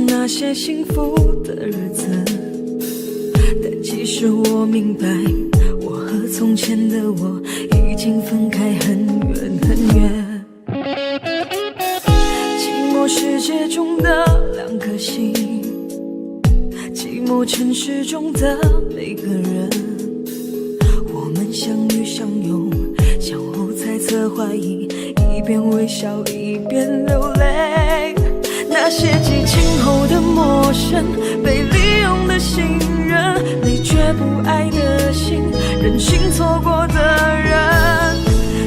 那些幸福的日子，但其实我明白，我和从前的我已经分开很远很远。寂寞世界中的两颗心，寂寞城市中的每个人，我们相遇相拥，相互猜测怀疑，一边微笑一边流泪。那些激情后的陌生，被利用的信任，你却不爱的心，任性错过的人，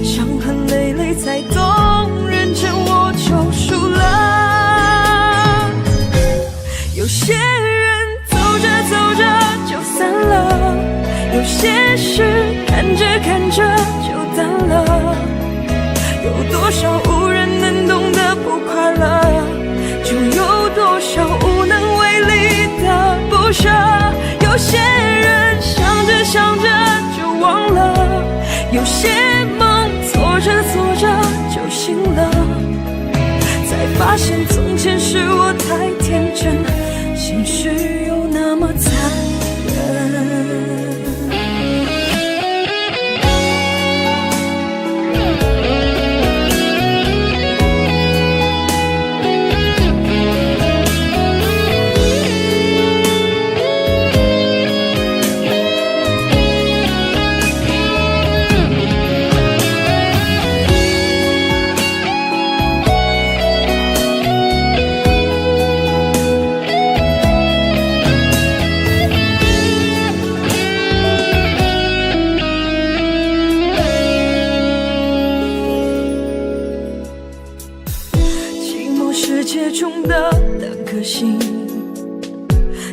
伤痕累累才懂，认真我就输了。有些人走着走着就散了，有些事看着看着就淡了，有多少无人能懂的不快乐，就有多少无能为力的不舍。有些人想着想着就忘了，有些梦做着做着就醒了，才发现从前是我太天真，现实又那么残忍。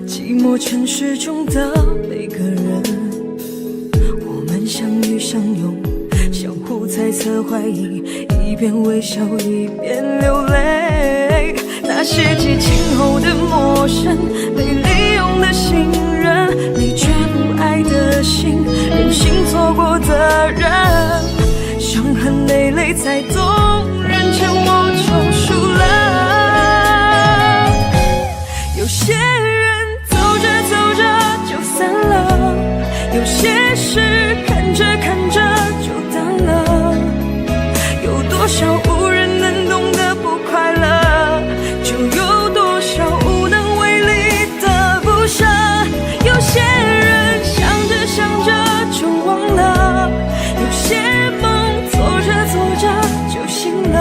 寂寞城市中的每个人，我们相遇相拥，相互猜测怀疑，一边微笑一边流泪。那些激情后的陌生，被利用的信任，你却不爱的心，任性错过的人，伤痕累累才懂，认真我就输了。有些人走着走着就散了，有些事看着看着就淡了，有多少无人能懂的不快乐，就有多少无能为力的不舍。有些人想着想着就忘了，有些梦做着做着就醒了，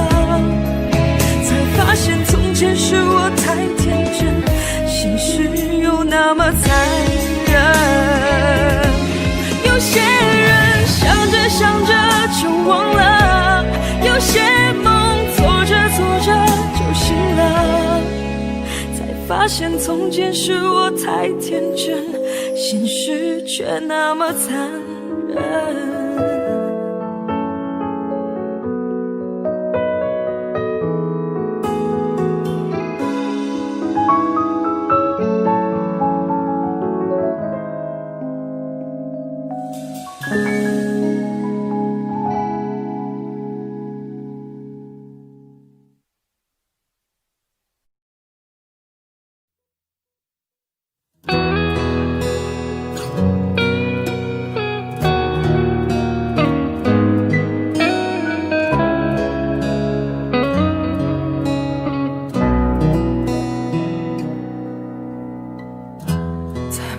才发现从前是我太天真，现实又那么残忍。有些人想着想着就忘了，有些梦做着做着就醒了，才发现从前是我太天真，现实却那么残忍。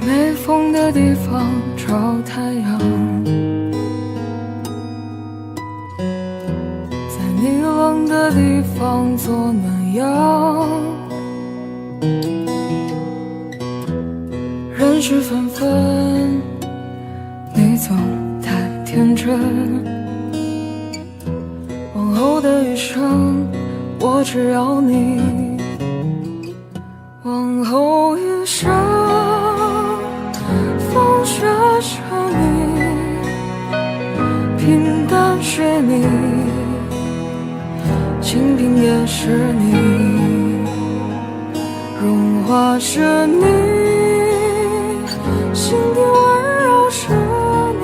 没风的地方找太阳，在你冷的地方做暖阳。人事纷纷，你总太天真。往后的余生，我只要你。往后余生，风雪是你，平淡是你，清贫也是你，荣华是你，心底温柔是你，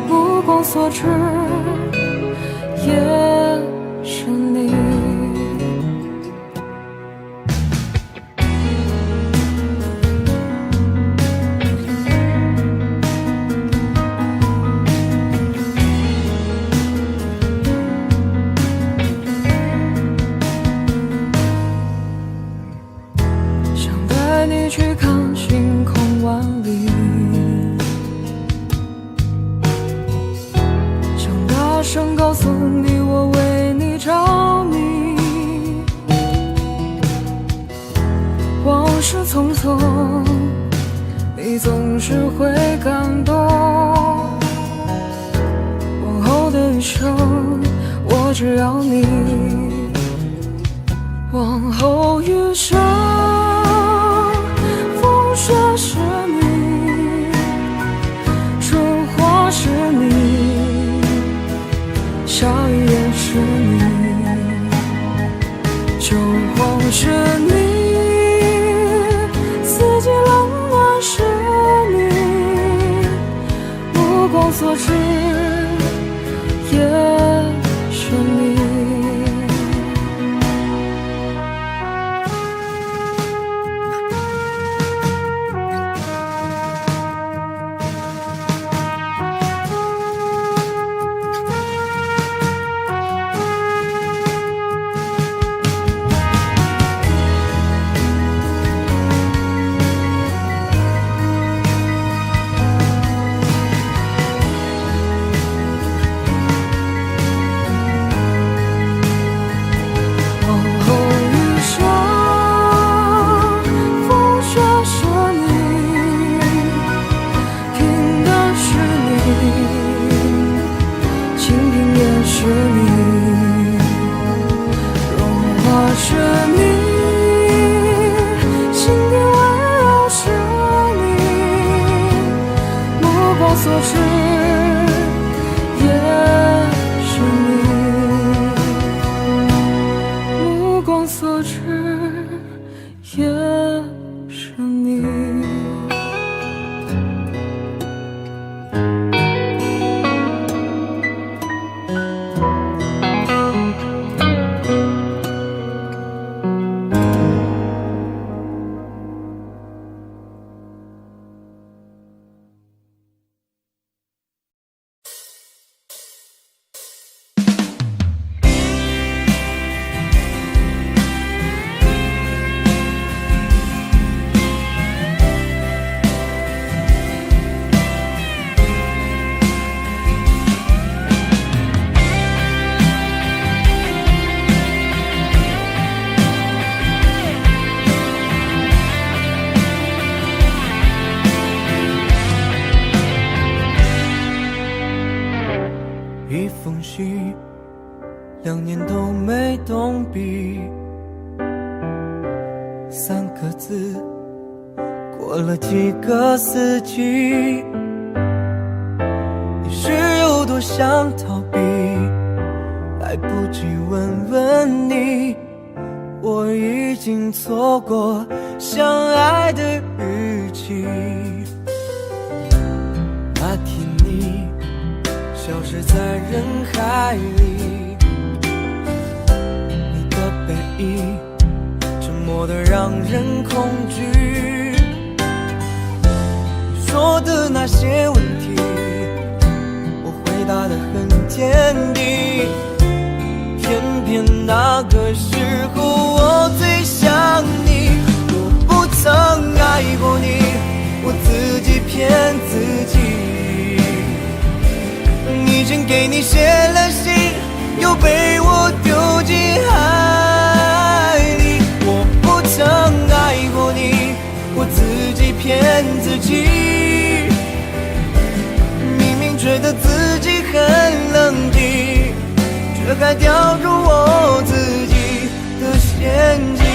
目光所至也是你。你去看星空万里，想大声告诉你我为你着迷。往事匆匆，你总是会感动。往后的余生，我只要你。往后余生，风雪是你，春花是你，下雨也是你，秋黄是你，四季冷暖是你，目光所至也是你。所至也是你，目光所至也是你。一封信，2年都没动笔，3个字，过了几个四季。你是有多想逃避，来不及问问你，我已经错过相爱的日期。那天你消失在人海里，你的背影沉默得让人恐惧。你说的那些问题，我回答得很坚定，偏偏那个时候我最想你。我不曾爱过你，我自己骗自己。已经给你写了信，又被我丢进海里。我不曾爱过你，我自己骗自己。明明觉得自己很冷静，却还掉入我自己的陷阱。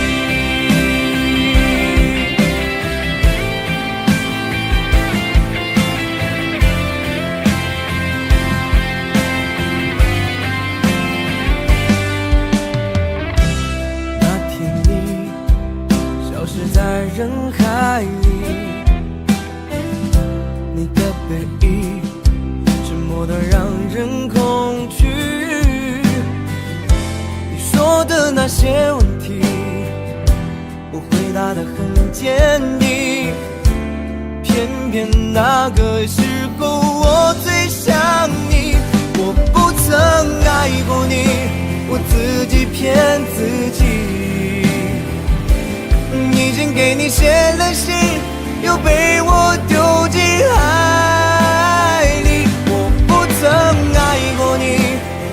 在人海里，你的背影沉默得让人恐惧。你说的那些问题，我回答得很坚定，偏偏那个时候我最想你。我不曾爱过你，我自己骗自己。已经给你写了信，又被我丢进海里。我不曾爱过你，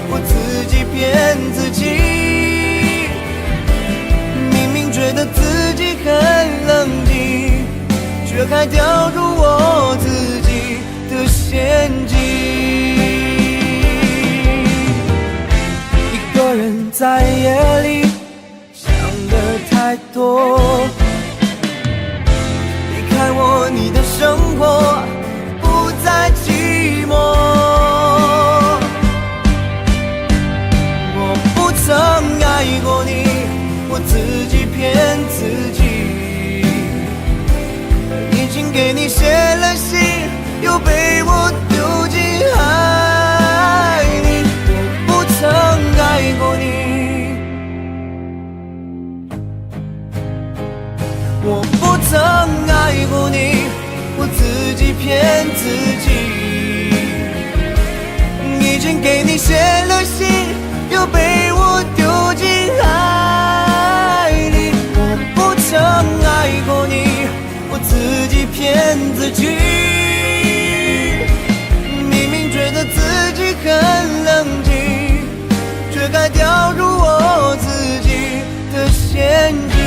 我自己骗自己，明明觉得自己很冷静，却还掉入我自己的陷阱。一个人在夜里想的太多，离开我，你的生活不再寂寞。我不曾爱过你，我自己骗自己，已经给你写了信，又被我丢进海里。我不曾爱过你，我不曾爱过你，我自己骗自己，已经给你写了信，又被我丢进海里。我不曾爱过你，我自己骗自己，明明觉得自己很冷静，却该掉入我自己的陷阱。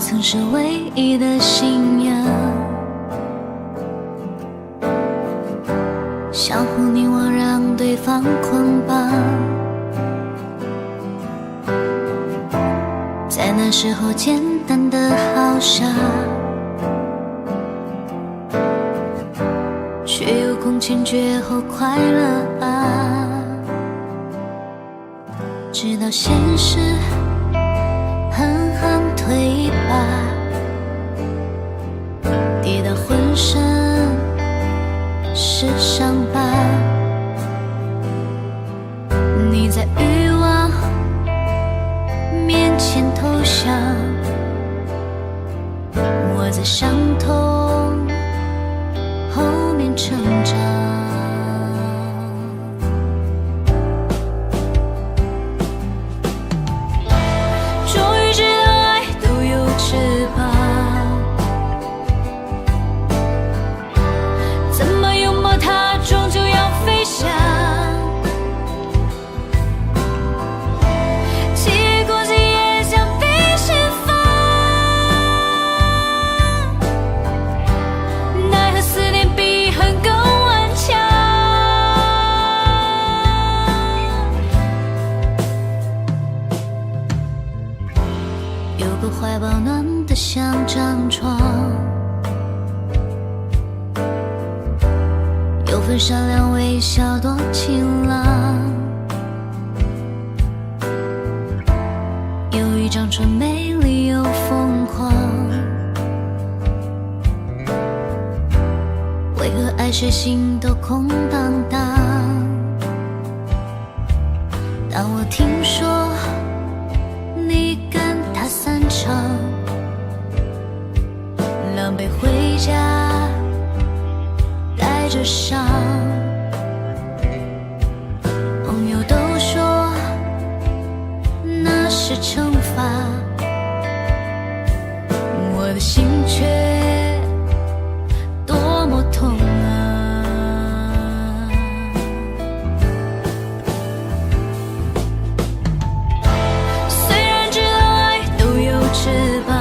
曾是唯一的信仰，相互凝望，让对方捆绑。在那时候简单的好傻，却有空前绝后快乐啊！直到现实狠狠推把，跌到浑身是伤疤。你在欲望面前投降，我在伤痛后面成长。怀抱暖得像张床，有份善良微笑多晴朗，有一张唇美丽又疯狂，为何爱谁心都空荡荡？当我听说你跟他散场，狼狈回家带着伤，朋友都说那是惩罚，我的心却多么痛啊！虽然知道爱都有翅膀，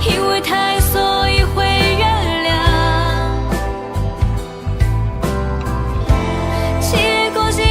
因为太所以会原谅，结果竟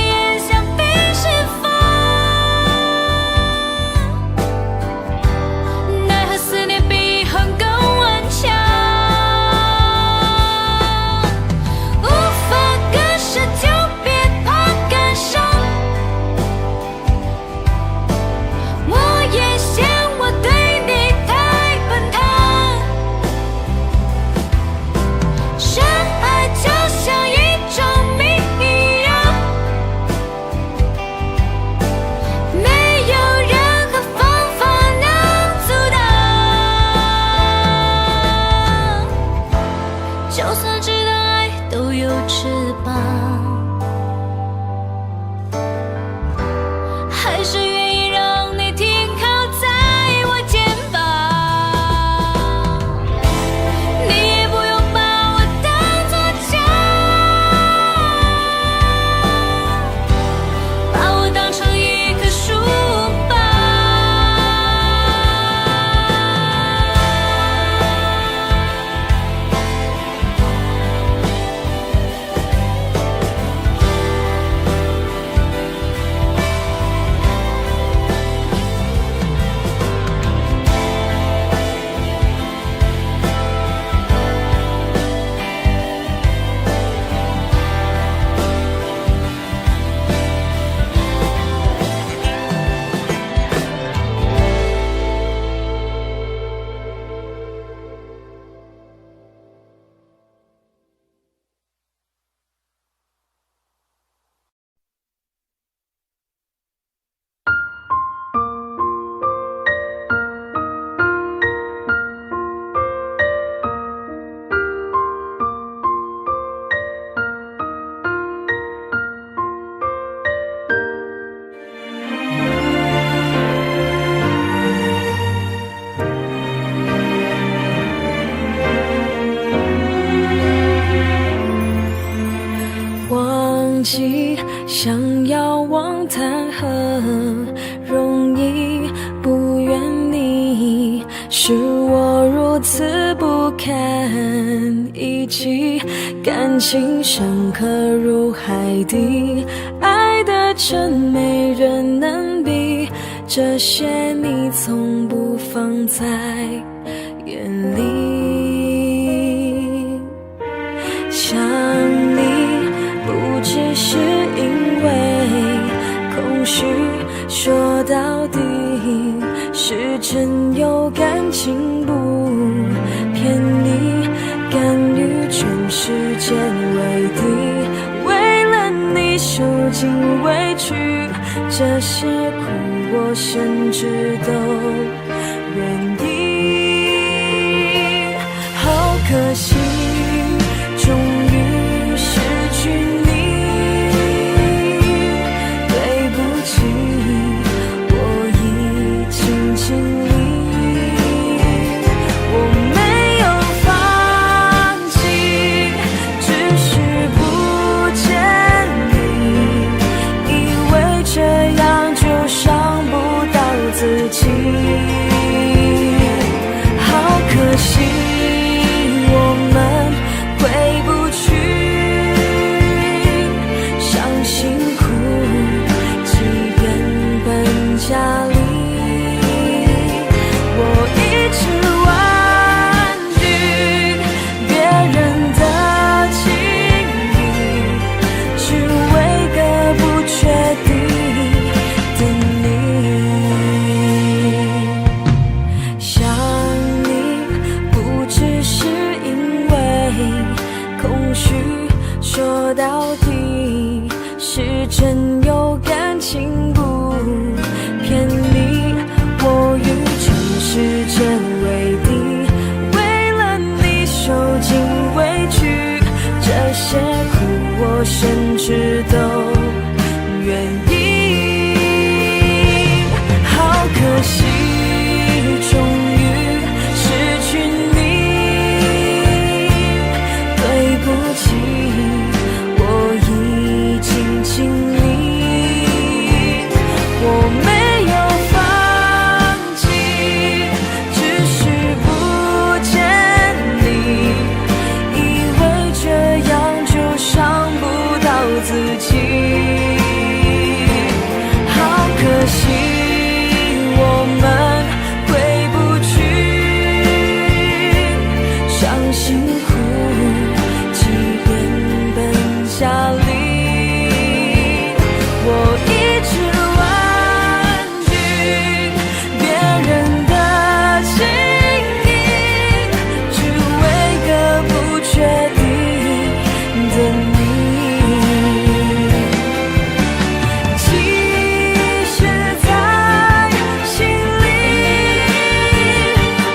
放弃，想要往谈何容易，不怨你，是我如此不堪一击，感情深刻如海底，爱的真没人能比，这些你从不放在眼里。想你不只是因为空虚，说到底是真有感情不骗你，甘于全世界为敌，为了你受尽委屈，这些苦我甚至都愿意。好可惜，终于失去你，对不起，我已经尽力，我没有放弃，只是不见你，以为这样就伤不到自己。好可惜，我们回不去，伤心苦，即便奔家里，我一直婉拒别人的情意，只为个不确定的你。想你不只是因为空虚，说到底是真有感情不骗你，我与全世界为敌，为了你受尽委屈，这些苦我甚至都愿意。好可惜，终于失去你，对不起，我已经尽力，我没有放弃，只是不见你，以为这样就伤不到自己。好可惜，我们回不去，伤心苦，即便奔家里，我一直婉拒别人的情意，只为个不确定的你。其实在心里，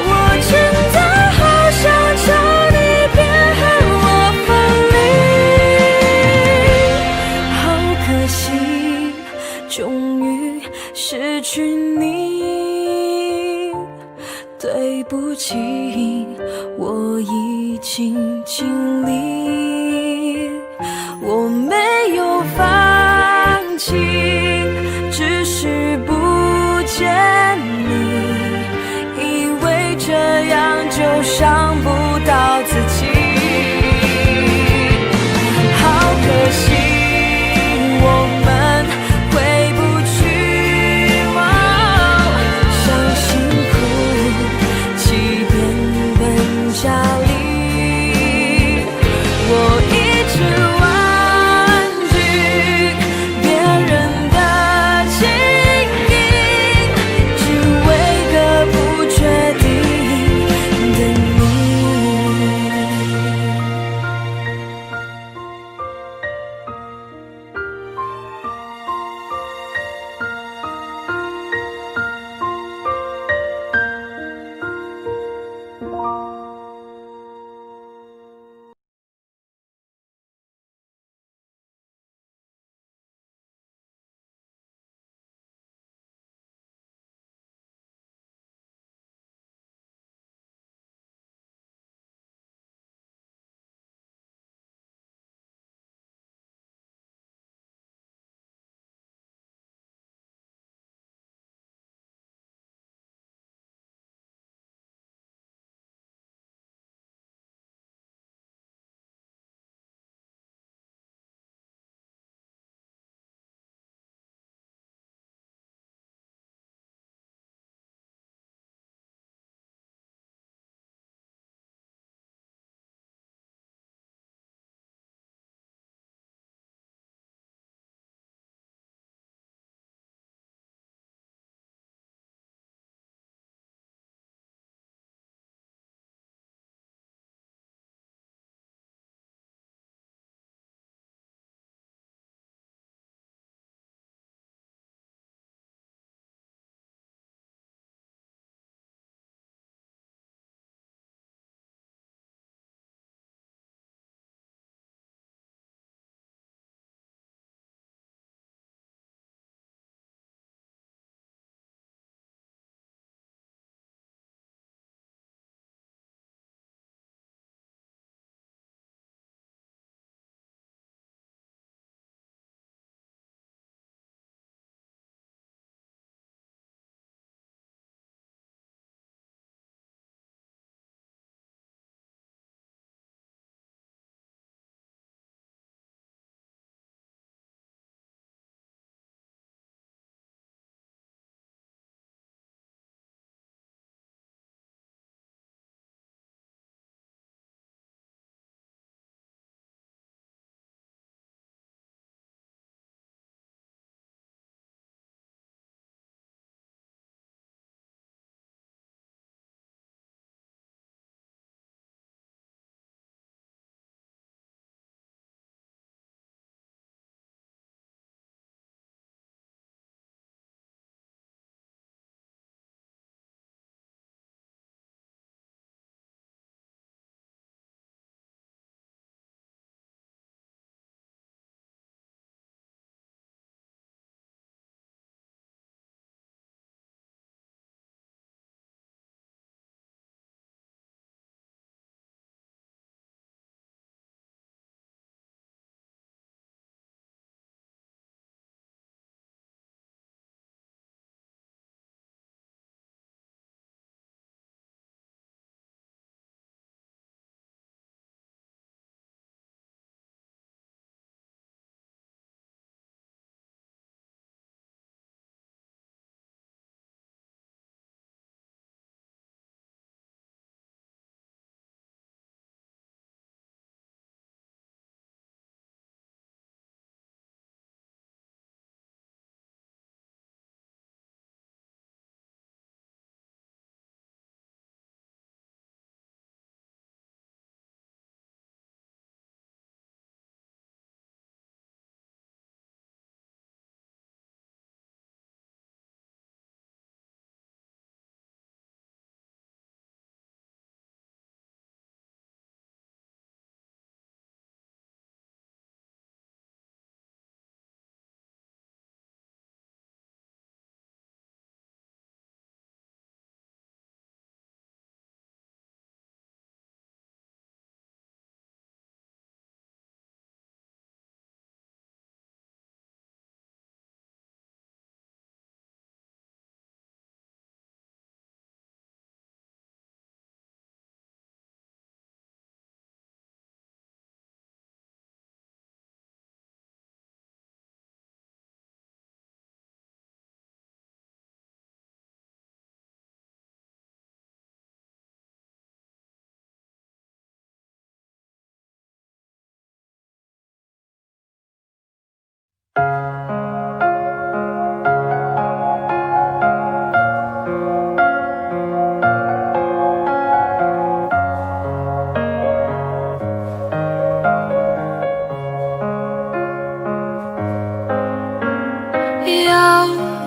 我真的好想求你别和我分离。好可惜，终于失去你，对不起，我已经尽力，我没有放弃，只是不见你，以为这样就伤不到自己。好可惜，我们回不去，伤心苦，即便奔家里，我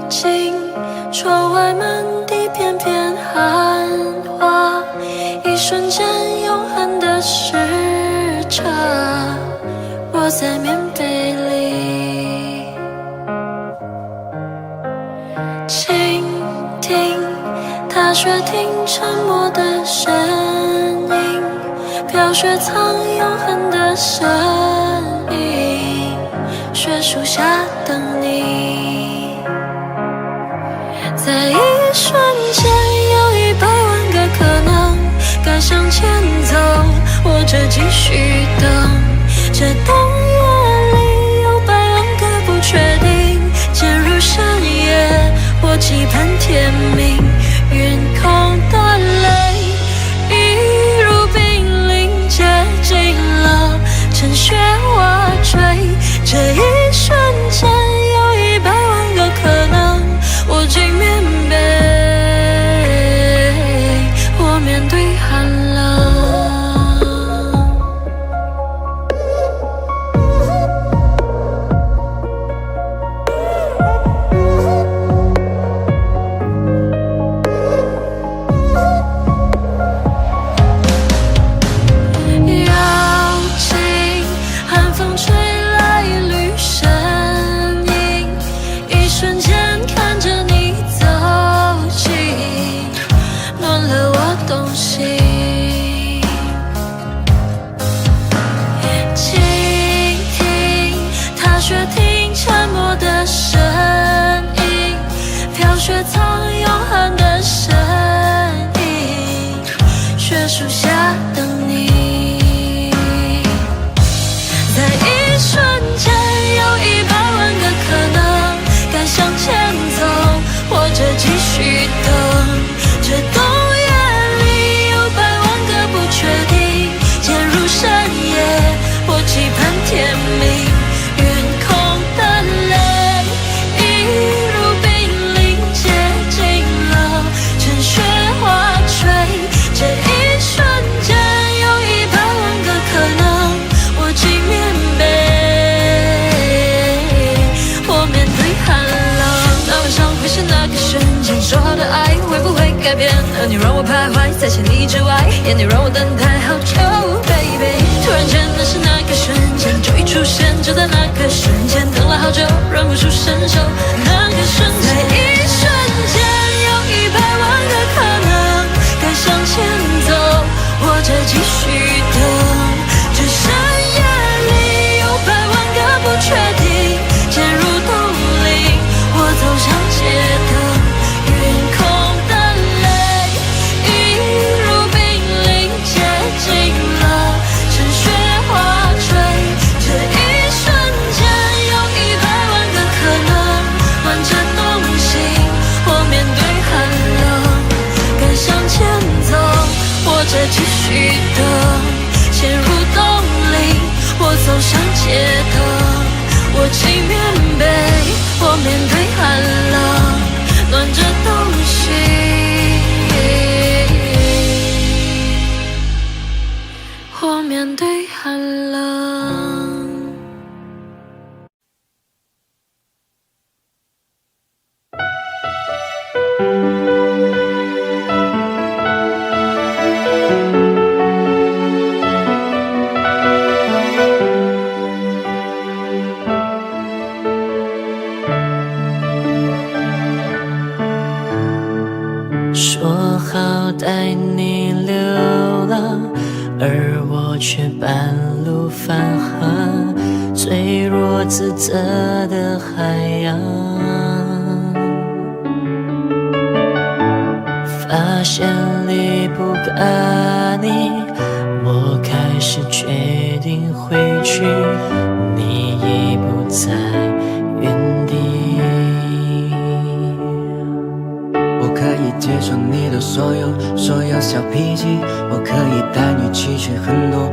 静，窗外满地片片寒花，一瞬间永恒的时差，窝在棉被里，倾听踏雪听沉默的声音，飘雪藏永恒的身影，雪树下等你。在一瞬间有100万个可能，该向前走或者继续等，这冬夜里有100万个不确定，渐入深夜或期盼天明，云空的泪一如冰凌接近了，趁雪花坠，这一瞬间有100万个可能，我进棉被，我面对寒冷。邀请寒风吹来一缕身影，一瞬间看着你走近，暖了我东西。倾听踏雪听沉默的声音，飘雪藏永恒的身影，雪树下等你。在一瞬间有100万个可能，该向前走或者继续等，这冬夜里有100万个不确定，渐入深夜或期盼天明，云空的泪一如冰凌接近了，趁雪花坠，这一瞬间有100万个可能，我进棉被，我面对寒冷。那晚上会是那个瞬间，说好的爱会不会改变？而你让我徘徊在千里之外，眼你让我等待好久 ，baby。突然间，那是那个瞬间，就一出现，就在那个瞬间，等了好久，忍不住伸手，那个瞬间，在一瞬间有100万个可能，该向前走或者继续等，这深夜里有100万个不确定，渐入冬令，我走向街灯，云空的泪一如冰凌接近了，趁雪花坠，这一瞬间有100万个可能，暖着冬心，我面对寒冷，该向前走或者继续等，陷入冬令，我走向街灯，我进棉被，我面对寒冷，暖着冬心，我面对寒冷。说好带你流浪，而我却半路返航，坠落自责的海洋。发现离不开你，我开始决定回去，你已不在原地。我可以接受你的所有小脾气，我可以带你去吃很多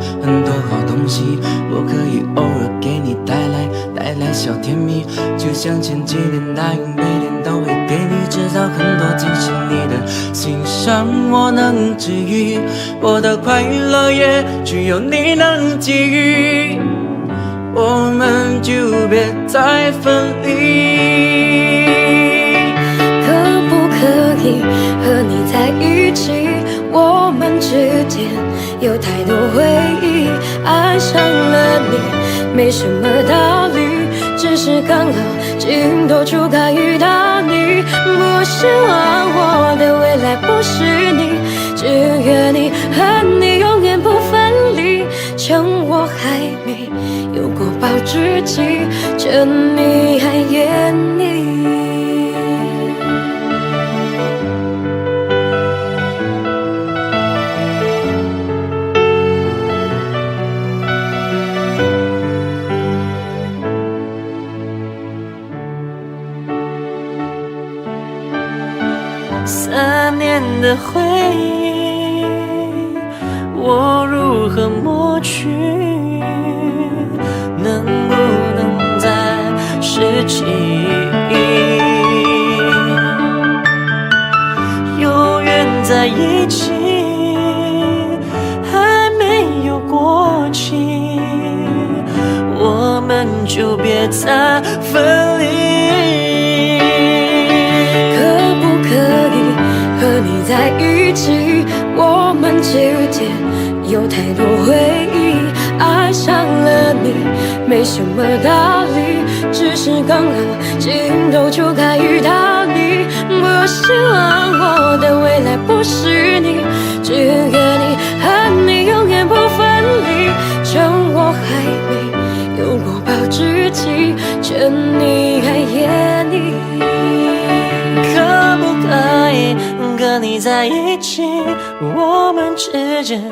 好东西，我可以偶尔给你带来小甜蜜，就像前几年那样，每天都会给你制造很多惊喜，你的心伤我能治愈，我的快乐也只有你能给予，我们就别再分离。你，和你在一起，我们之间有太多回忆。爱上了你，没什么道理，只是刚好情窦初开遇到你。不希望我的未来不是你，只愿你和你永远不分离。趁我还没有过保质期，趁你还眼腻。3年的回忆，我如何抹去？能不能再拾起？永远在一起，还没有过期，我们就别再分离。和你在一起，我们之间有太多回忆。爱上了你，没什么道理，只是刚好情窦初开遇到你。不希望我的未来不是你，只愿你和你永远不分离。趁我还没有过保质期，趁你还眼腻。可不可以跟你在一起？我们之间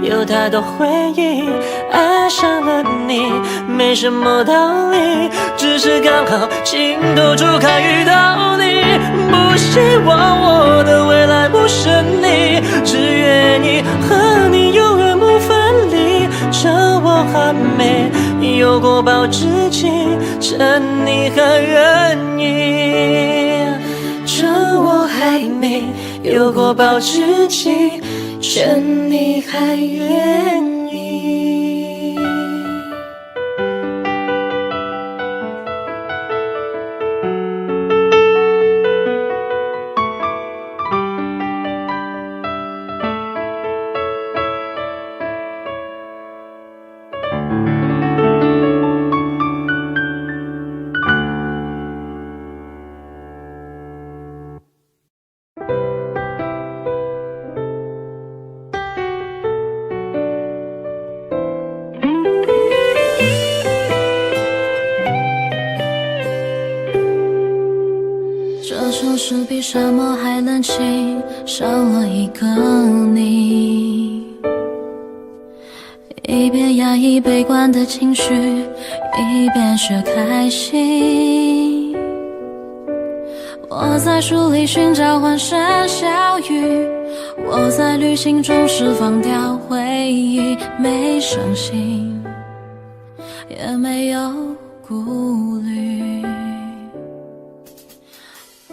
有太多回忆。爱上了你，没什么道理，只是刚好情窦初开遇到你。不希望我的未来不是你，只愿你和你永远不分离。趁我还没有过保质期，趁你还愿意。趁我还没有过保质期，趁你还愿意。这城市比沙漠还冷清，少了一个你。一边压抑悲观的情绪，一边学开心。我在书里寻找欢声笑语，我在旅行中释放掉回忆，没伤心，也没有顾虑。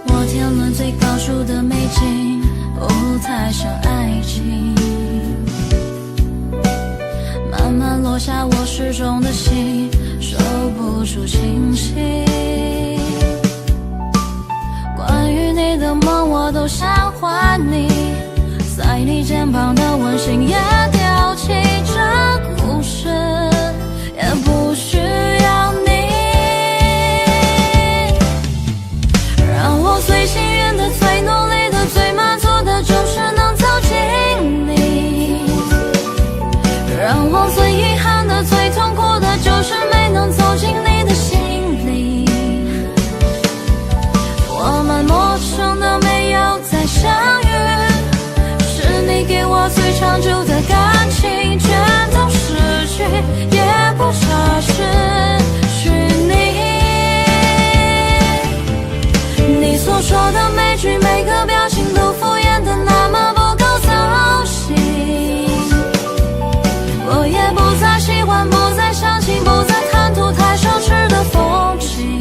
我填了最高处的美景，不太像爱情。慢慢落下我失重的心，收不住清醒。关于你的梦我都想还你，在你肩膀的温馨也丢弃。这故事也不需要你。让我最幸运的、最努力的、最满足的，就是能走进你。让我最遗憾的、最痛苦的，就是没能走进你的心里。我们陌生的没有再相遇，是你给我最长久的感情，全都失去，也不差失去你。你所说的每句每个表情都敷衍的那么不够走心，我也不再喜欢，不再相信，不再贪图太奢侈的风景。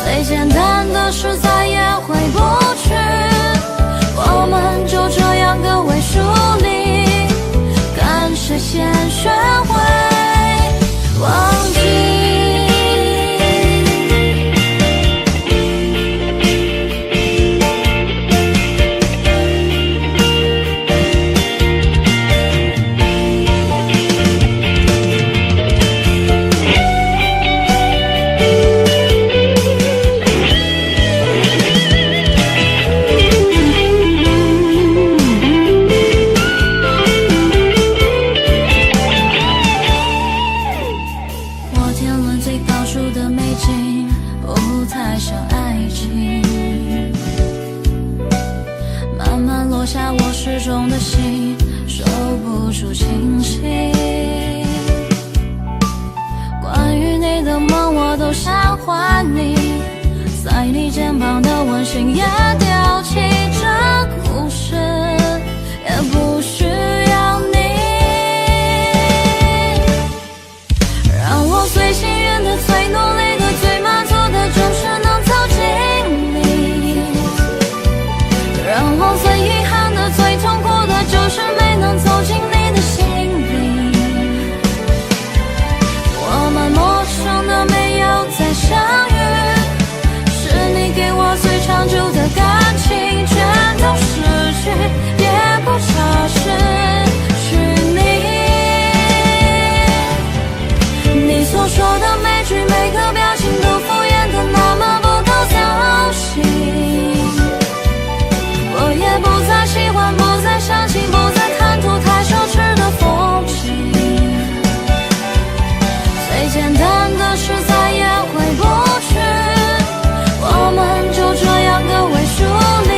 最简单的事再也回不去，我们就这样个位数里，看谁先学会忘记。经不太像爱情，慢慢落下我失重的心，收不住清醒。关于你的梦我都想还你，在你肩膀的温馨也丢弃，这故事也不需要你。让我最幸运的、最努力的、最满足的，就是能走进你；让我最遗憾的、最痛苦的，就是没能走进你的心里。我们陌生的，没有再相遇，是你给我最长久的感情，全都失去，也不差失去你。你所说的每句每个表情都敷衍的那么不够操心，我也不再喜欢，不再相信，不再贪图太奢侈的风景。最简单的事再也回不去，我们就这样各为疏离，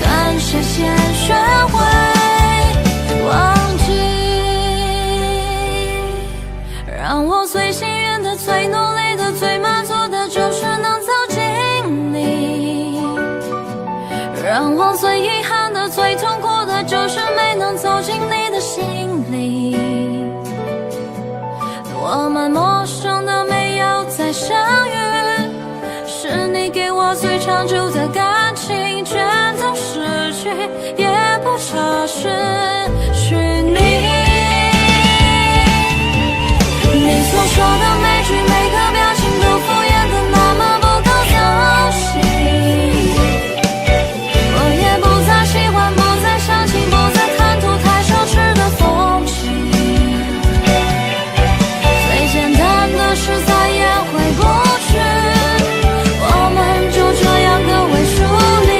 感谢先学会忘记。让我最幸运的、最努力的、最满足的，就是能走进你；让我最遗憾的、最痛苦的，就是没能走进你的心里。我们陌生的，没有再相遇，是你给我最长久的感情，全都失去，也不差失去你。你所说的每句每个表情都敷衍的那么不够操心，我也不再喜欢，不再相信，不再贪图太奢侈的风景。最简单的事再也回不去，我们就这样各为疏离，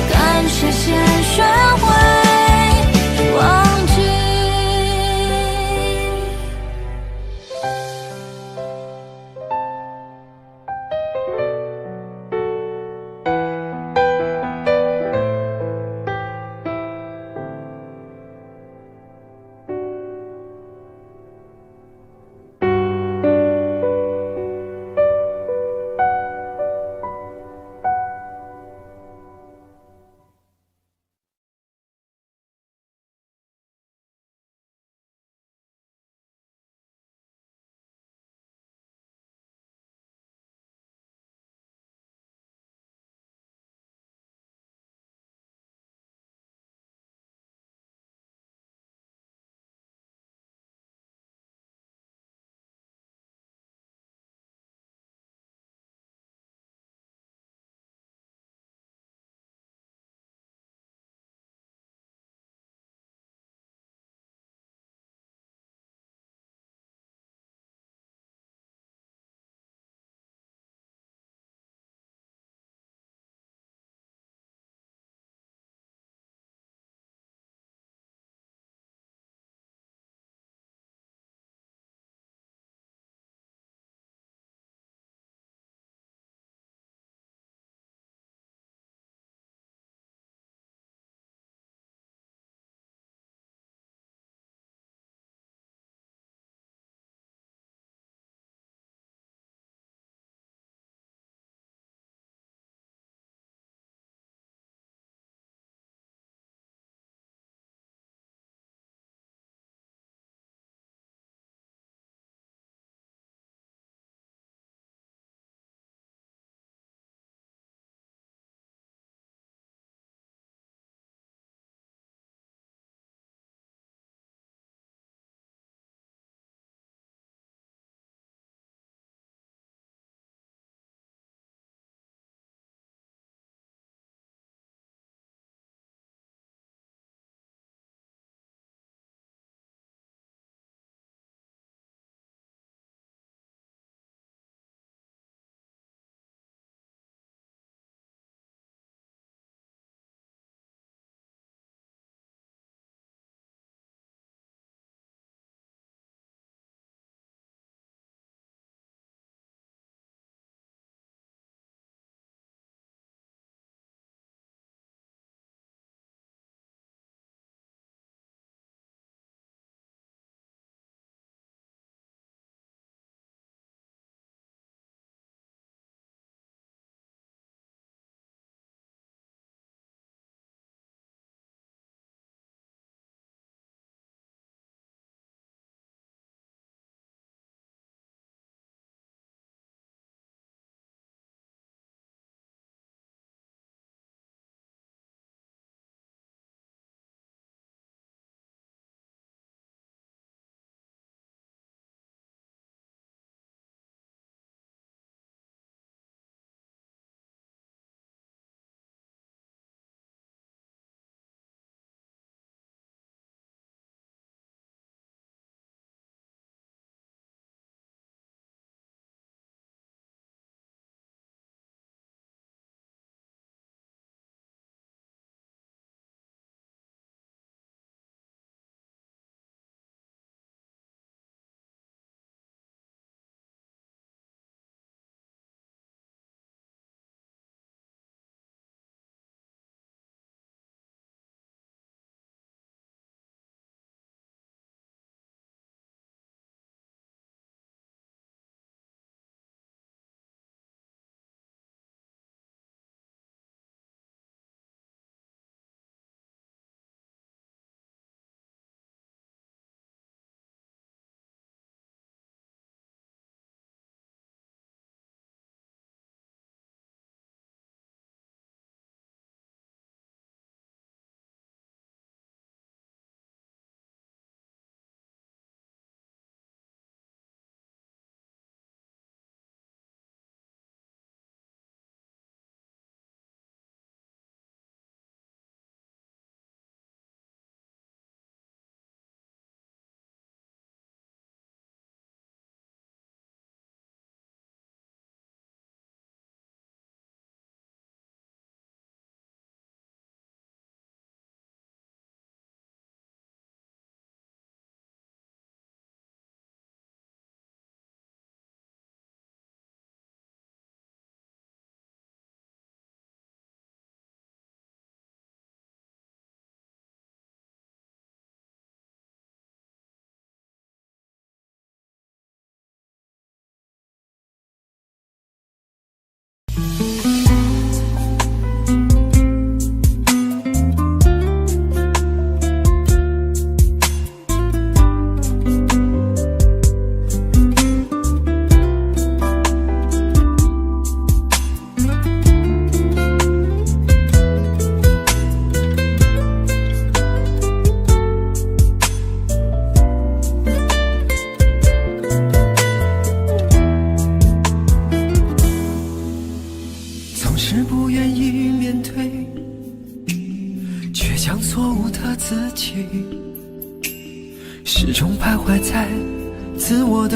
感谢先学会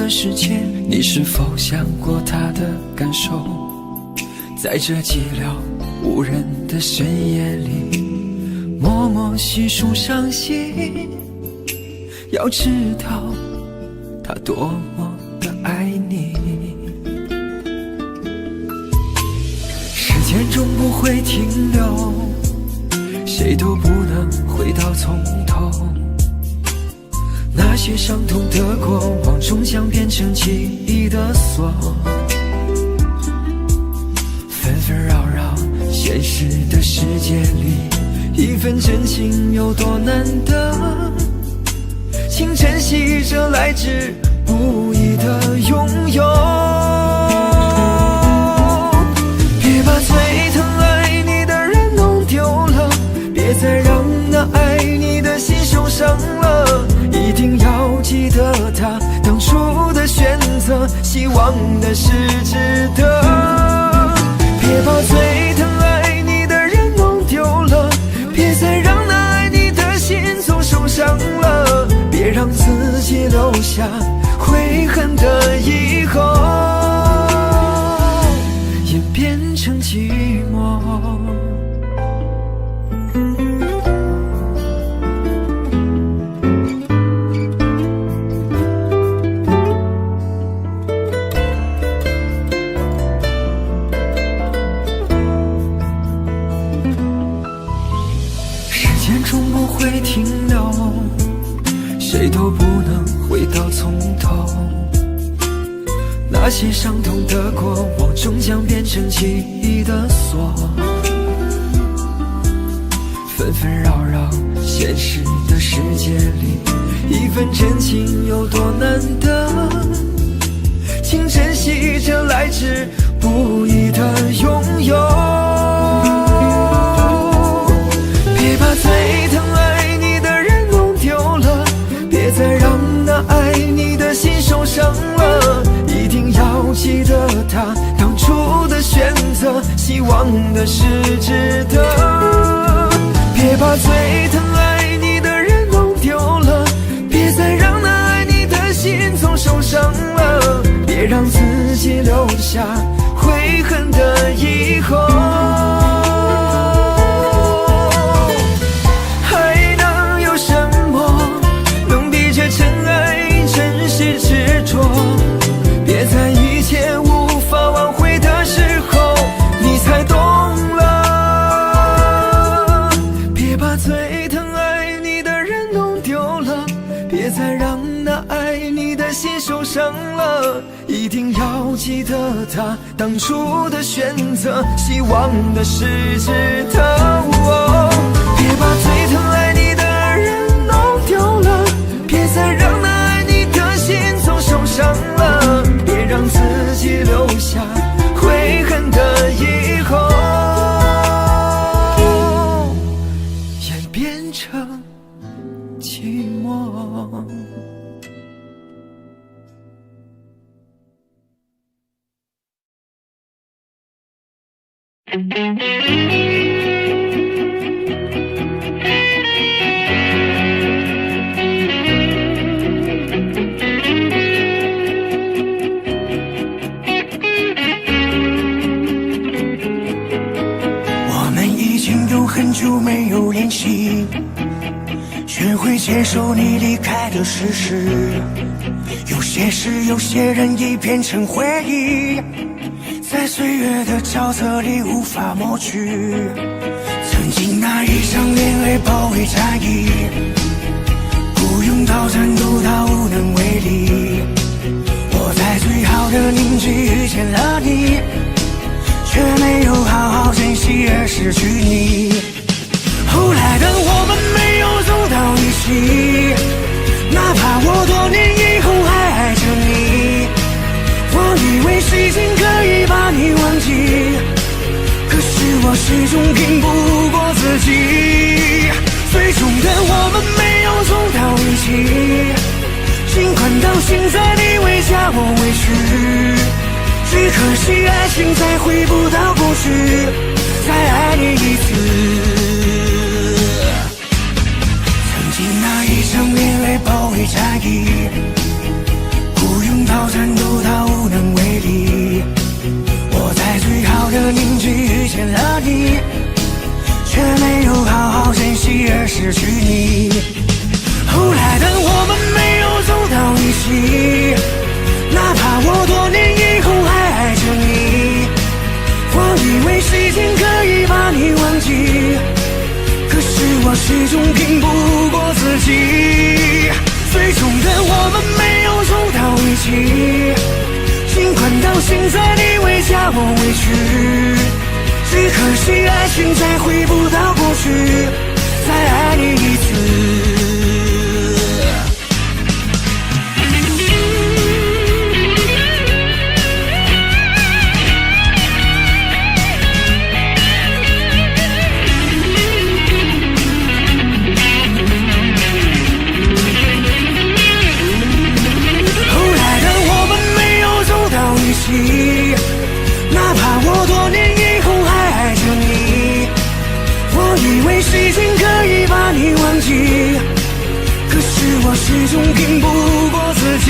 的世界，你是否想过他的感受？在这寂寥无人的深夜里，默默细数伤心，要知道他多么的爱你。时间终不会停留，谁都不能回到从头，那些伤痛的过往终将变成记忆的锁，纷纷扰扰现实的世界里，一份真情有多难得，请珍惜这来之不易的拥有。别把最疼爱你的人弄丢了，别再让那爱你的心受伤了，一定要记得他当初的选择，希望的是值得。别把最疼爱你的人弄丢了，别再让那爱你的心总受伤了，别让自己留下悔恨的以后，演变成寂寞。终不会停留，谁都不能回到从头，那些伤痛的过往终将变成记忆的锁，纷纷扰扰现实的世界里，一份真情有多难得，请珍惜这来之不易的拥有。别把最疼爱你的人弄丢了，别再让那爱你的心受伤了，一定要记得他当初的选择，希望的是值得。别把最疼爱你的人弄丢了，别再让那爱你的心总受伤了，别让自己留下悔恨的以后。别在一切无法挽回的时候你才懂了，别把最疼爱你的人弄丢了，别再让那爱你的心受伤了，一定要记得他当初的选择，希望的是值得。别把最疼爱你的人弄丢了，别再让那爱你的心总受伤了，别让自己留下悔恨的以后，演变成寂寞。很久没有联系，学会接受你离开的事实，有些事有些人已变成回忆，在岁月的沼泽里无法抹去。曾经那一场恋爱包围战役，不用到战斗到无能为力，我在最好的年纪遇见了你，却没有好好珍惜而失去你。后来的我们没有走到一起，哪怕我多年以后还爱着你，我以为时间可以把你忘记，可是我始终拼不过自己。最终的我们没有走到一起，尽管到现在你会叫我委屈，只可惜爱情再回不到过去，再爱你一次。曾经那一场恋爱包围战役，不用到战斗到无能为力。我在最好的年纪遇见了你，却没有好好珍惜而失去你。后来的我们没有走到一起，哪怕我多年以后还爱着你。我以为时间可以把你忘记，可是我始终拼不过自己。最终的我们没有走到一起，尽管到现在你会叫我委屈，只可惜爱情再回不到过去，再爱你一次。哪怕我多年以后还爱着你，我以为时间可以把你忘记，可是我始终拼不过自己。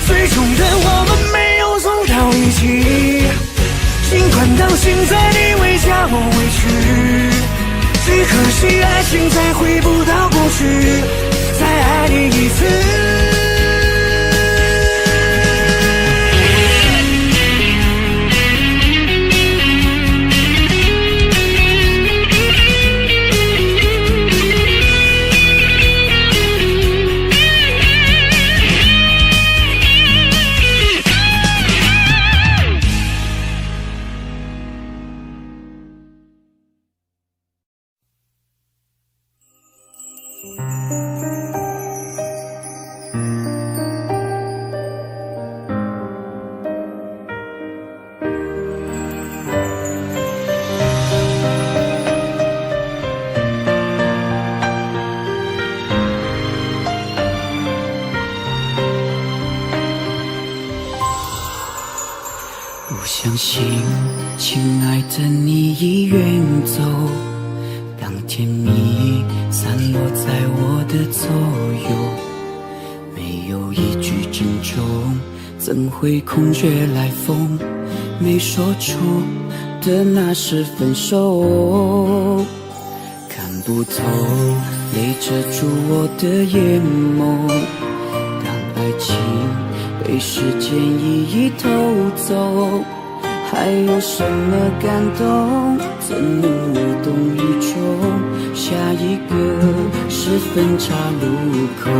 最终的我们没有走到一起，尽管到现在你会叫我委屈，只可惜爱情再回不到过去，再爱你一次。不相信，亲爱的你已远走，当甜蜜散落在我的左右，没有一句珍重，怎会空穴来风？没说出的那是分手，看不透，泪遮住我的眼眸。当爱情被时间一一偷走，还有什么感动？怎能无动于衷？下一个是分岔路口，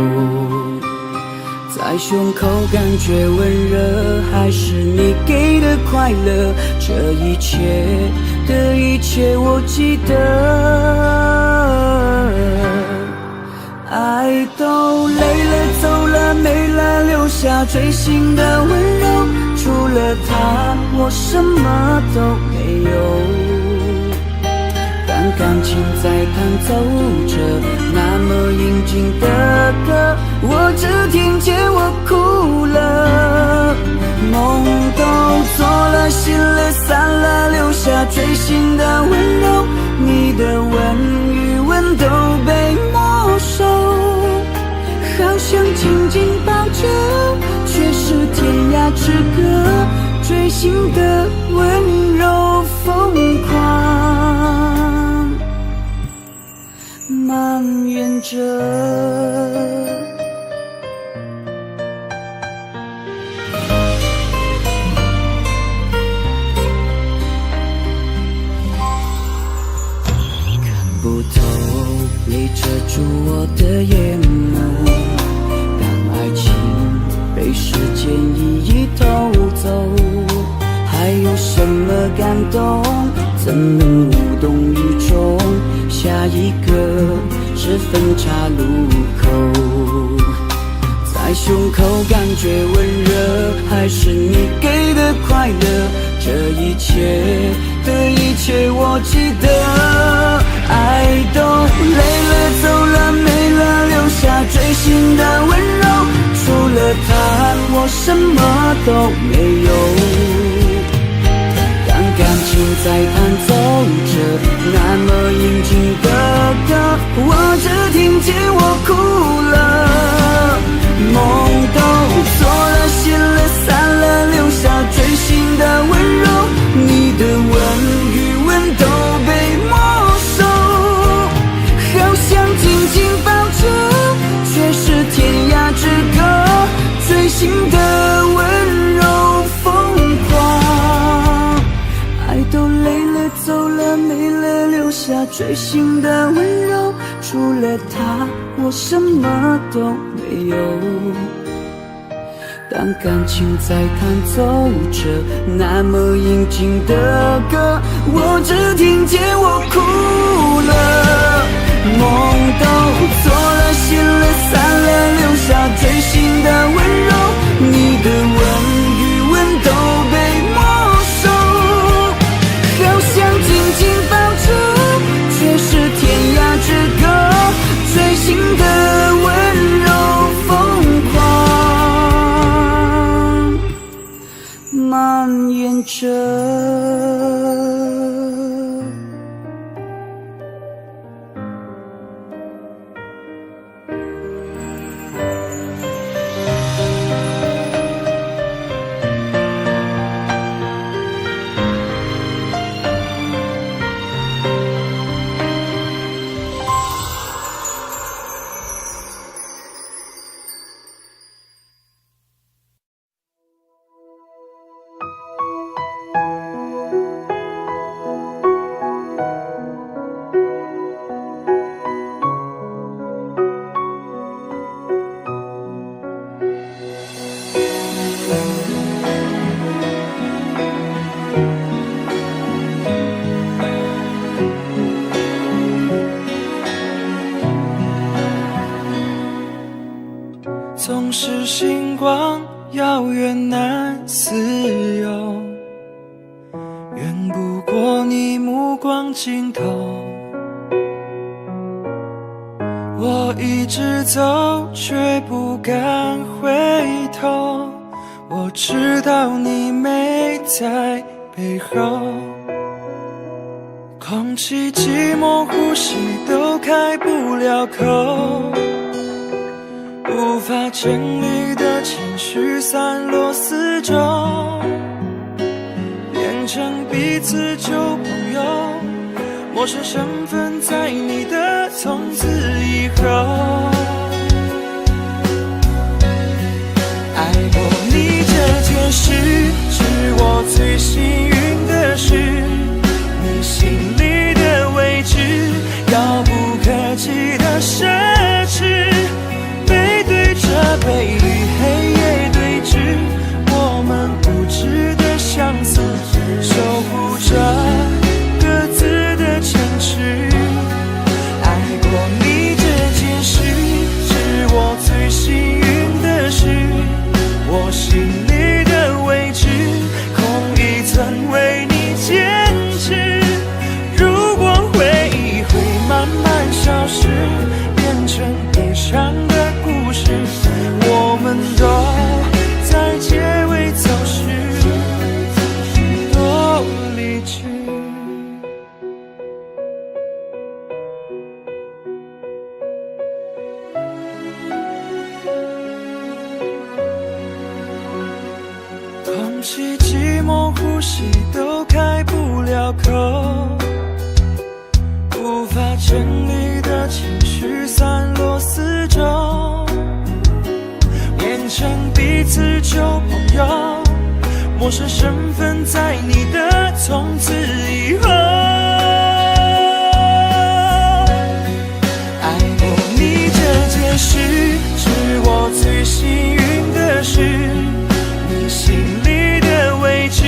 在胸口感觉温热，还是你给的快乐？这一切的一切我记得，爱都累了走了没了，留下锥心的温柔，除了他我什么都没有。当感情在弹奏着那么应景的歌，我只听见我哭了。梦都做了，醒了，散了，留下锥心的温柔，你的吻与吻都被没收，好想紧紧抱着，却是天涯之隔，锥心的温柔疯狂蔓延着。不透，泪遮住我的眼眸。当爱情被时间一一偷走，还有什么感动？怎能无动于衷？下一个是分岔路口，在胸口感觉温热，还是你给的快乐？这一切的一切我记得，爱都累了走了没了，留下锥心的温柔，除了他我什么都没有。当感情在弹奏着那么应景的歌，我只听见我哭了，梦都做了，醒了，散了，留下最新的温柔，你的吻与吻都被没收，好想紧紧抱住，却是天涯之隔，最新的温柔疯狂，爱都累了走了没了，留下最新的温柔，除了他我什么都没有。当感情在弹奏着那么应景的歌，我只听见我哭了，梦都做了，醒了，散了，留下最新的温柔，你的吻与吻都被没收，好想紧紧抱住，却是天涯之隔，最新的温柔疯狂蔓延着。总是星光遥远难自由，远不过你目光尽头。我一直走，却不敢回头，我知道你没在背后。空气寂寞，呼吸都开不了口，无法整理的情绪散落四周，变成彼此旧朋友，陌生身份在你的从此以后。爱过你这件事，是我最幸运的事，你心里的位置，遥不可及的奢侈，背对着背与黑夜对峙，我们无知的相似，守护着各自的城池。爱过你这件事，是我最幸运的事，我心里的位置，空一曾为你坚持。如果回忆会慢慢消失，变成悲伤的故事，我们都在结尾走时都离去。空气寂寞，呼吸都开不了口，无法整理的情绪散落四周，变成彼此旧朋友，陌生身份在你的从此以后。爱过你这件事，是我最幸运的事，你心里的位置，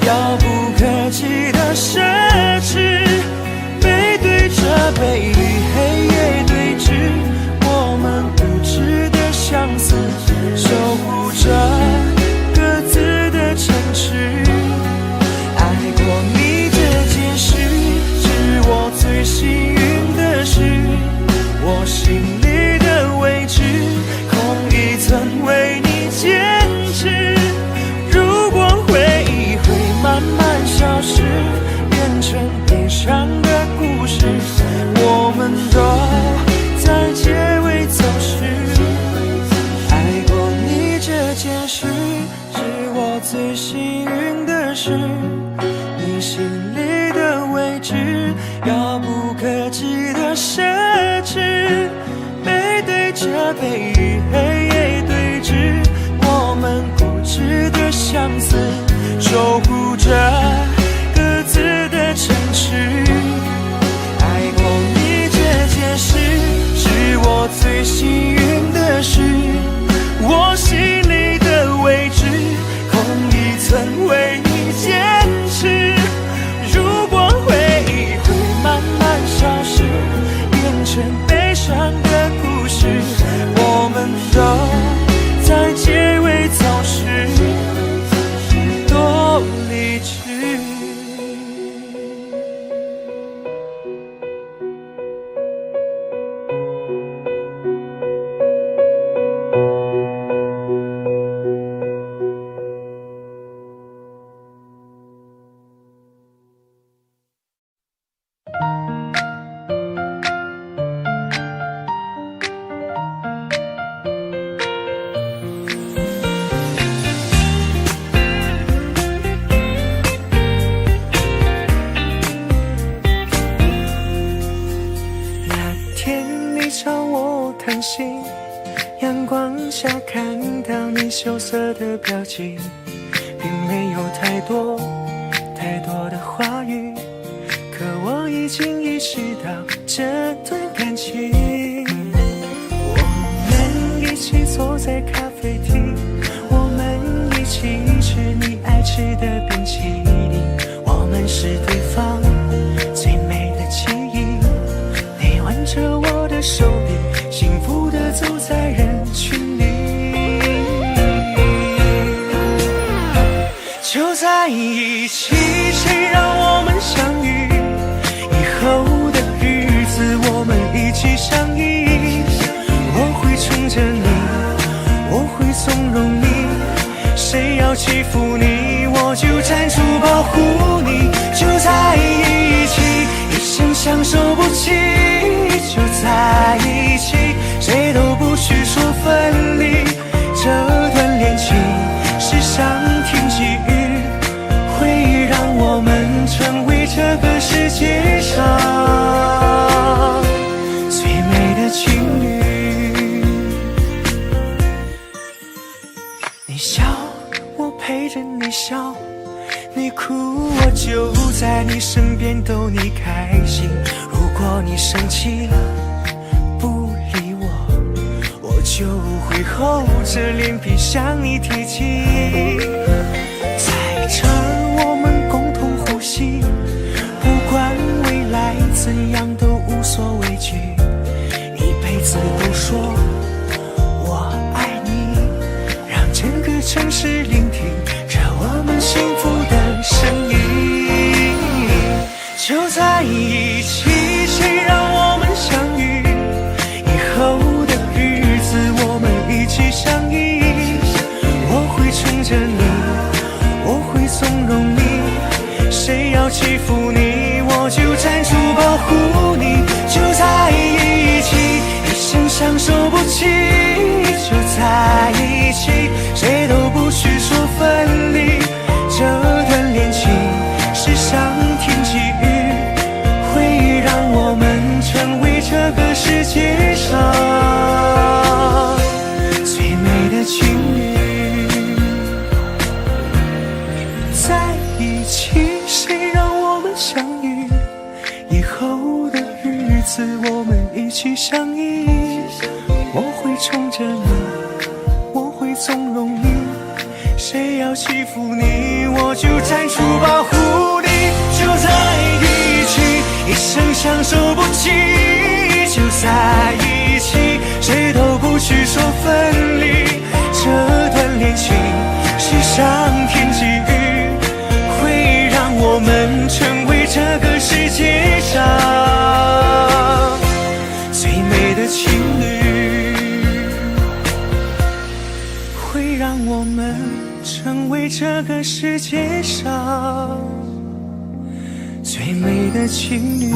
遥不可及的奢侈，背对着背与黑夜对峙，我们无知的相似，守护着各自的城池。爱过你这件事，是我最幸运的事，我心里的位置，空一层运的是你心里的位置，遥不可及的奢侈，背对着背与黑夜对峙，我们固执的相似，守护着各自的城市。爱过你这件事，是我最幸运的事，我心里的位置空一层为你坚持。如果回忆会慢慢消失，变成悲伤的故事，我们都在结尾走时多理智。阳光下看到你羞涩的表情，并没有太多的话语，可我已经意识到这段感情。我们一起坐在咖啡厅，我们一起吃你爱吃的冰淇淋，我们是对方最美的记忆。你挽着我的手臂，幸福地走在人群里，就在一起，谁让我们相遇？以后的日子我们一起相依，我会宠着你，我会纵容你，谁要欺负你，我就站出保护你。就在一起，一生相守不弃，就在一起，谁都不许说分离。这段恋情是上天给予，会让我们成为这个世界上最美的情侣。你笑，我陪着你笑，你哭，我就在你身边逗你开心。如果你生气不理我，我就会厚着脸皮向你提起。在这儿我们共同呼吸，不管未来怎样都无所畏惧，一辈子都说我爱你，让整个城市聆听着我们幸福的声音。就在一起，谁让我们相遇？以后的日子我们一起相依，我会宠着你，我会纵容你，谁要欺负你，我就站出保护你。就在一起，一生相守不弃，就在一起，谁都不许说分离。这段恋情是上天给予，会让我们成为这个世界上最美的情侣。在一起，谁让我们相遇？以后的日子我们一起相依，我会宠着你，我会纵容你，谁要欺负你，我就站出保护你。就在一起，一生相守不弃，就在一起，谁都不许说分离。这段恋情是上天给予，会让我们成为这个世界上最美的情侣，会让我们成为这个世界上最美的情侣。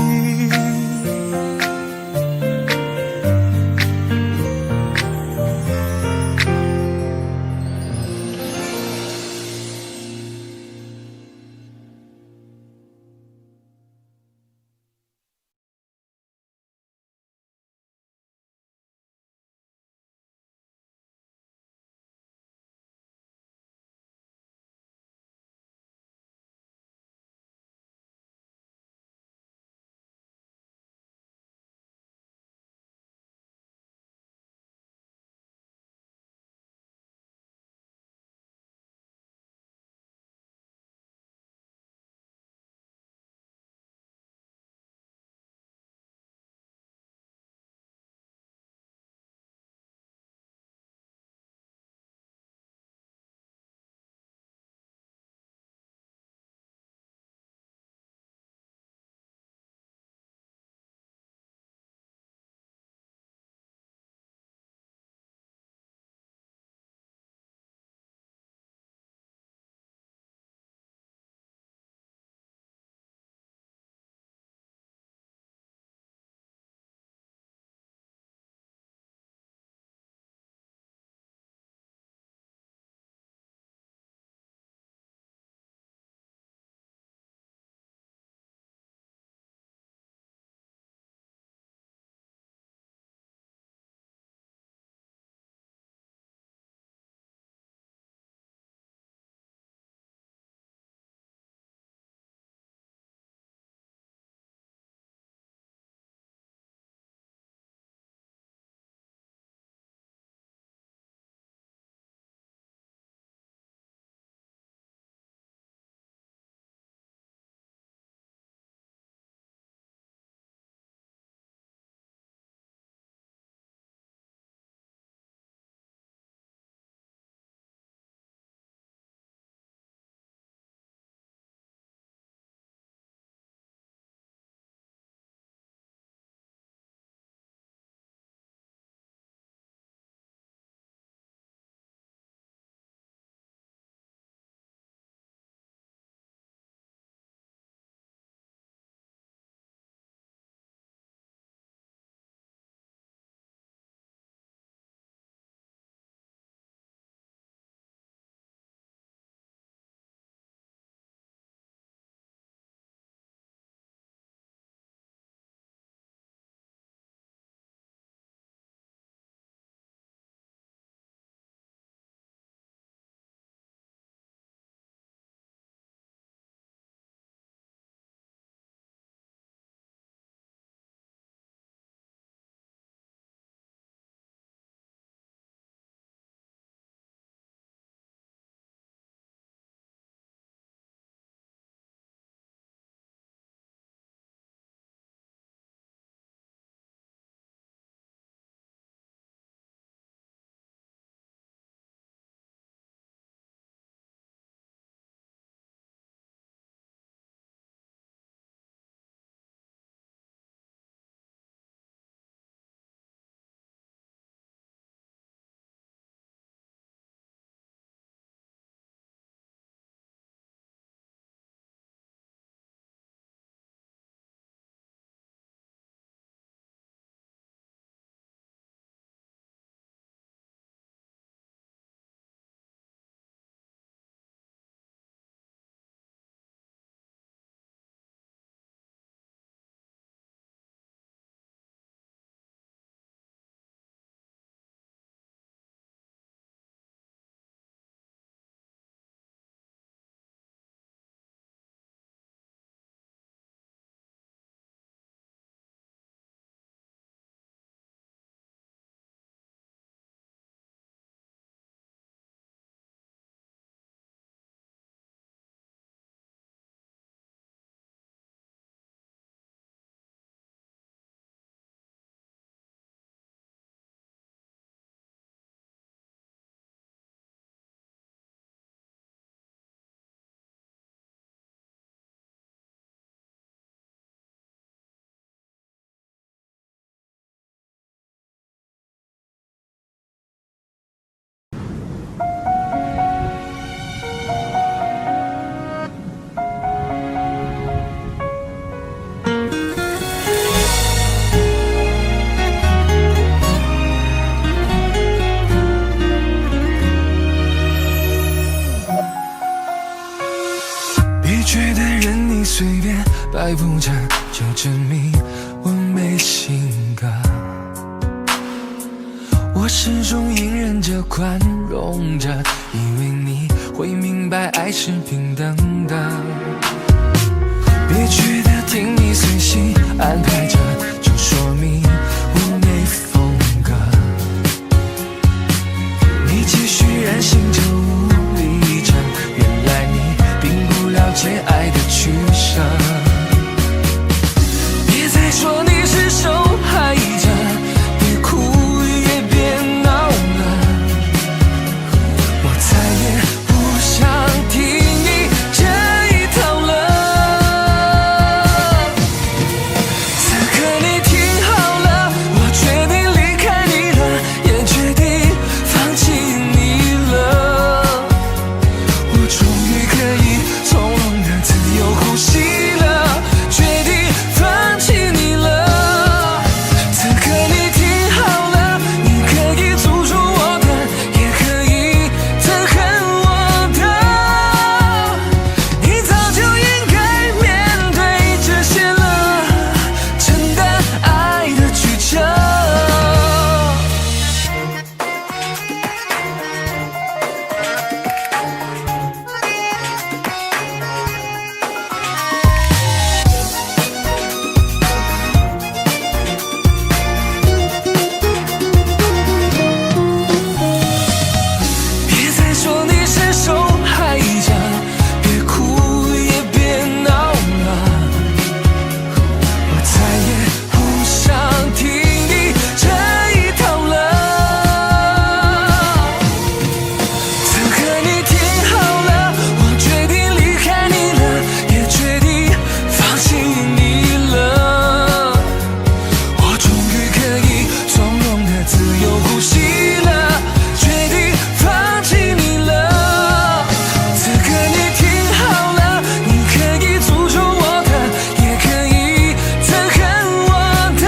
觉得任你随便摆布着，就证明我没性格。我始终隐忍着，宽容着，以为你会明白爱是平等的。别觉得听你随心安排着，就说明我没风格。你继续任性着无理着，原来你并不了解爱的取舍。别再说你是受害者，别哭也别闹了，我再也不想听你这一套了。此刻你听好了，我决定离开你了，也决定放弃你了。我终于可以从容的自由呼吸了，决定放弃你了。此刻你听好了，你可以诅咒我的，也可以憎恨我的，你早就应该面对这些了，承担爱的曲折。别再说你是受害者，别哭也别闹了，我再也不想听你这一套了。此刻你听好了，我决定离开你了，也决定放弃你了。我终于可以从容的自由呼吸了，决定放弃你了。此刻你听好了，你可以诅咒我的，也可以憎恨我的，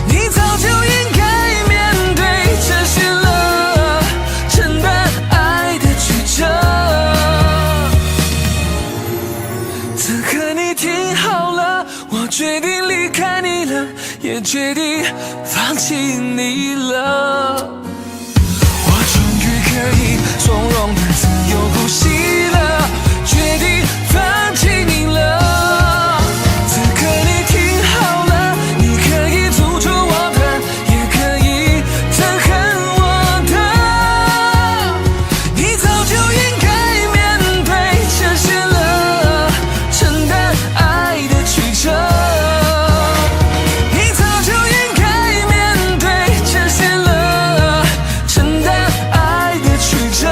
你早就应该面对这些了，承担爱的曲折。此刻你听好了，我决定离开你了，也决定放弃你了。我终于可以从容的自由呼吸了，决定放弃你了。此刻你听好了，你可以诅咒我的，也可以憎恨我的，你早就应该面对这些了，承担爱的曲折。你早就应该面对这些了，承担爱的曲折。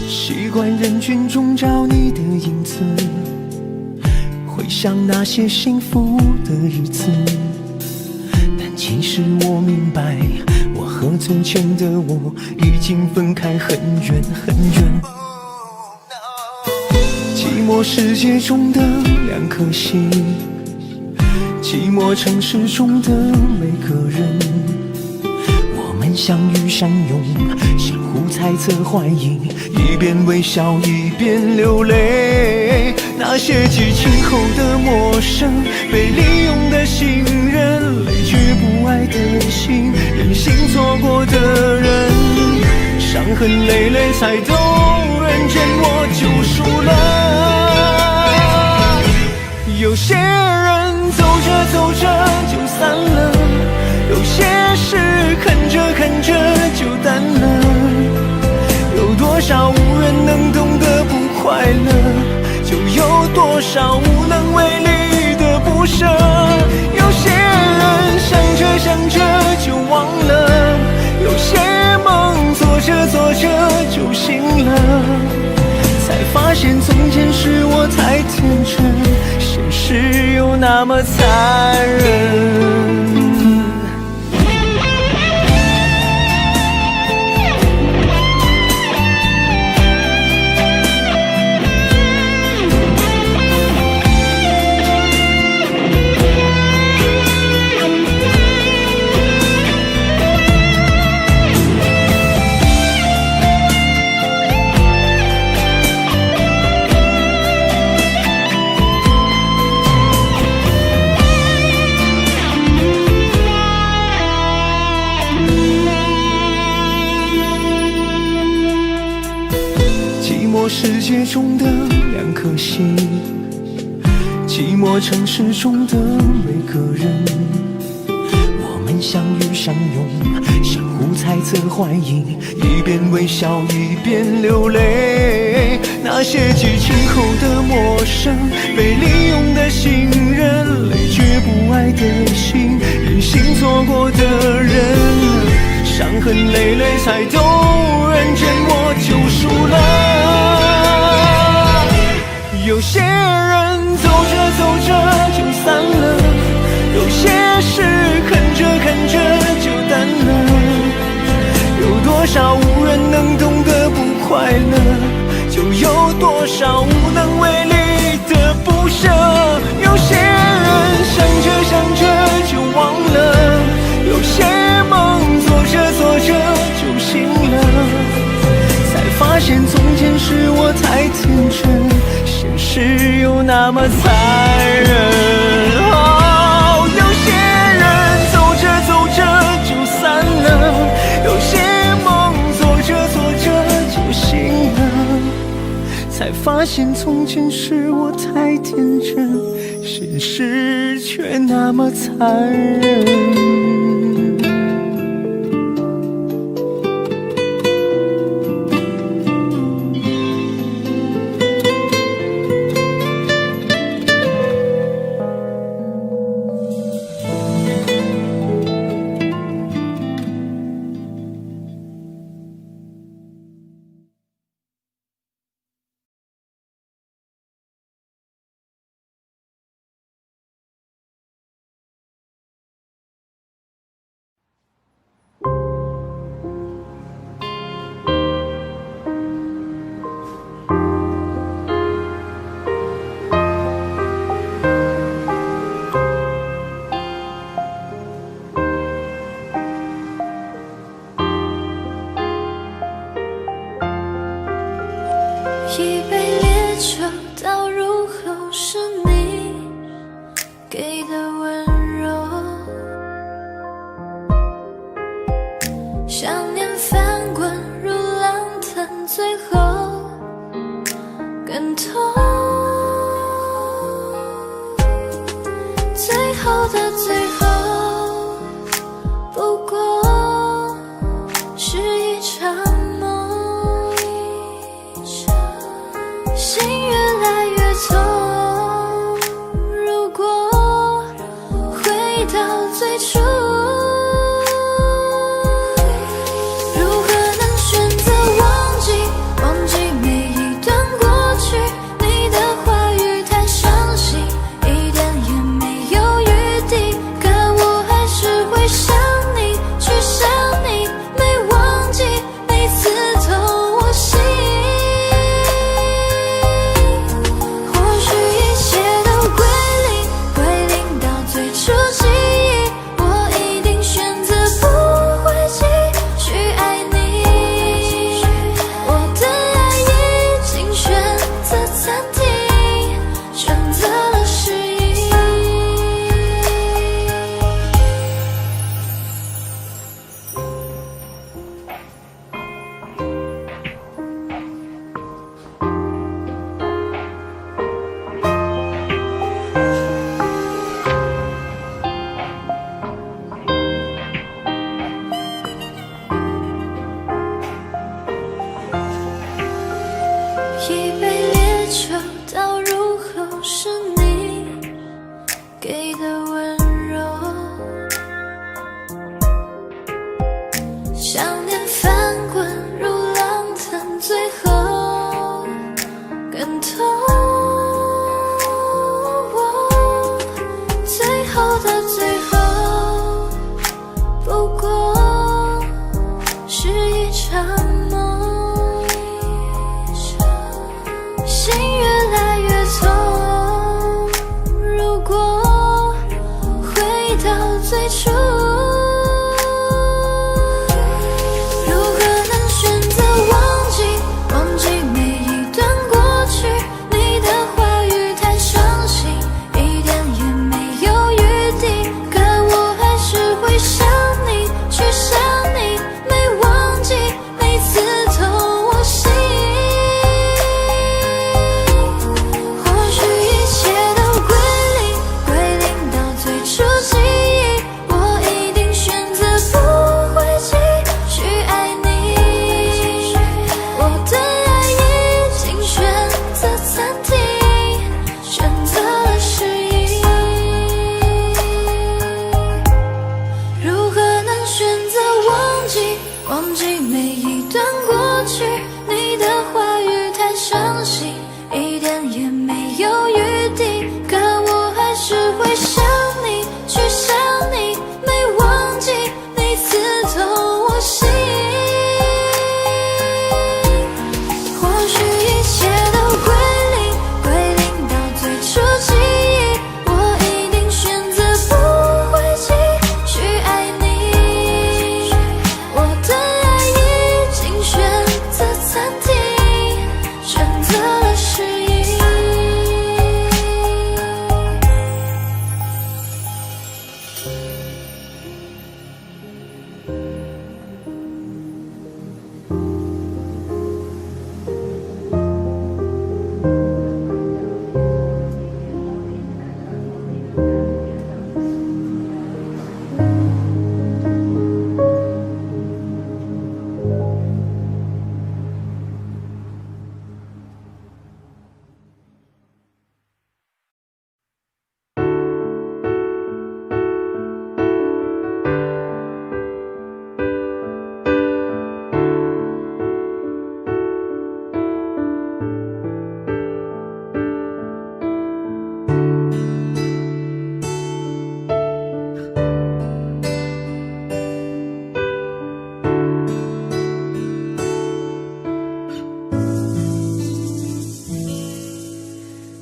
习惯人群中找你的影子，回想那些幸福的日子，但其实我明白，我和从前的我已经分开很远很远。寂寞世界中的两颗心，寂寞城市中的每个人，我们相遇相拥，相互猜测怀疑，一边微笑一边流泪。那些激情后的陌生，被利用的信任，累聚不爱的心，任性错过的人，伤痕累累才懂人间我就输了。有些人走着走着就散了，有些事看着看着就淡了，有多少无人能懂得不快乐，就有多少无能为力的不舍。有些人想着想着就忘了，有些梦做着做着就醒了，才发现从前是我太天真，现实又那么残忍。世界中的两颗心，寂寞城市中的每个人，我们相遇相拥，相互猜测怀疑，一边微笑一边流泪。那些激情后的陌生，被利用的信任，累觉不爱的心，任性错过的人，伤痕累累才懂人间我就输了。有些人走着走着就散了，有些事看着看着就淡了，有多少无人能懂得不快乐，就有多少无能为力的不舍。有些人想着想着就忘了，有些梦做着做着就醒了，才发现从前是我太天真，现实又那么残忍。有些人走着走着就散了，有些梦做着做着就醒了，才发现从前是我太天真，现实却那么残忍。一杯烈酒倒入后是你给的温柔，想念翻滚如浪腾，最后更痛。最后的最后，不过是一场梦。心越来越痛，如果一杯烈酒倒入后是你给的温柔，想念翻滚如浪腾，最后感动。最后的最后，不过是一场梦，心越来越痛。如果回到最初，如何能选择忘记，忘记每一段过去？你的话语太伤心，一点也没有余地，可我还是会想你，去想你，没忘记你刺痛我心。或许一切都归零，归零到最初记忆，我一定选择不会继续爱你。我的爱已经选择暂停，选择了失忆。如何能选择忘记，忘记每一段过去？你的话语太伤心，一点也没有余地，可我还是会想你，去想你，没忘记你刺痛我心。或许一切都归零，归零到最初记忆，我一定选择不会继续爱你。我的爱已经选择暂停，选择了失忆。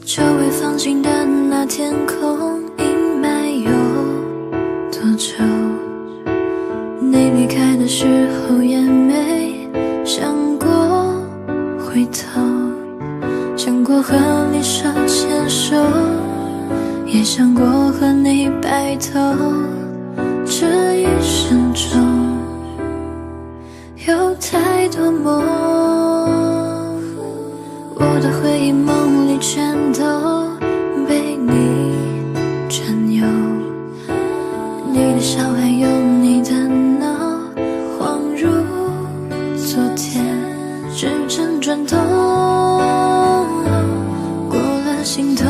周围放晴的那天空，阴霾有多久？你离开的时候也没想过回头，想过和你手牵手，也想过和你白头。这一生中有太多梦，我的回忆梦里全都被你占有，你的笑还有你的闹，恍如昨天，时针转动，过了心痛，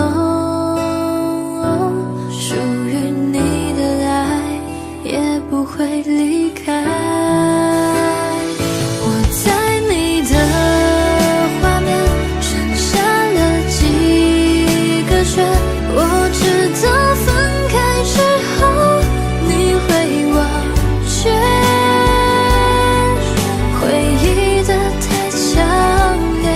属于你的爱也不会离开。我在你的画面剩下了几个圈，我知道分开之后你会忘却，回忆的太强烈，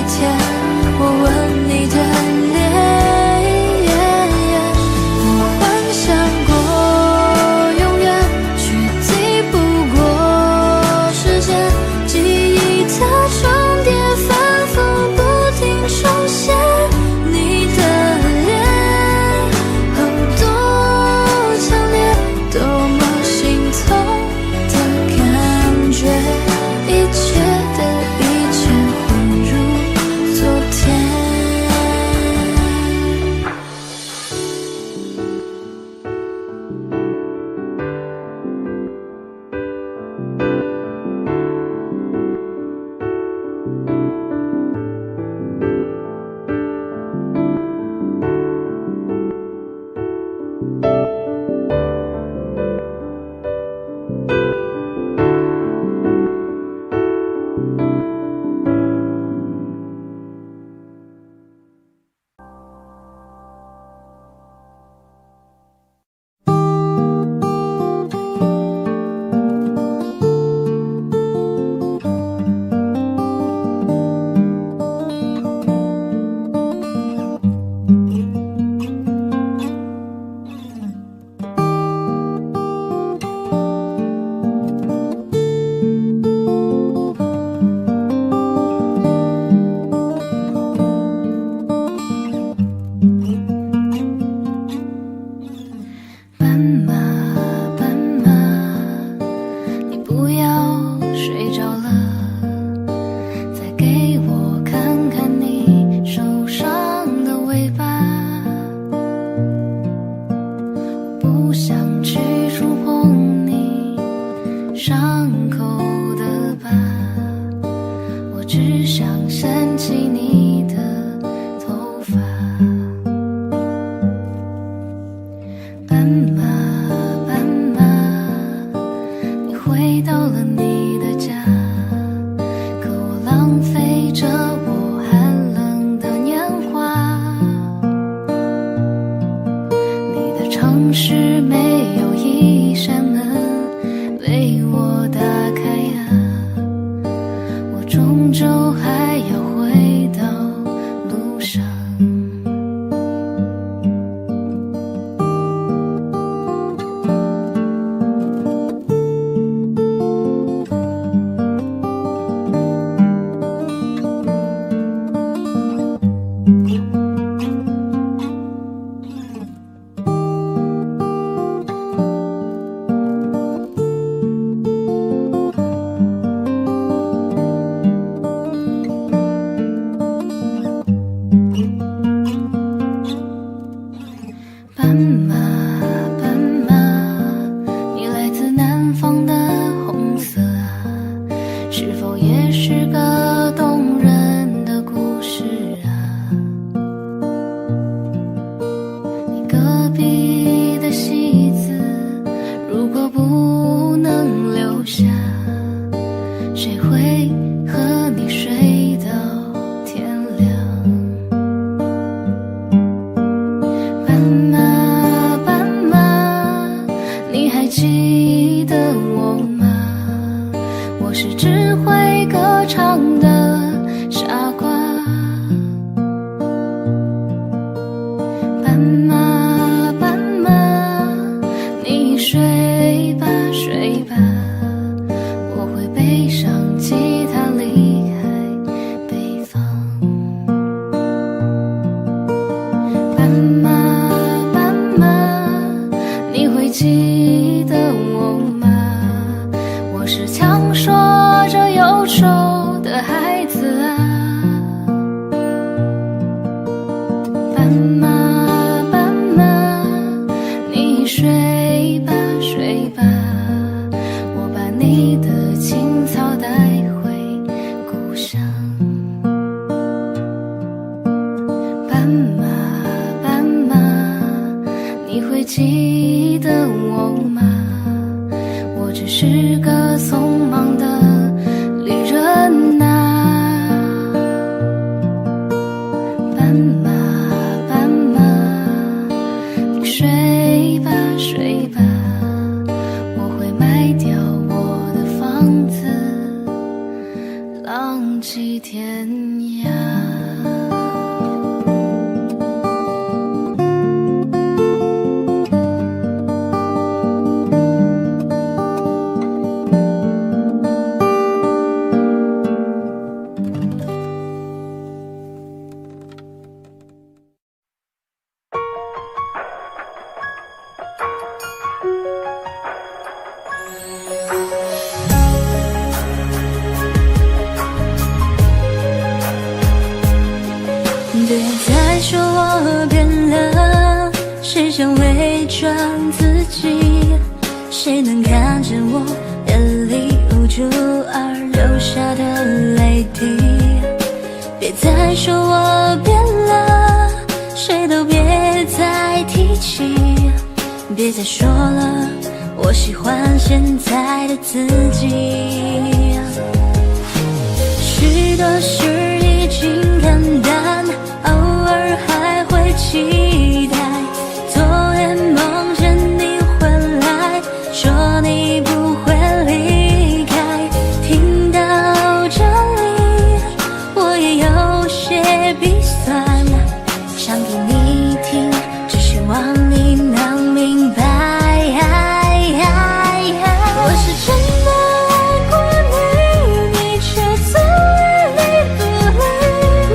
天，我吻你的脸。我幻想过永远，却抵不过时间。记忆的重叠反复不停重现，你的脸，多强烈，多么心痛的感觉，一切的一切混入昨天。斑马，斑马，你不要睡着了，再给我看看你受伤的尾巴。我不想去触碰你伤口的疤，我只想掀起你的头发。斑马，斑马，你回到了你的家，可我浪费着我寒冷的年华。你的城市没有一扇门为我打开啊，我终究还要回到路上。斑马，斑马，你来自南方的红色啊，是否也是个动人的故事啊？你隔壁的戏子，如果不能留下，谁会和你睡到天亮？斑马，斑马，你还记得我吗？我是只会歌唱的傻瓜。斑马，斑马，你睡吧，睡吧，我会背上吉他离开北方。斑马，斑马，你会记得我吗？我是强说着忧愁的孩子啊。斑马，斑马，你睡吧，睡吧，我把你的青草带回故乡。斑马，斑马，你会记得我吗？我只是个匆忙的旅人啊。斑马，斑马，你睡吧，睡吧，我会卖掉我的房子，浪迹天涯。别再说我变了，谁想伪装自己？谁能看见我眼里无助而流下的泪滴？别再说我变了，谁都别再提起。别再说了，我喜欢现在的自己。许多事已经看淡，偶尔还会期待。昨夜梦见你回来，说你不会离开。听到这里，我也有些鼻酸，想给你听，只希望你能明白。我是真的爱过你，你却总爱理不理。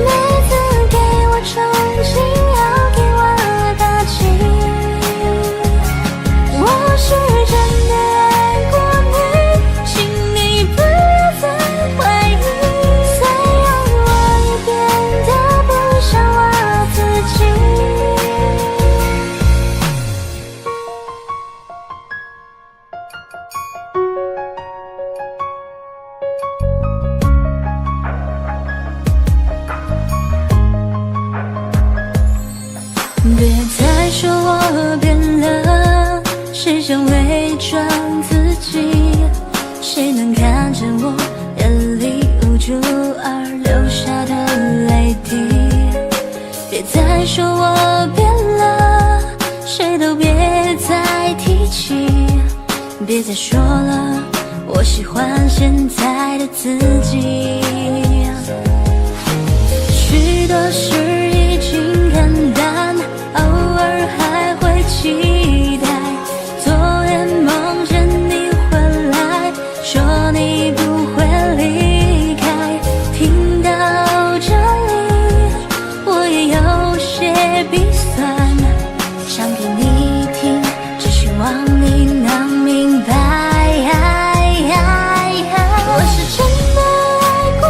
每次给我憧憬，要给我打击。我是真的爱过你，请你不要再怀疑。虽然我也变得不像我自己。别再说我变了，谁想伪装自己？谁能看见我眼里无助而流下的泪滴？别再说我变了，谁都别再提起。别再说了，我喜欢现在的自己。许多事已经看淡，偶尔还会期待。昨夜梦见你回来，说你不会离开。听到这里，我也有些鼻酸，想给你听，只希望你能明白。我是真的爱过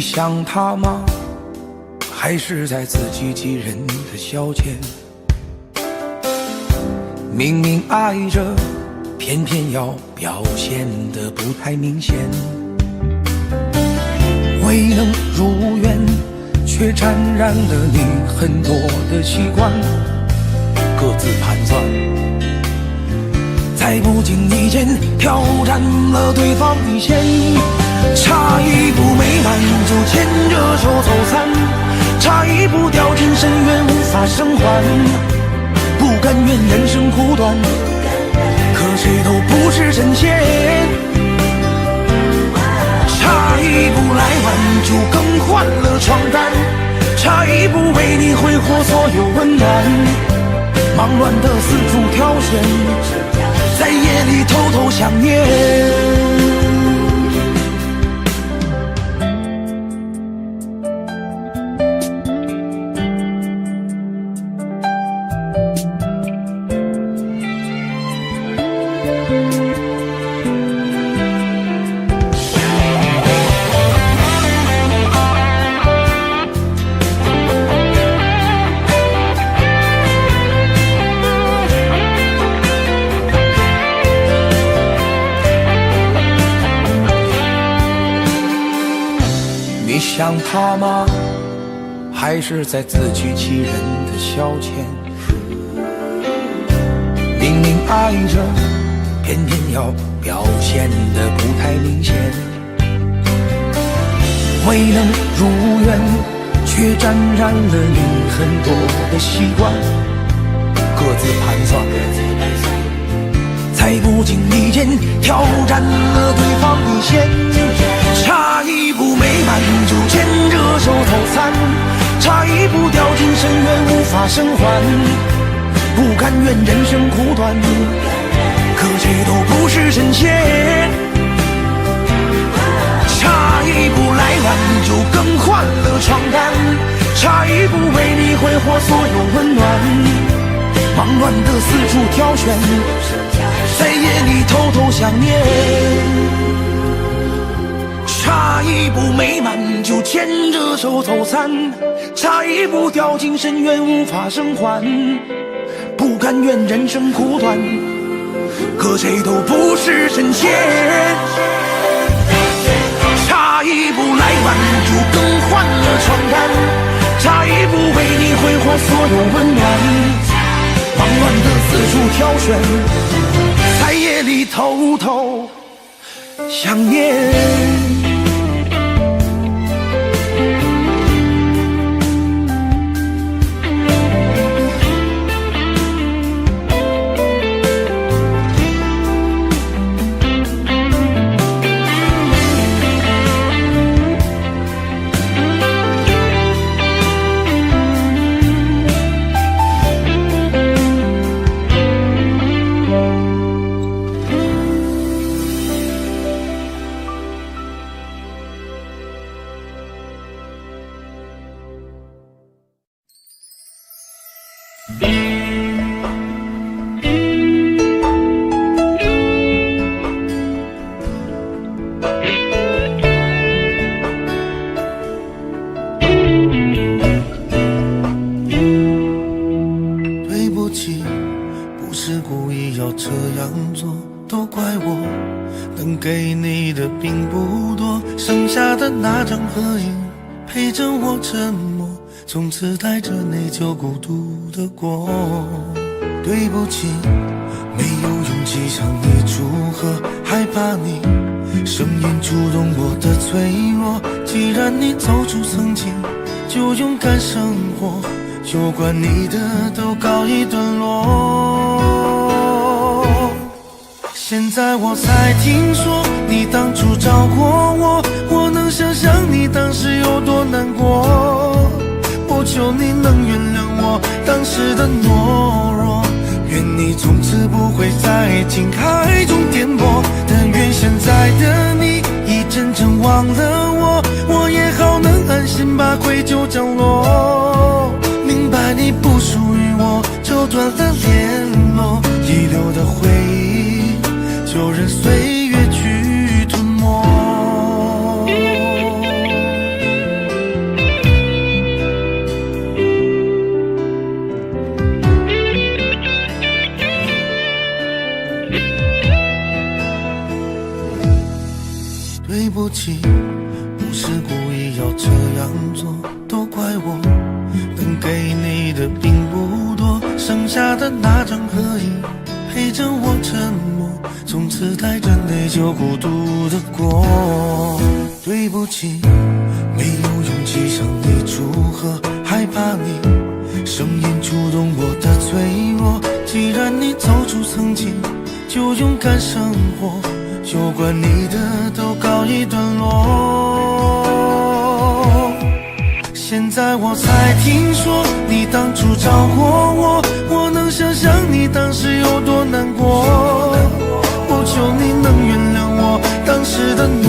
想他吗？还是在自欺欺人的消遣？明明爱着，偏偏要表现得不太明显。未能如愿，却沾染了你很多的习惯，各自盘算，在不经意间挑战了对方底线。差一步没满就牵着手走散，差一步掉进深渊无法生还，不甘愿人生苦短，可谁都不是神仙。差一步来晚就更换了床单，差一步为你挥霍所有温暖，忙乱的四处挑选，在夜里偷偷想念。你想他吗？还是在自欺欺人的消遣？明明爱着，偏偏要表现得不太明显。未能如愿，却沾染了你很多的习惯，各自盘算，在不经意间挑战了对方底线。差一步没满就牵着手走散，差一步掉进深渊无法生还，不甘愿人生苦短，可谁都不是神仙。差一步来晚就更换了床单，差一步为你挥霍所有温暖，忙乱的四处挑选，在夜里偷偷想念。差一步没满就牵着手走散，差一步掉进深渊无法生还，不甘愿人生苦短，可谁都不是神仙。差一步来晚就更换了床单，差一步为你挥霍所有温暖，忙乱的四处挑选，在夜里偷偷想念。对不起，不是故意要这样做，都怪我，能给你的并不多，剩下的那张合影陪着我沉默，从此带着内疚孤独的过。对不起，没有勇气向你祝贺，害怕你声音触动我的脆弱。既然你走出曾经，就勇敢生活，有关你的都告一段落。现在我才听说你当初找过我，我能想象你当时有多难过。我求你能原谅我当时的懦弱，愿你从此不会在情海中颠簸。但愿现在的你已真正忘了我，我也好能安心把愧疚降落。明白你不属于我，就断了联络，遗留的回忆就任岁月去吞没。对不起，不是故意要这样做，都怪我，能给你的并不多，剩下的那张合影陪着我沉默，从此带着内疚孤独的过。对不起，没有勇气向你祝贺，害怕你声音触动我的脆弱。既然你走出曾经，就勇敢生活，有关你的都告一段落。现在我才听说你当初找过我，我能想象你当时有多难过。我求你能原谅我当时的懦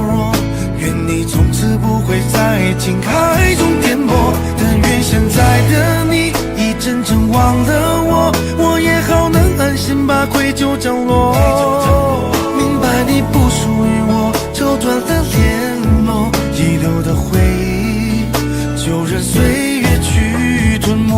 弱，愿你从此不会在情海中颠簸。但愿现在的你已真正忘了我，我也好能安心把愧疚降落。明白你不属于我，就断了联络，遗留的回忆就任岁月去吞没。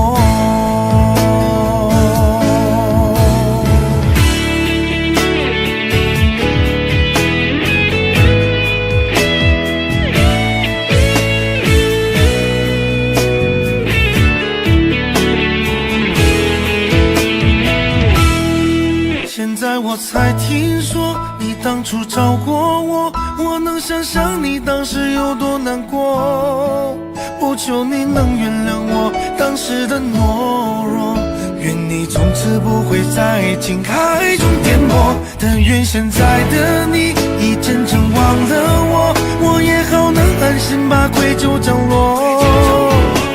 现在我才听说你当初找过我，我能想象你当时有多难过。不求你能原谅我当时的懦弱，愿你从此不会在情海中颠簸。但愿现在的你已真正忘了我，我也好能安心把愧疚降落。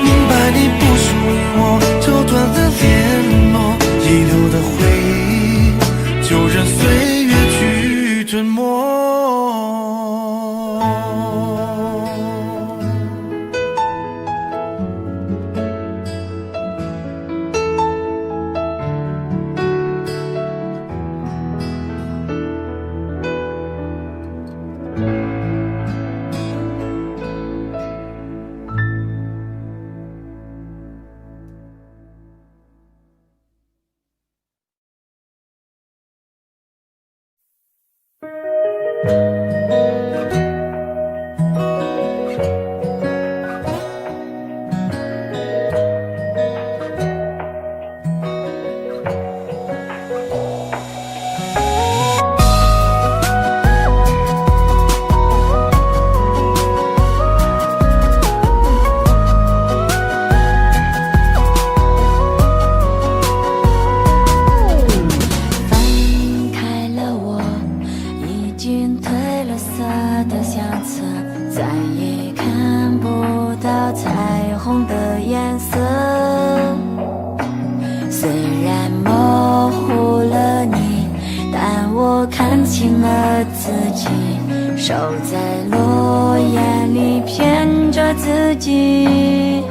明白你不属于我，就断了联络，遗留的回忆就任岁月去吞没。手在落叶里骗着自己，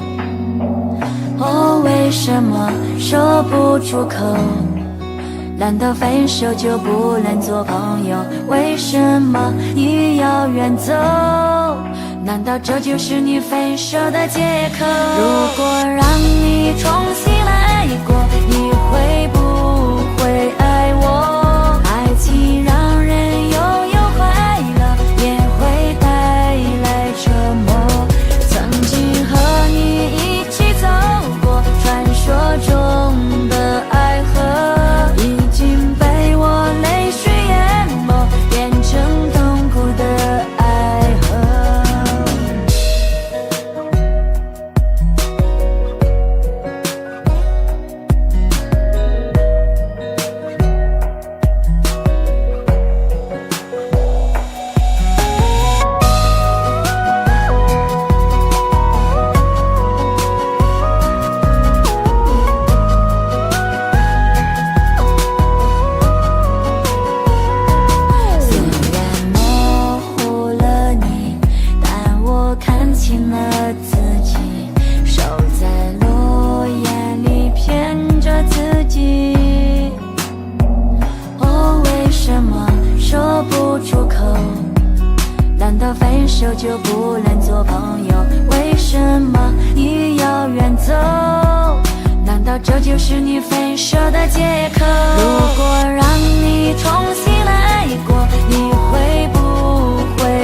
哦，为什么说不出口？难道分手就不能做朋友？为什么你要远走？难道这就是你分手的借口？如果让你重新来过，你会不会爱我？爱情让人拥有快乐，也会带来折磨。曾经和你一起走过传说中的爱河，已经被我泪水淹没，变成痛苦的爱河。就不能做朋友？为什么你要远走？难道这就是你分手的借口？如果让你重新来过，你会不会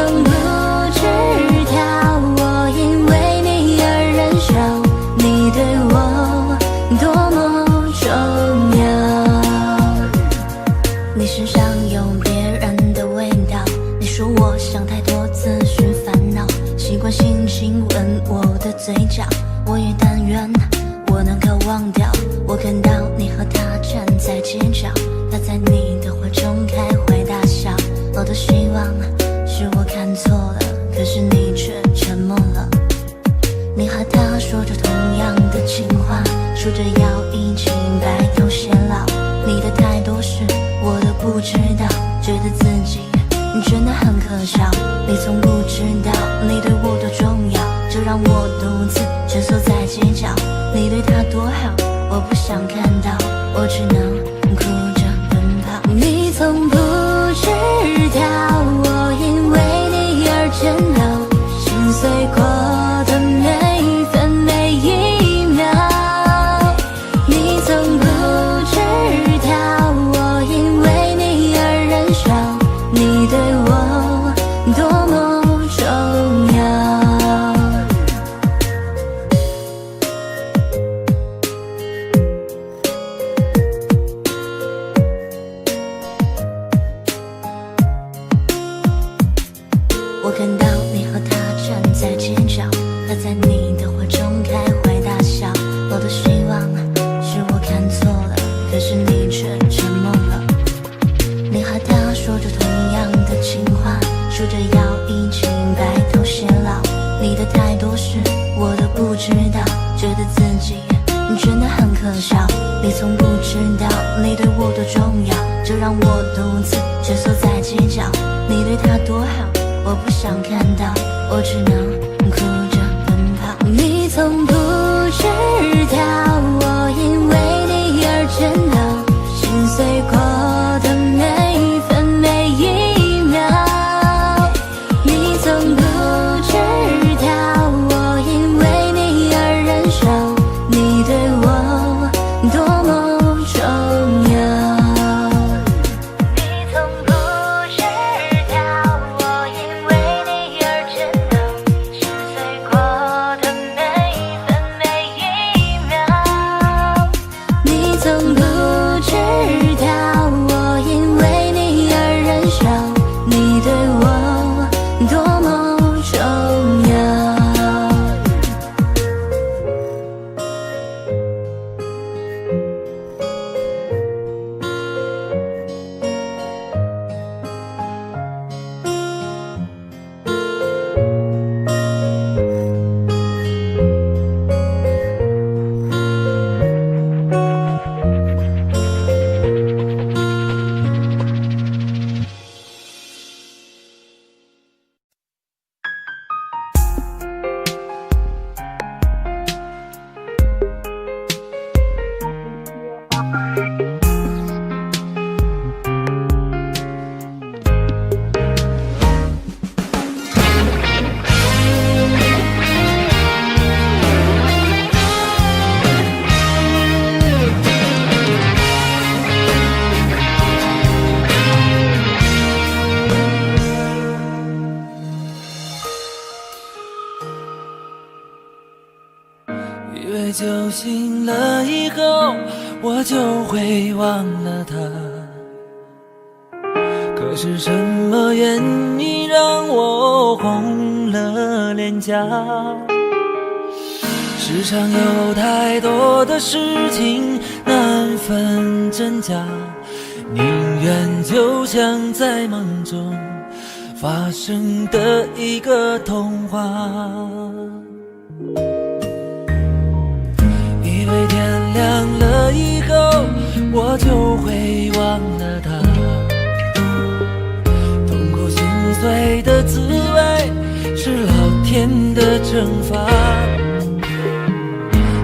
从不知道，我因为你而燃烧，你对我多么重要。你身上有别人的味道，你说我想太多，自寻烦恼，习惯性亲吻我的嘴角，我也但愿我能够忘掉。我看到你和他站在街角，他在你的怀中开怀大笑。我多希望是我看错了，可是你却沉默了。你和他说着同样的情话，说着要一起白头偕老。你的太多事我都不知道，觉得自己真的很可笑。你从不知道你对我多重要，就让我独自蜷缩在街角。你对他多好，我不想看到，我只能哭着奔跑。你从不知道，我因为你而铽铏，心碎过的每一分每一秒。你从不知道，我因为你而燃烧，你对我多么重要。我看到你和他站在街角，他在你的怀中开怀大笑。我多希望是我看错了，可是你却沉默了。你和他说着同样的情话，说着要一起白头偕老。你的太多事我都不知道，觉得自己真的很可笑。你从不知道你对我多重要，就让我独自蜷缩在街角。你对他多好，我不想看到，我只能哭着奔跑。你从不知道，我因为你而铽铏，心碎过的每一分每一秒。你从不知道，我因为你而燃烧，你对我多么重要。你从不知道，我因为你而铽铏，心碎过的每一分每一秒。你从不知道，我因为你而燃烧，你对我多么重要。以为酒醒了以后我就会忘了他，可是什么原因让我红了脸颊？世上有太多的事情难分真假，宁愿就像在梦中发生的一个童话。以为天亮了以后我就会忘了他，痛苦心碎的滋味是老天的惩罚。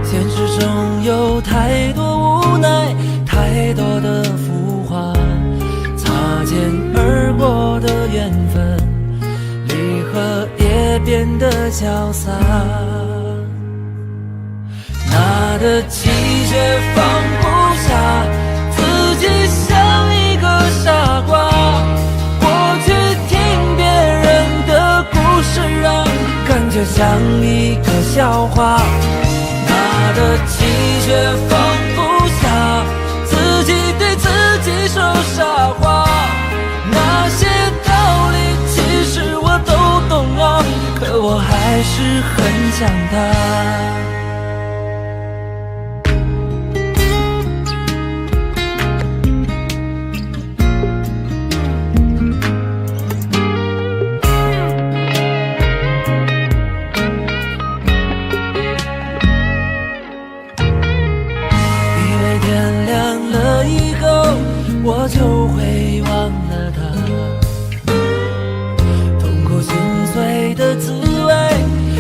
现实中有太多无奈，太多的浮华，擦肩而过的缘分，离合也变得潇洒。拿得起却放不下，自己像一个傻瓜，过去听别人的觉像一个笑话，拿得起却放不下，自己对自己说傻话。那些道理其实我都懂啊，可我还是很想他。我就会忘了他，痛苦心碎的滋味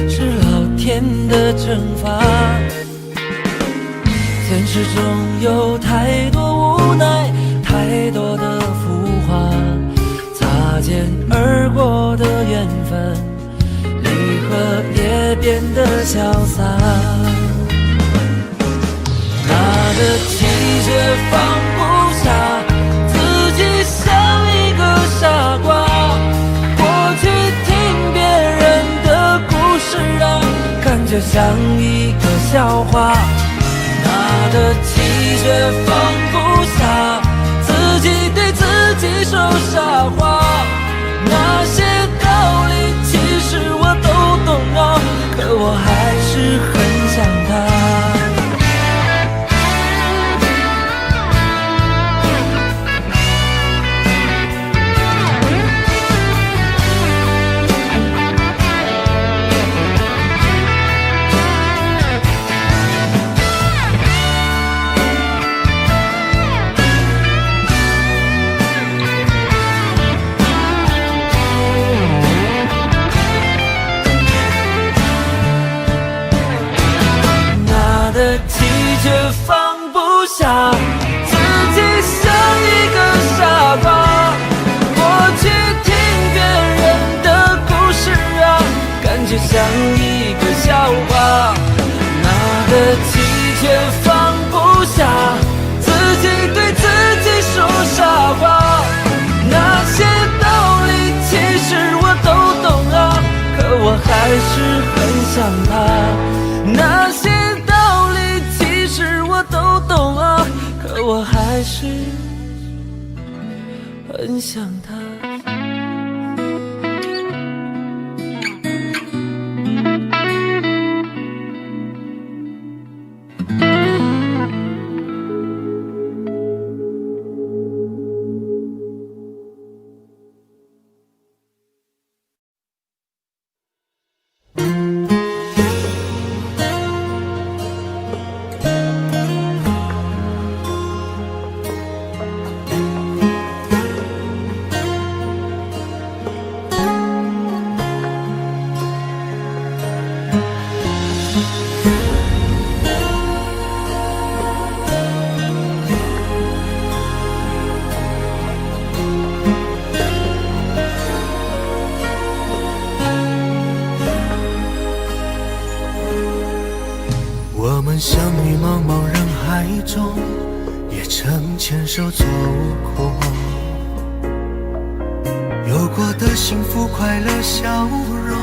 是老天的惩罚。现实中有太多无奈，太多的浮华，擦肩而过的缘分，离合也变得潇洒。拿得起却放不下，像一个傻瓜，过去听别人的故事啊，感觉像一个笑话。拿得起却放不下，自己对自己说傻话。那些道理其实我都懂啊，可我还是很想他。却放不下，自己像一个傻瓜，过去听别人的故事啊，感觉像一个笑话。拿得起却放不下，自己对自己说傻话。那些道理其实我都懂啊，可我还是很想他。那些我都懂啊，可我还是很想他。相遇茫茫人海中，也曾牵手走过，有过的幸福快乐笑容，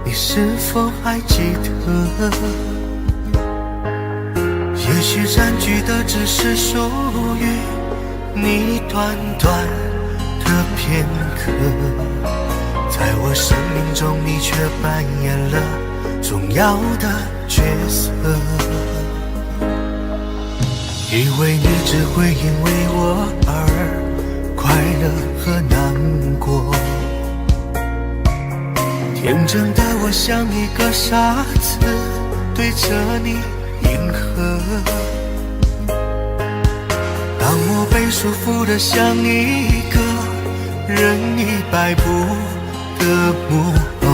你是否还记得？也许占据的只是属于你短短的片刻，在我生命中你却扮演了重要的角色，以为你只会因为我而快乐和难过，天真的我像一个傻子对着你迎合，当我被束缚的像一个任意摆布的木偶，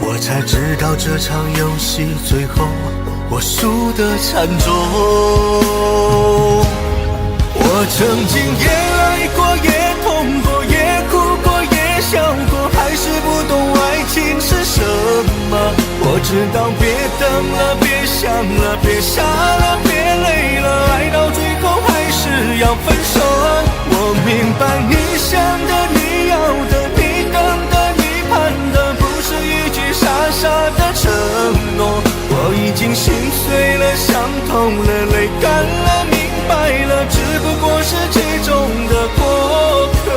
我才知道这场游戏最后我输得惨重。我曾经也爱过，也痛过，也哭过，也笑过，还是不懂爱情是什么。我知道别等了，别想了，别傻了，别累了，爱到最后还是要分手。我明白你想的，你要的，你等的，你盼的，不是一句傻经心碎了，伤痛了，泪干了，明白了，只不过是其中的过客。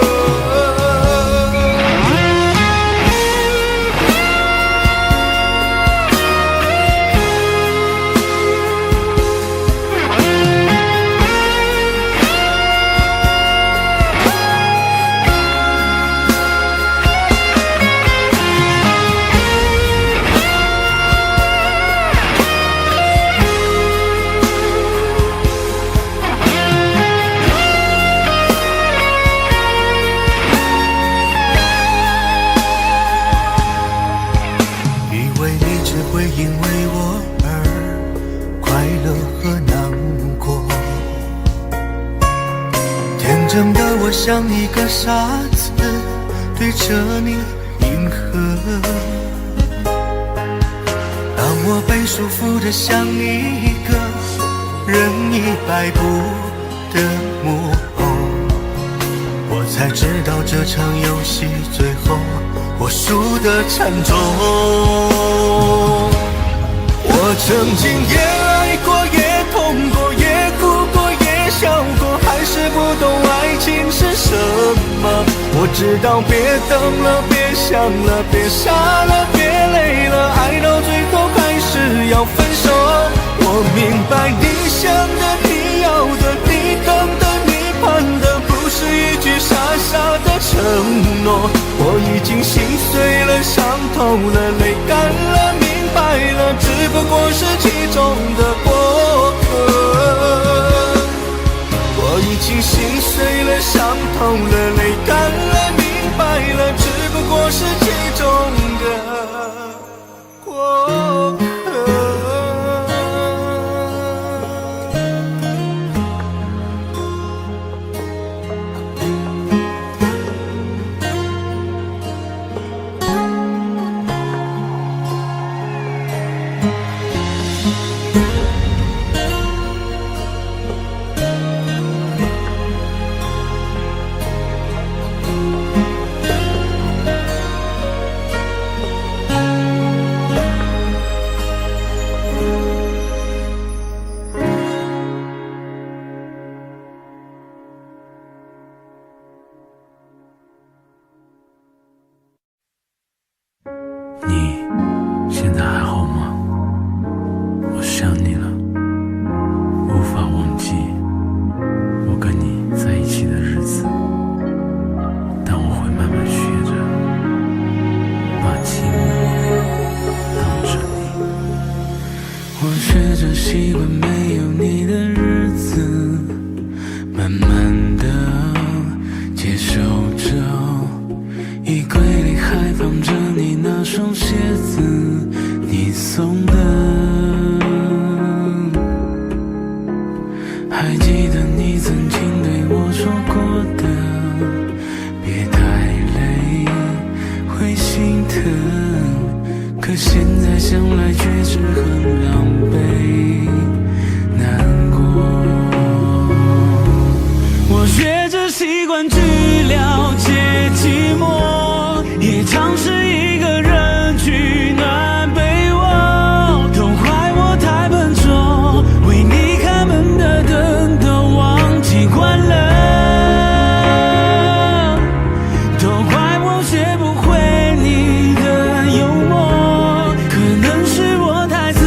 真的我像一个傻子，对着你迎合。当我被束缚着像一个任意摆布的木偶，我才知道这场游戏最后我输得惨重。我曾经也爱过，也痛过，也哭过，也笑过，还是不懂爱情是什么。我知道别等了，别想了，别傻了，别累了，爱到最后还是要分手。我明白你想的，你要的，你等的，你盼的，不是一句傻傻的承诺。我已经心碎了，伤透了，泪干了，明白了，只不过是其中的过客。我已经心碎了，伤透了，泪干了，明白了，只不过是其中的过客。你现在还好吗？我想你了，无法忘记我跟你在一起的日子，但我会慢慢学着把寂寞当着你。我学着习惯没有你的日子，慢慢的接受着，衣柜里还放着你那双鞋子，你送的。还记得你曾经对我说过的，别太累，会心疼。可现在想来却是很狼狈难过。我学着习惯去了解寂寞，也尝试一个人取暖被窝，都怪我太笨拙，为你开门的灯都忘记关了，都怪我学不会你的幽默，可能是我太自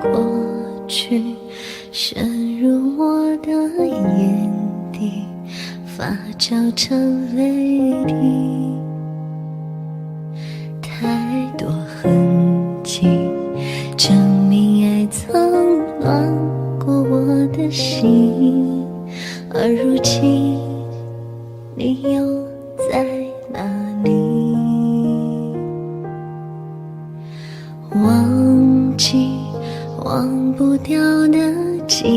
过去深入我的眼底，发酵成泪滴。太多痕迹证明爱曾乱过我的心，而如今你又在哪里？忘记忘不掉的记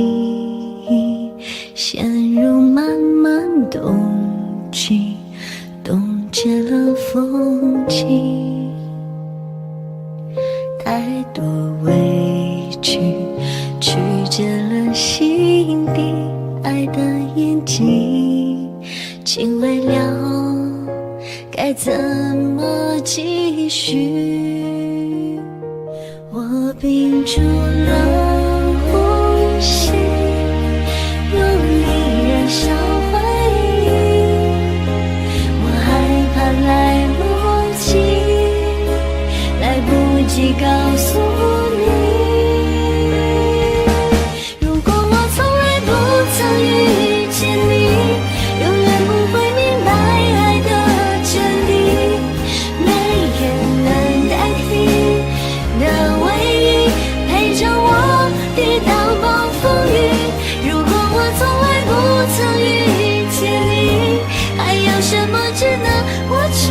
忆，陷入漫漫冬季，冻结了风景。太多委屈曲折了心底爱的眼睛，请未了该怎么继续？我屏住了呼吸，用力燃烧回忆，我害怕来不及，来不及告诉你。如果我从来不曾遇见你，永远不会明白爱的真谛，没人能代替的唯一，陪着我抵挡暴风雨。如果我从来不曾遇见你，还有什么值得我去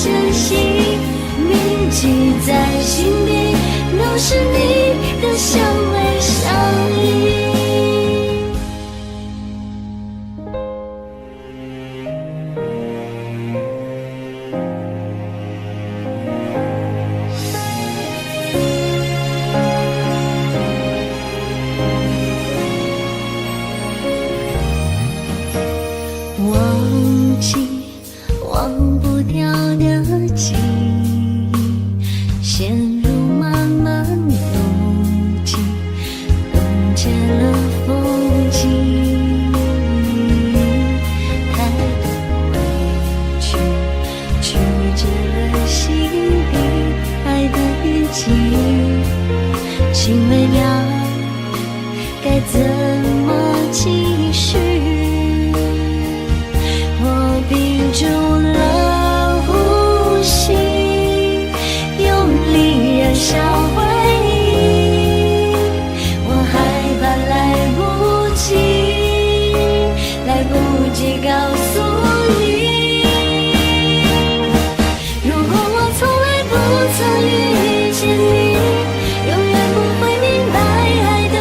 珍惜？铭记在心底，都是你的香味相依。忘记忘不掉的记忆，陷入漫漫冬季，冻结了风景。太多委屈曲折了心底爱的眼睛，请未了该怎么继续？我屏住了呼吸，用力燃烧回忆，我害怕来不及，来不及告诉你。如果我从来不曾遇见你，永远不会明白爱的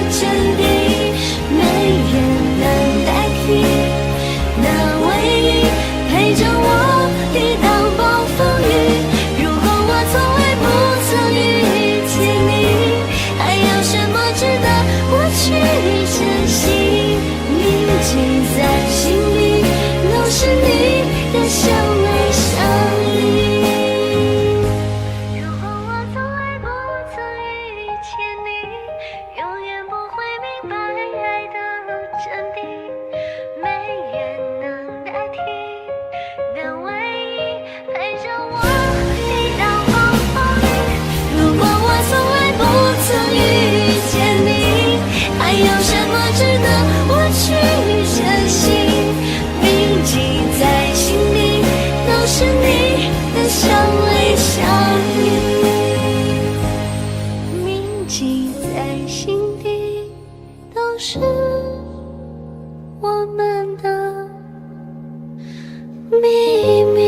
真谛，没人能代替的唯一，陪着我抵挡暴风雨。如果我从来不曾遇见你，还有什么值得我去珍惜？铭记在心里，都是你的香味相依。如果我从来不曾遇见你，永远不会明白爱的真谛，没人能代替的唯一，陪着我抵挡暴风雨。如果我从来不曾遇见你，还有什么值得我去珍惜？铭记在心底，都是你的香味相依。铭记在心底，都是我们的秘密。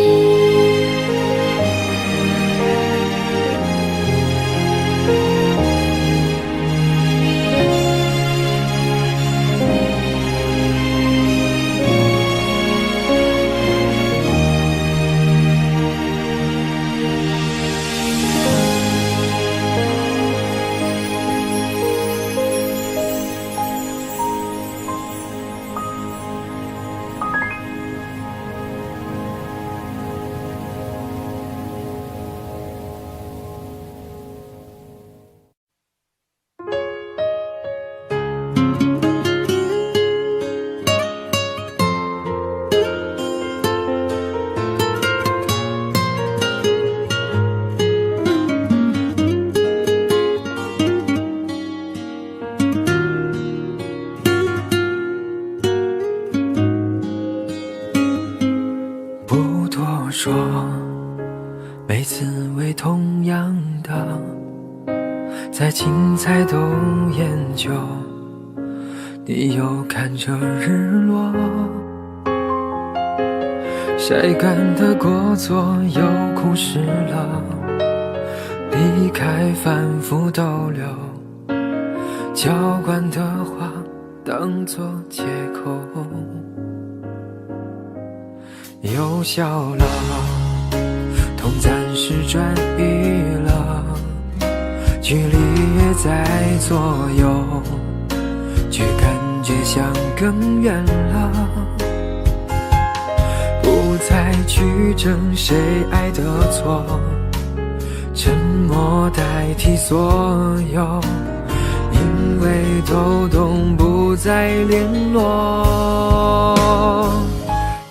再精彩都研究，你又看着日落。晒干的过错又枯湿了，离开反复逗留，浇灌的话当作借口，又笑了，痛暂时转移了，距离也在左右，却感觉像更远了。不再去争谁爱的错，沉默代替所有，因为都懂不再联络。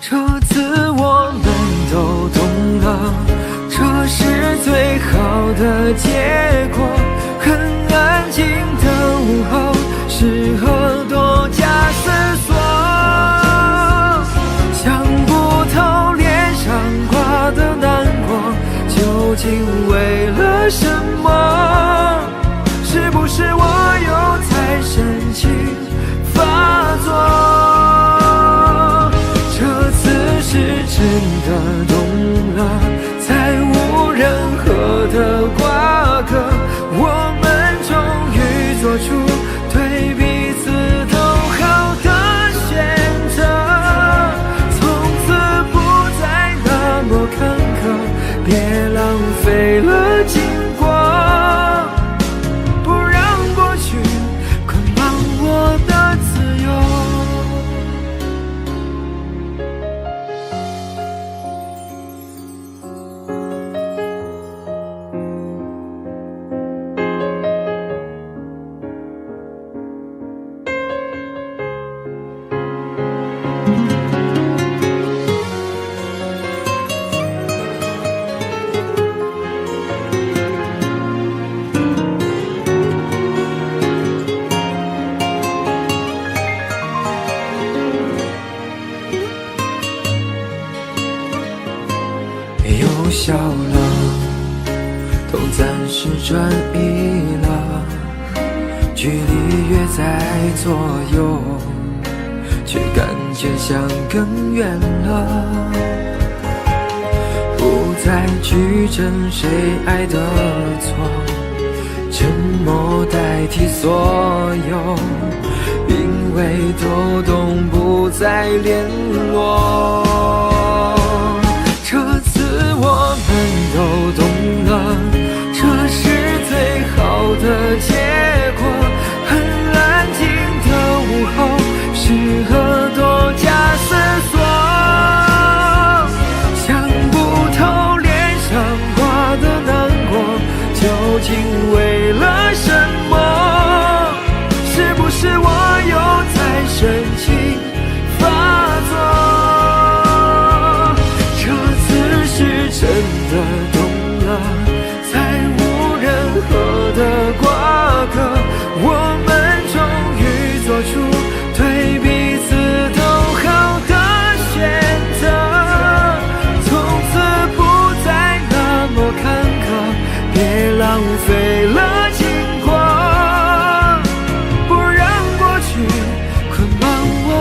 这次我们都懂了，这是最好的结果。很安静的午后，适合多加思索。想不透脸上挂的难过，究竟为了什么？是不是我又太深情发作？这次是真的懂了，再无任何的瓜葛，我们终于做出对彼此都好的选择，从此不再那么坎坷，别浪费了经过，不让过去捆绑我的自由。又笑了，痛暂时转移了，距离越在左右，却感觉像更远了。不再去争谁爱的错，沉默代替所有，因为都懂不再联络。这次我们都懂了，这是最好的结果。很安静的午后，适合多加思索。想不透脸上挂的难过，究竟为了什么？是不是我又太深情发作？真的懂了，再无任何的瓜葛，我们终于做出对彼此都好的选择，从此不再那么坎坷，别浪费了经过，不让过去捆绑我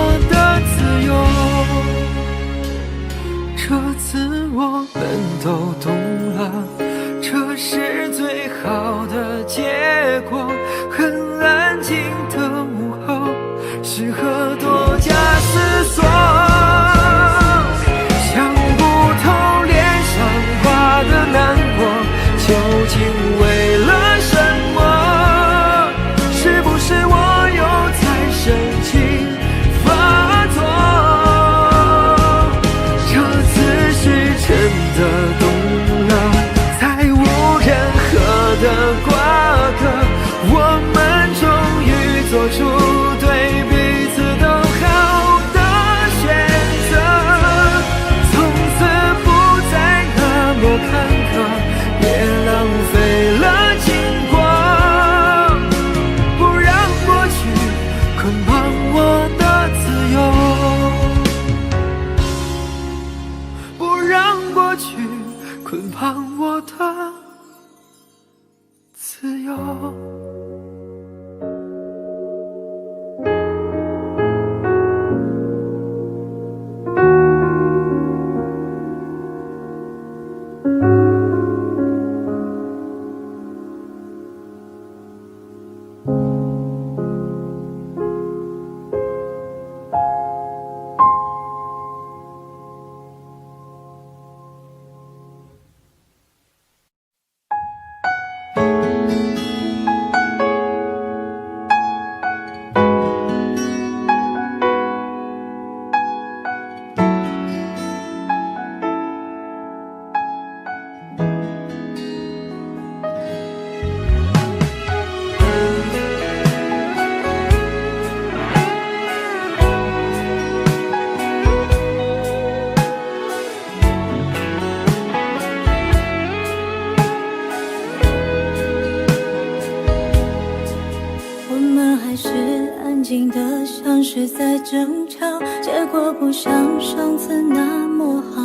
安静的像是在争吵，结果不像上次那么好。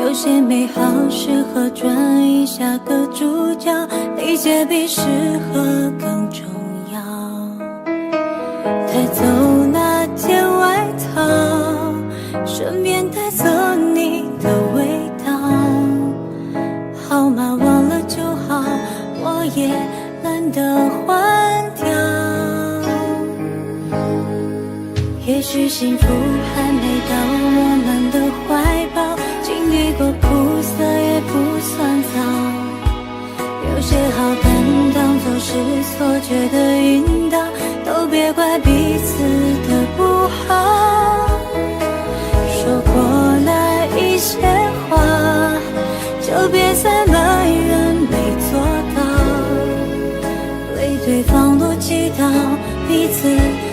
有些美好适合转移下个主角，理解比适合更重要。带走那件外套，顺便带走你的味道。号码忘了就好，我也懒得换掉。也许幸福还没到我们的怀抱，经历过苦涩也不算早。有些好感当作是错觉的引导，都别怪彼此的不好。说过那一些话，就别再埋怨没做到，为对方多祈祷，彼此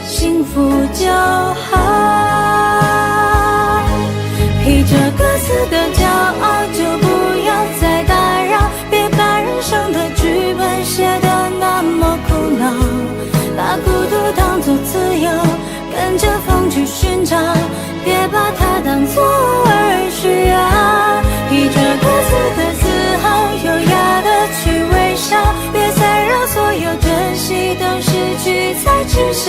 幸福就好。披着各自的骄傲，就不要再打扰，别把人生的剧本写得那么苦恼。把孤独当作自由，跟着风去寻找，别把它当作而需要。披着各自的自豪，优雅的去微笑，别再让所有珍惜都失去才知晓。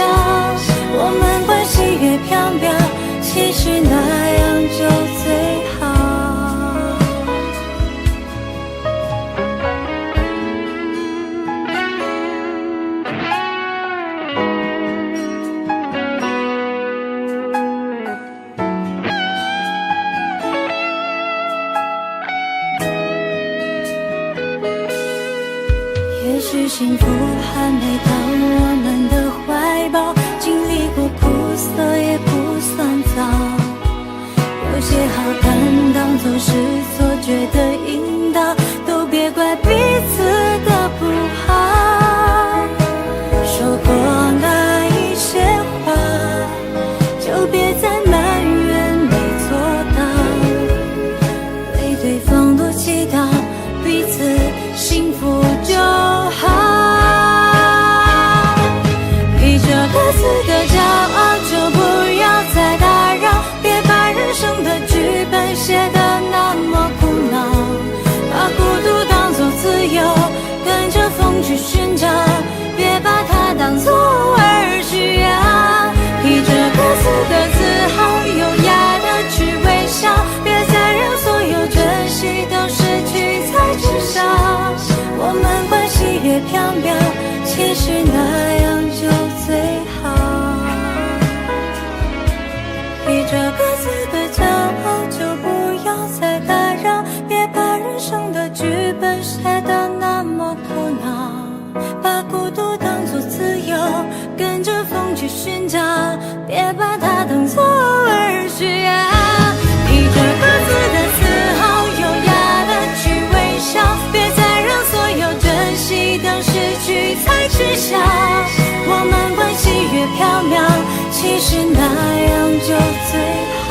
我们关系越飘渺，其实那样就最好。也许幸福还没到我们的怀抱，经历过苦涩也不算早。有些好感当作是错觉的引导，都别怪彼此的不好。说过那一些话，就别再埋怨没做到，为对方多祈祷，彼此幸福就好。披着各自的骄傲，就不要再打扰，别把人生的剧本写得那么苦恼。把孤独当作自由，跟着风去寻找，别把它当作而需要。披着各自的自豪，优雅的去微笑，别再让所有珍惜都失去才知晓。我们关系越飘渺，其实那样就最好。披着各自的骄傲，就不要再打扰，别把人生的剧本写得那么苦恼。把孤独当作自由，跟着风去寻找，别把它当作而需要。披着各自的自豪，优雅的去微笑，别再让所有珍惜都失去才知晓。我们关系越飘渺，其实那样就最好。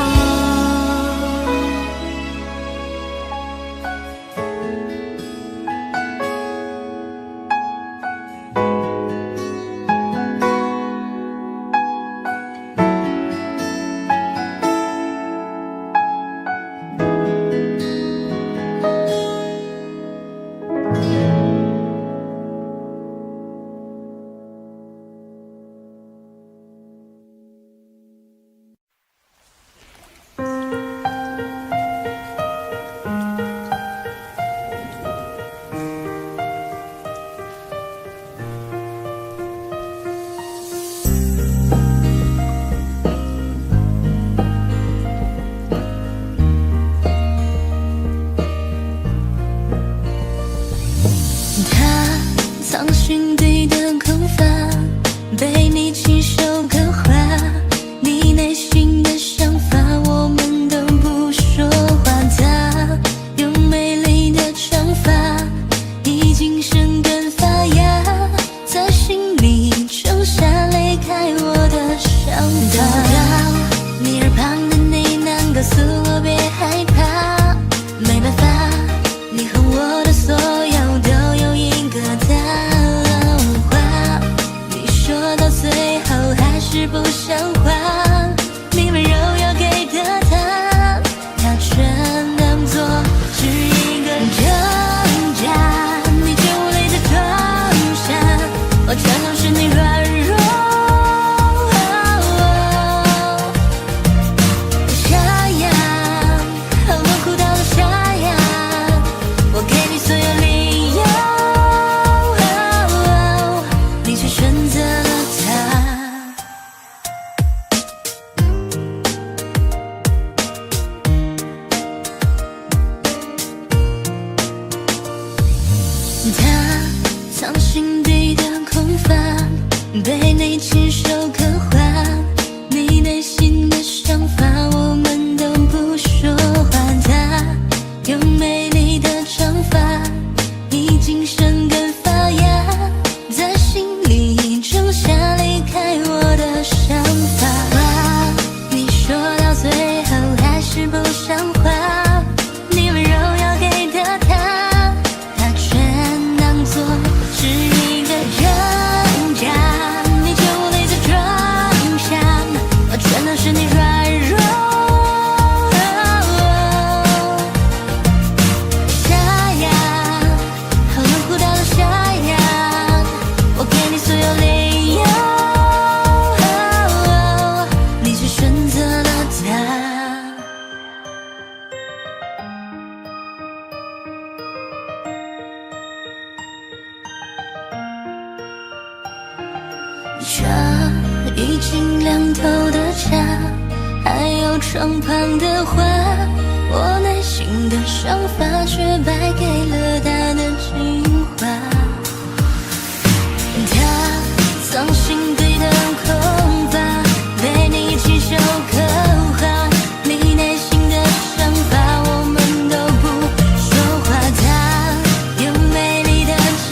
是不像话。你温柔要给的他，他全当作是一个挣扎。你却无力的装下，我全都是你软弱。沙哑，好冷酷到了沙哑，我给你所有理由，你却选择了他。他藏心底的空乏，被你亲手刻画。你内心的想法，我们都不说话。他有美丽的长发，已经生根发芽，在心里种下离开我的想法。话你说到最后还是不像话。你温柔要给的他，他全当作是一个挣扎。你却无力的装下，我全都是你软弱。沙哑，好冷酷到了沙哑，我给你所有理由，你却选择了他。这已经凉透的茶，还有窗旁的花，我内心的想法却败给了他的情话。他藏心底的空乏，被你亲手刻画。你内心的想法，我们都不说话。他有美丽的长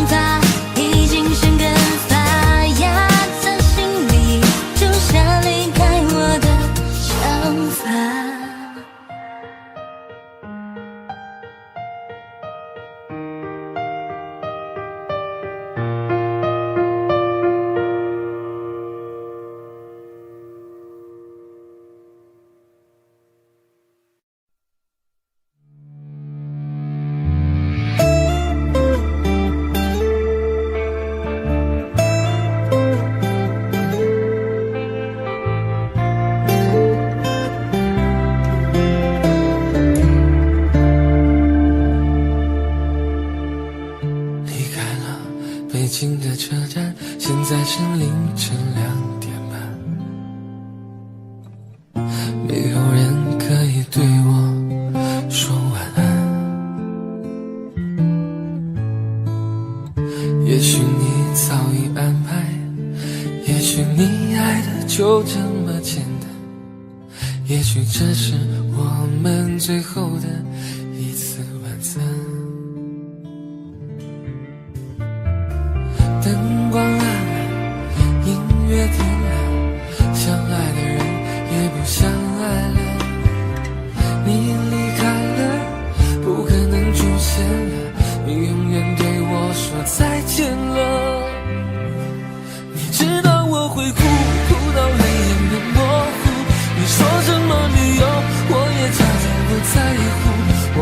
发，已经生根发芽，在心里种下离开我的想法。离开了北京的车站，现在是凌晨2点半，没有人可以对我说晚安。也许你早已安排，也许你爱的就这么简单，也许这是我们最后的一次晚餐。灯光暗了，音乐停了，相爱的人也不相爱了。你离开了，不可能出现了，你永远对我说再见了。你知道我会哭，哭到泪眼变模糊。你说什么理由，我也假装不在乎。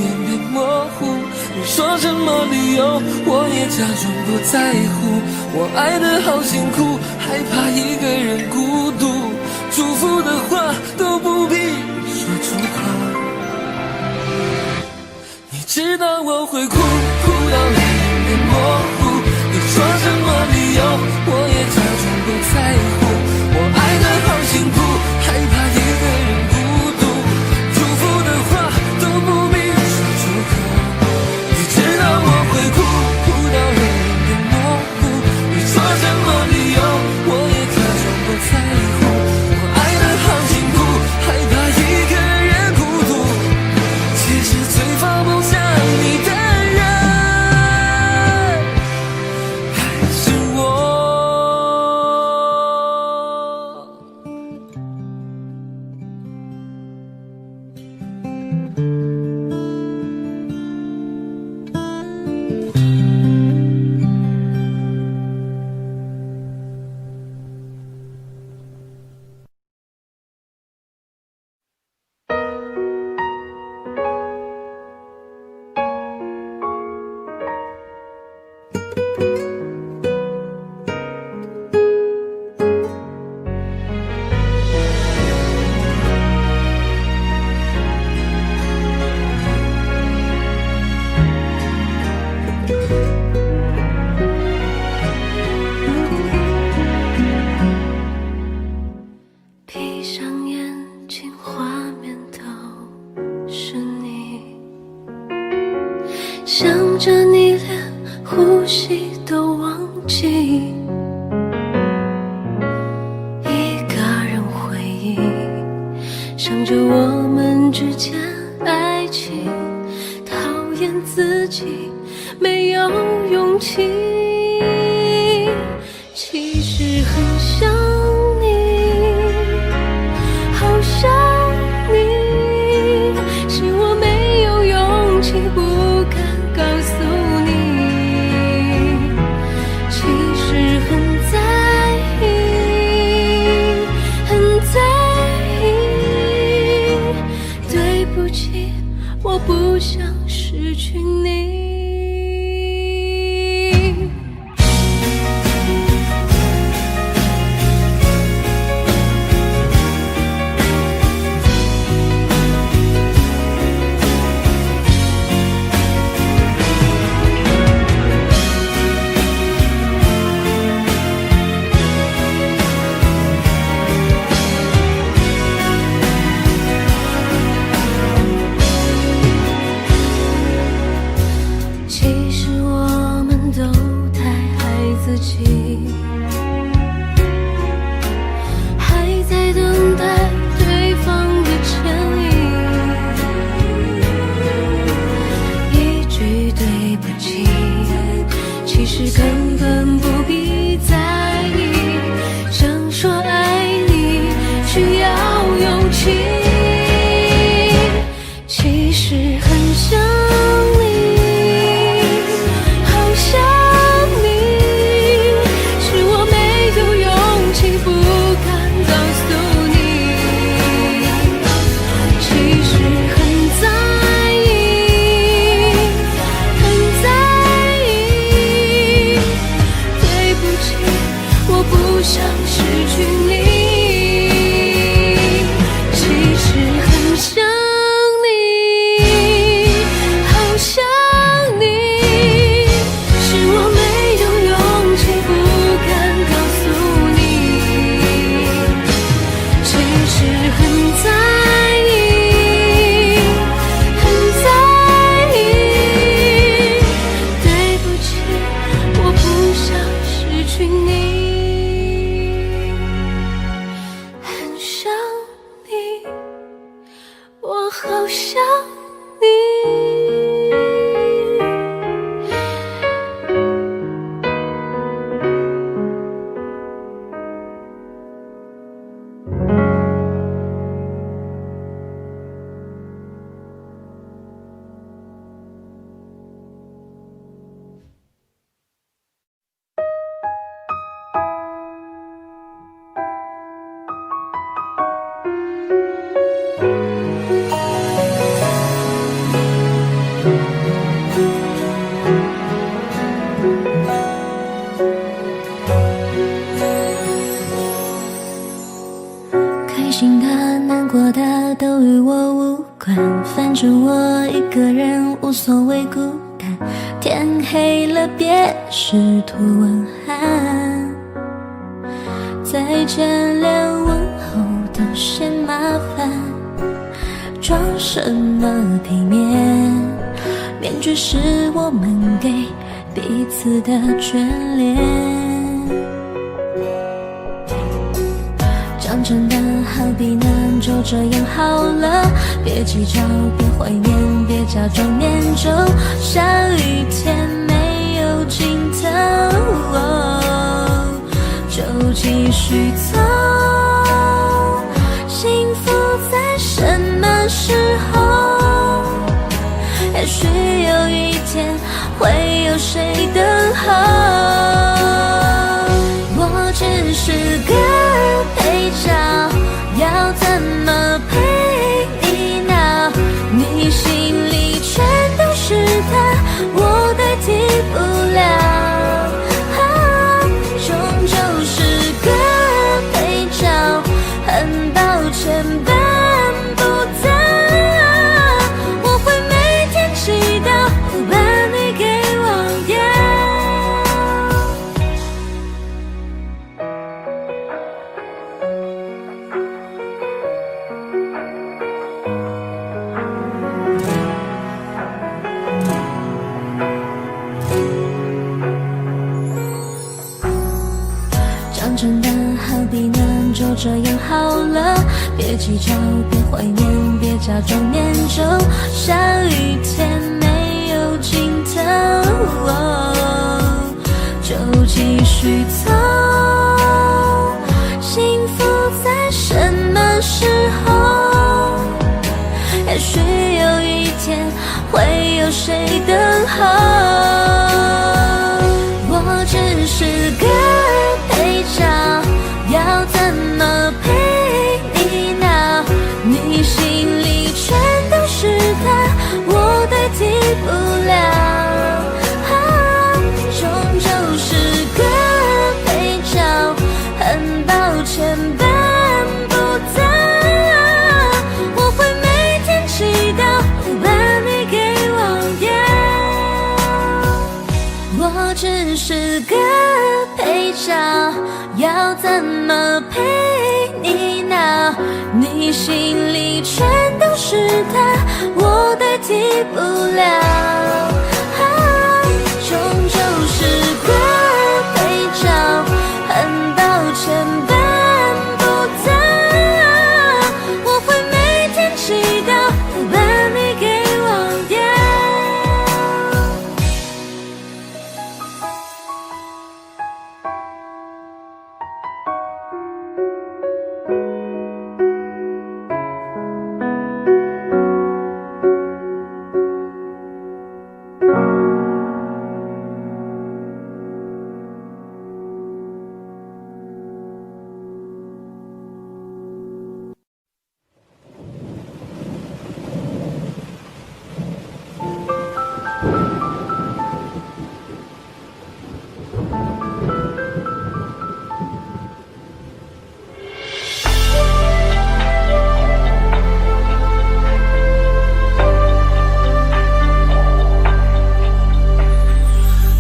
眼变模糊。你说什么理由，我也假装不在乎。我爱得好辛苦，害怕一个人孤独，祝福的话都不必说出口。你知道我会哭，哭到泪眼变模糊。你说什么理由，我也假装不在乎。我爱得好辛苦，害怕一个人孤独，祝福的话都不必说出口。你知道我会哭，哭到泪眼变模糊。你说什么理由，我也假装不在乎。我爱得好辛苦，害怕一个人孤独，其实最放不下你的人还是我。闭上眼睛，画面都是你，想着你连呼吸都忘记，一个人回忆，想着我们之间爱情，讨厌自己没有勇气，其实很想好想你，是我没有勇气，不敢告诉你，其实很在意，很在意，对不起，我不想失去你。开心的、难过的都与我无关，反正我一个人无所谓孤单。天黑了别试图问寒，再见连问候都嫌麻烦。装什么体面？面具是我们给彼此的眷恋。讲真的，何必呢？就这样好了，别计较，别怀念，别假装念旧。下雨天没有尽头，就继续走。幸福在什么时候？也许有一天会有谁等候。我只是个配角，要怎么陪你闹？你心里全都是他，我代替不了。终究是个配角，很抱歉办不到。我会每天祈祷，把你给忘掉。讲真的，何必呢？就这样好了，别计较，别怀念，别假装念旧。下雨天没有尽头，就继续走。幸福在什么时候？也许有一天会有谁等候。我只是个配角，要怎么陪你闹？你心里全都是他，我代替不了。终究是个配角，很抱歉办不到。我会每天祈祷，把你给忘掉。我只是个配角，要怎么陪你闹？你心里全都是他，我代替不了。终究是个配角，很抱歉办不到。我会每天祈祷，把你给忘掉。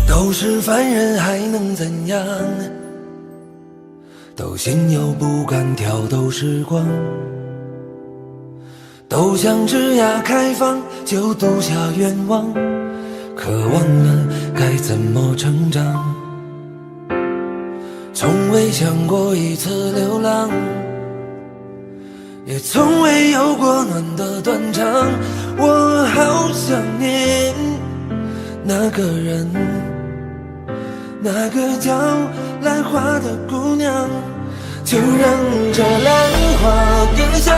都是凡人还能怎样？都心有不甘，挑逗时光。都想枝桠开放，就赌下愿望，可忘了该怎么成长。从未想过一次流浪，也从未有过暖的断肠。我好想念那个人，那个叫兰花的姑娘。就让这兰花别香，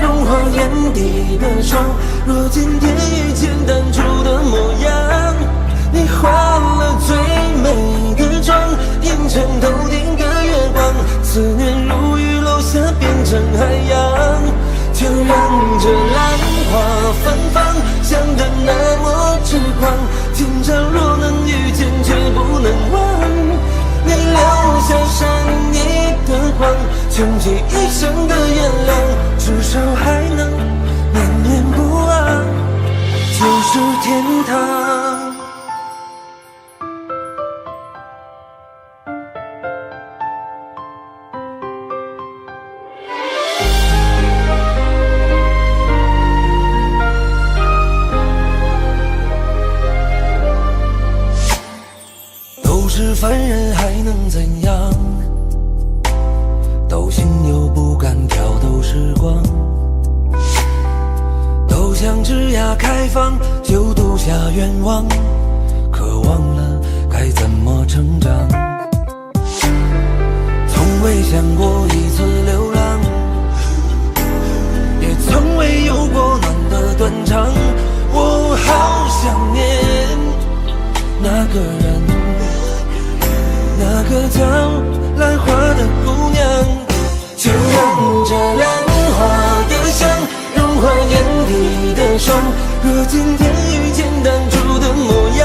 融化眼底的霜。若今天遇见当初的模样，你化了最美的妆，眼前头顶个月光，思念如雨落下变成海洋。就让这兰花芬芳，香得那么穷极一生的原谅，至少还能念念不忘，就是天堂。都是凡人还能怎样？都心有不甘，挑逗时光。都想枝桠开放，就赌下愿望，可忘了该怎么成长。从未想过一次流浪，也从未有过暖的断肠。我好想念那个人，那个叫兰花的姑娘。就让这兰花的香融化眼底的霜。若今天遇见当初的模样，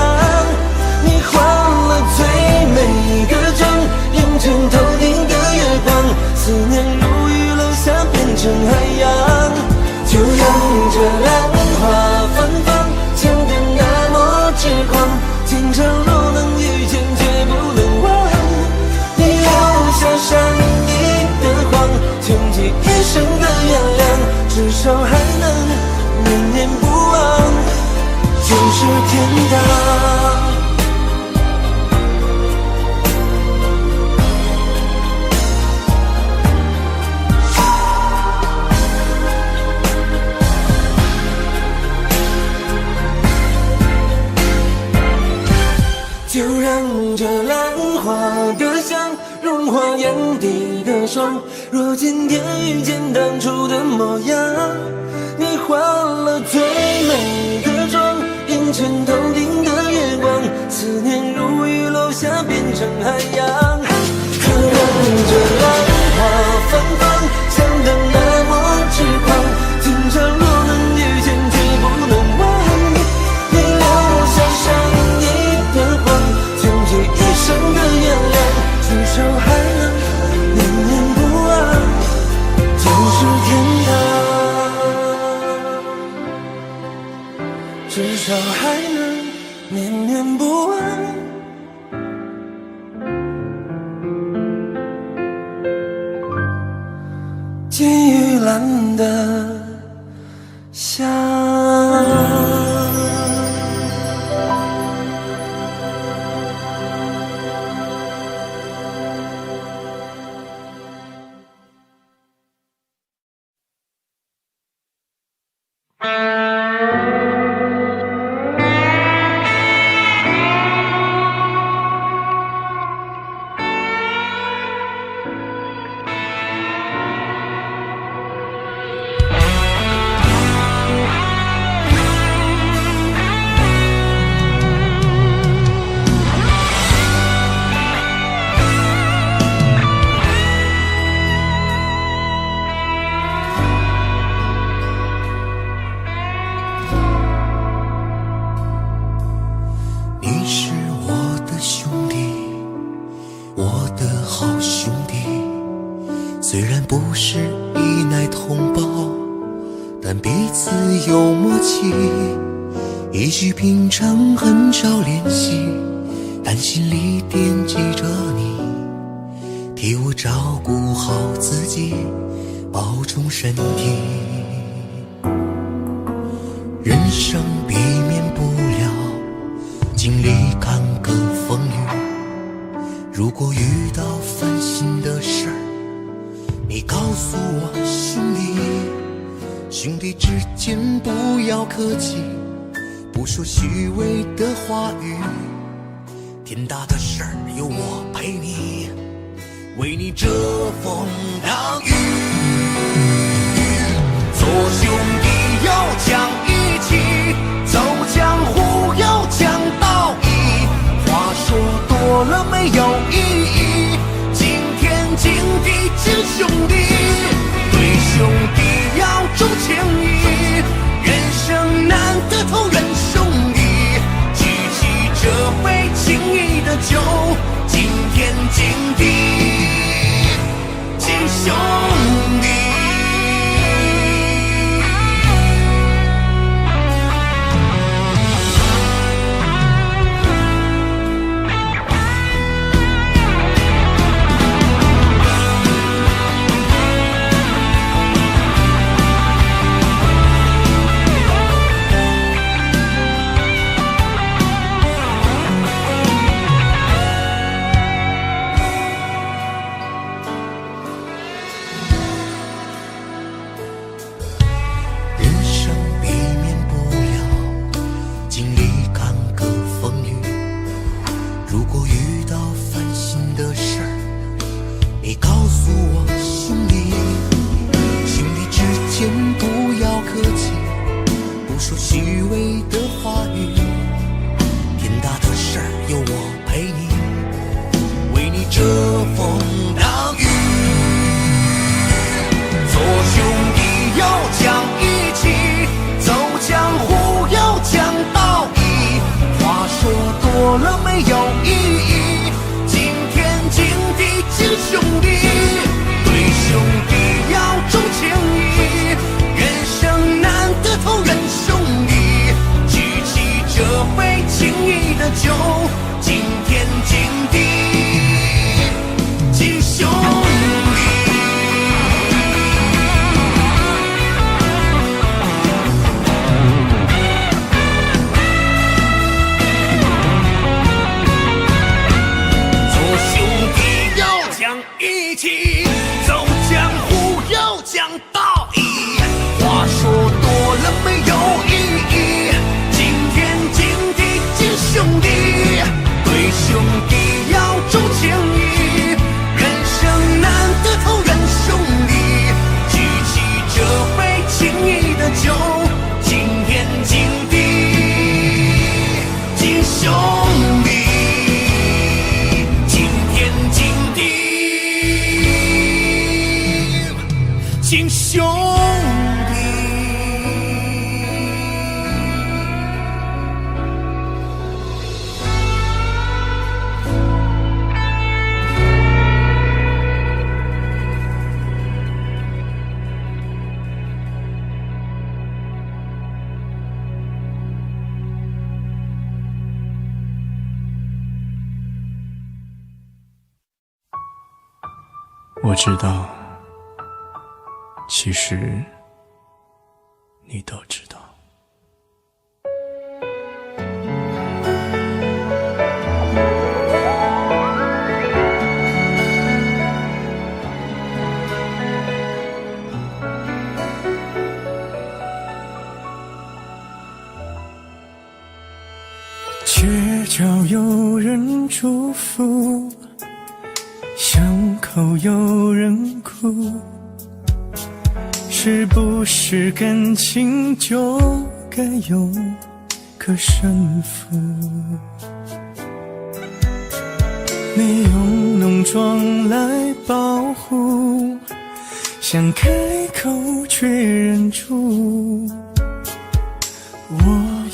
你换了最美的妆，映衬头顶的月光，思念如雨落下变成海洋。就让这兰花芬芳，强得那么痴狂，今生若能遇见绝不能忘，你留下伤意的谎，穷极一生的原谅，至少还能念念不忘，就是天堂。就让这兰花的香融化眼底的霜。若今天遇见当初的模样，你换了最美的妆，映衬头顶的月光，思念如雨落下变成海洋。可让这兰花芬芳，香得那么痴狂，今生若能遇见绝不能忘，你留下伤意的光，穷极一生的原谅，至少还能念念不忘，就是天堂。至少还能念念不忘，金玉兰的香。虽然不是一奶同胞，但彼此有默契，一句平常很少联系，但心里惦记着你，替我照顾好自己，保重身体。人生避免不了经历坎坷风雨，如果遇到烦心的事儿，你告诉我兄弟之间不要客气，不说虚伪的话语，天大的事儿有我陪你，为你遮风挡雨。做兄弟要讲义气，走江湖要讲道义，话说多了没有意义，惊天惊地知兄弟，对兄弟要重情义，人生难得投缘兄弟，举起这杯情谊的酒，惊天惊地敬兄多了没有意义。惊天惊地惊兄弟，对兄弟要重情义，人生难得投人兄弟，举起这杯情谊的酒，惊天惊地惊兄弟。做兄弟要讲义气，走江湖要讲道义，话说多了没有意义。惊天惊地惊兄弟，对兄弟要重情义，人生难得投人兄弟，举起这杯情谊的酒，惊天惊地惊兄弟，惊天惊地惊兄弟。我知道，其实你都知道。街角有人祝福，巷口有人哭，是不是感情就该有个胜负？你用浓妆来保护，想开口却忍住，我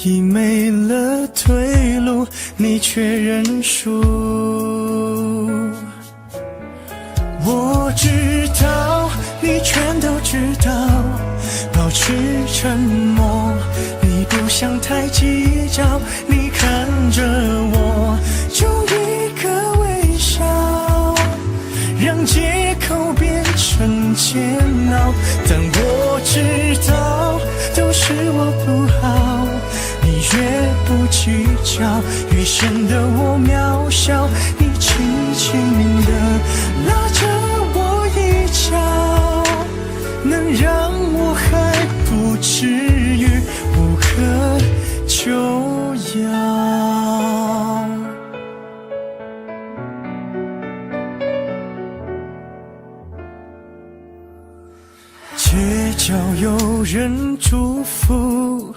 已没了退路，你却认输。我知道，你全都知道，保持沉默，你不想太计较，你看着我，就一个微笑，让借口变成煎熬。但我知道，都是我不好，你越不计较，越显得我渺小。你轻轻地拉着我一脚，能让我还不至于无可救药。街角有人祝福，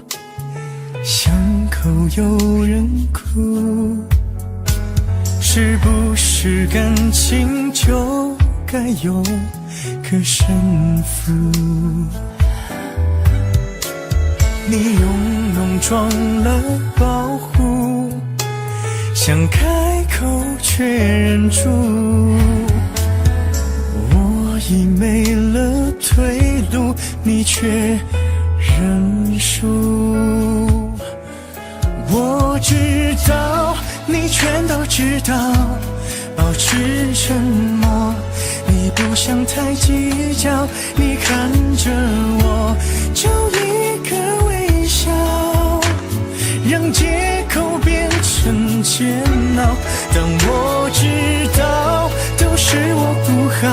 巷口有人哭，是不是感情就该有个胜负？你用浓妆来保护，想开口却忍住，我已没了退路，你却认输。我知道，你全都知道，保持沉默，你不想太计较，你看着我，就一个微笑，让借口变成煎熬。但我知道，都是我不好，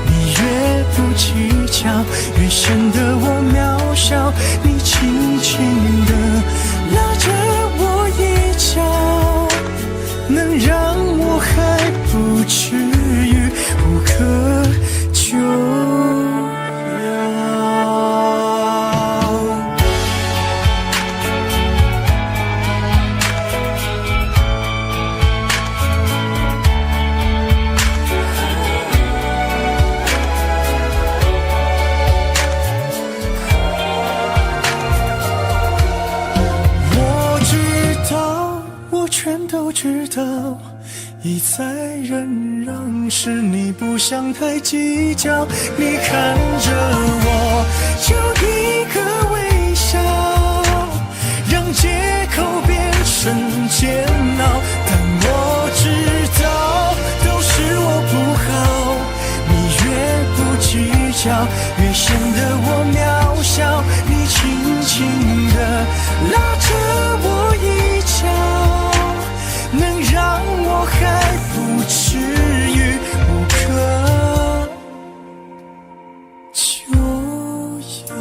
你越不计较，越显得我渺小。你轻轻地拉着我一脚，能让我还不至于无可救药。我知道，我却全都知道，一再忍让是你不想太计较。你看着我，就一个微笑，让借口变成煎熬。但我知道，都是我不好，你越不计较，越显得我渺小。你轻轻地拉着我一脚，能让我还不至于无可救药。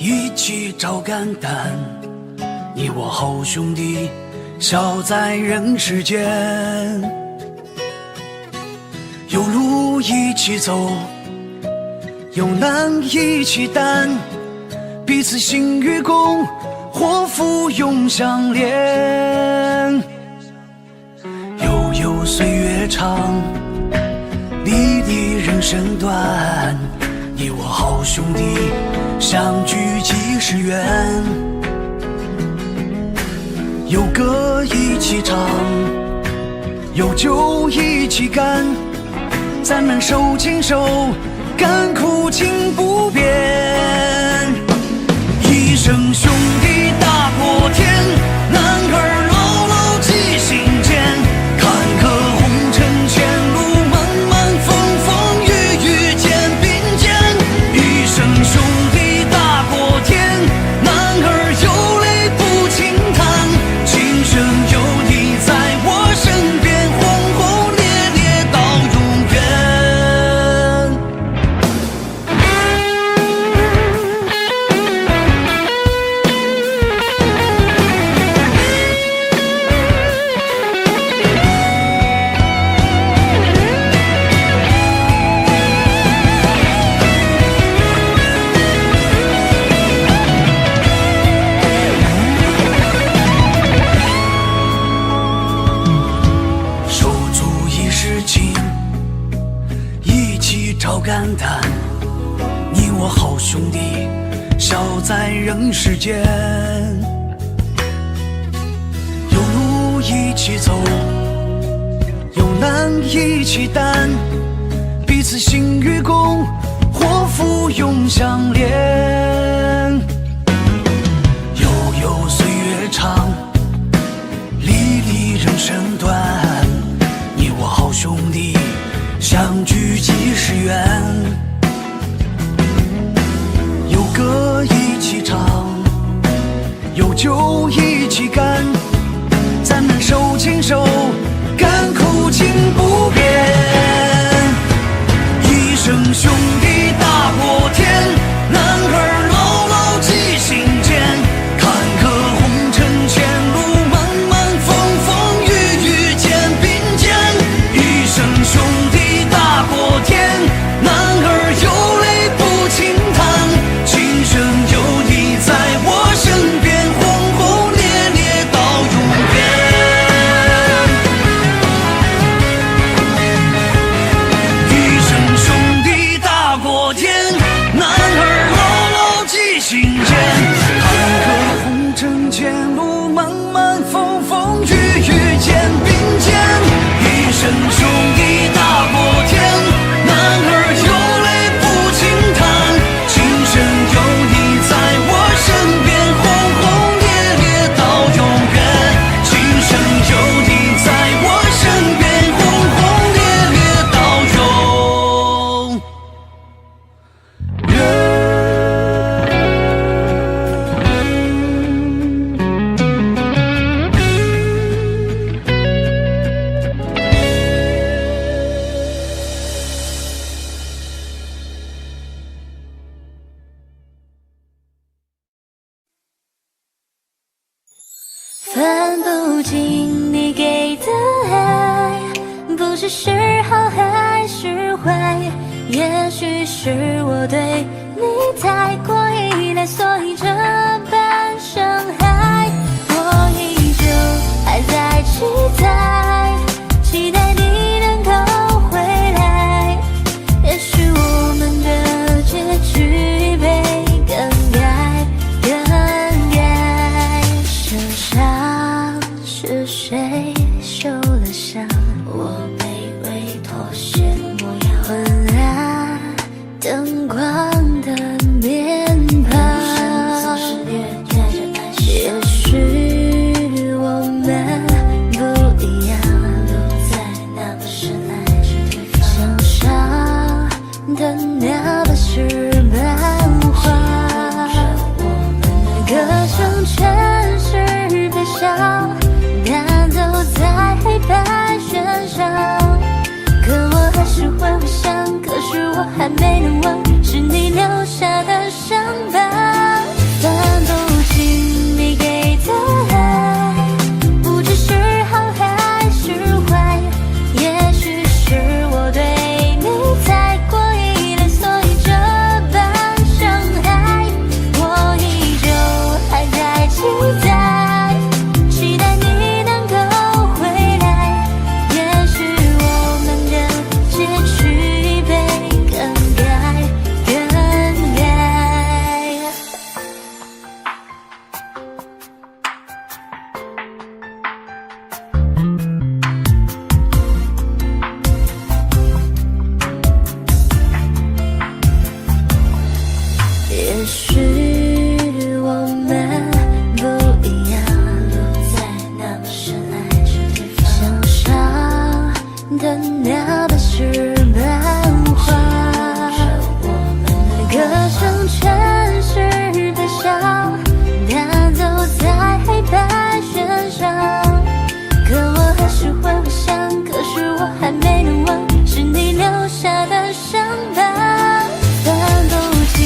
一起找肝胆，你我好兄弟，笑在人世间。有路一起走，有难一起担，彼此心与共，祸福永相连。悠悠岁月长，历历人生短，你我好兄弟，相聚几时圆。有歌一起唱，有酒一起干，咱们手牵手，甘苦情不变。一生兄弟大过天，男儿牢牢记心间。坎坷红尘前路漫漫，风风雨雨肩并肩。一生兄弟大过天，男儿有泪不轻弹，今生有你在我身边，轰轰烈烈到永远。手足一世情，一起找肝胆，你我好兄弟，笑在人世间。有路一起走，有难一起担，彼此心与共，祸福永相连。悠悠岁月长，历历人生短，你我好兄弟，相聚几时圆。有歌一起唱，有酒一起干，咱们手牵手，甘苦情不变。一生兄弟大过天，男儿牢分不清你给的爱，不知是好还是坏。也许是我对你太过依赖，所以这般伤害。我依旧还在期待，期待你能够回来。也许我们的结局被更改，更改。受伤是谁受了伤？我卑微妥协模样，昏暗灯光的面庞。也许我们不一样，路在那么深爱着对方，向上的那把是漫画，歌声全是悲伤，弹奏在黑白弦上。可我还是会回想，可是我还没能忘，是你留下的伤疤。分不清你给的爱，不知是好还是坏。也许是我对你太过依赖，所以这般伤害。我依旧还在期待，期待你能够回来。也许我们的结局被更改，更改。也许我们不一样，路在那么深爱着对方，向上的那把是漫画，歌声全是悲伤，弹奏在黑白弦上。可我还是会回想，可是我还没能忘，是你留下的伤疤。分不清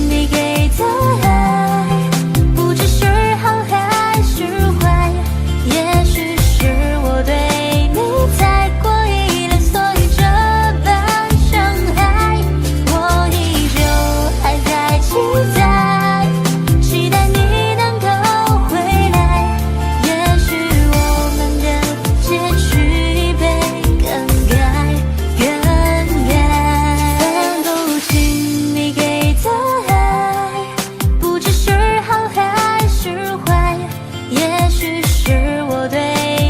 你给的爱，不知是好还是坏。也许是我对你太过依赖，所以这般伤害。我依旧还在期待，期待你能够回来。也许我们的结局被更改，更改。分不清你给的爱，不知是好还是坏。也许是我对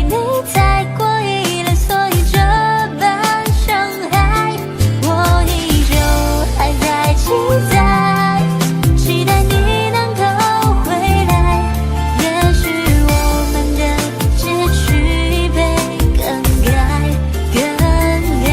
你太过依赖，所以这般伤害。我依旧还在期待，期待你能够回来。也许我们的结局被更改，更改。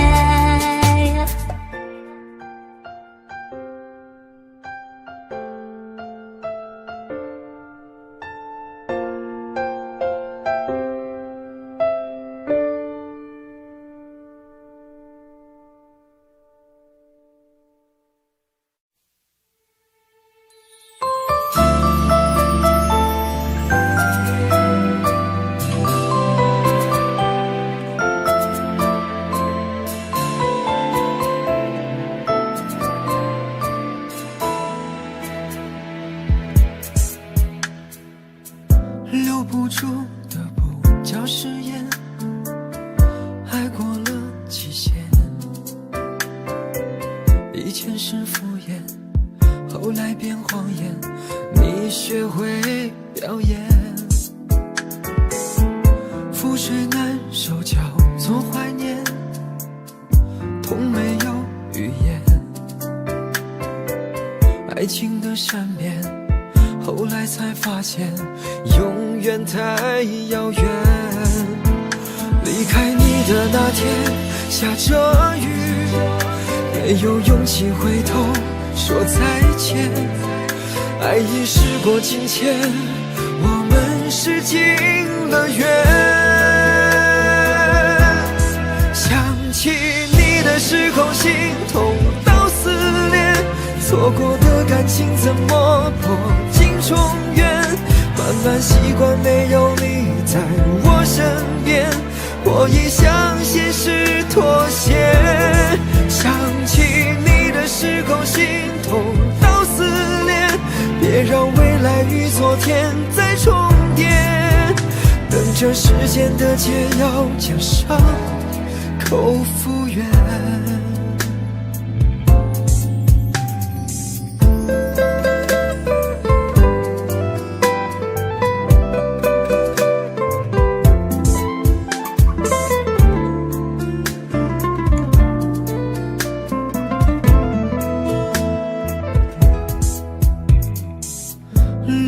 留不住的不叫誓言，爱过了期限。以前是敷衍，后来变谎言，你学会表演。覆水难收叫做怀念，痛没有语言。爱情的善变，后来才发现永远太遥远。离开你的那天下着雨，没有勇气回头说再见。爱已时过境迁，我们是尽了缘。想起你的时候，心痛到撕裂，错过的感情怎么破镜重圆？把慢慢习惯没有你在我身边，我已向现实妥协。想起你的时候，心痛到撕裂，别让未来与昨天再重叠。等着时间的解药，将伤口复原。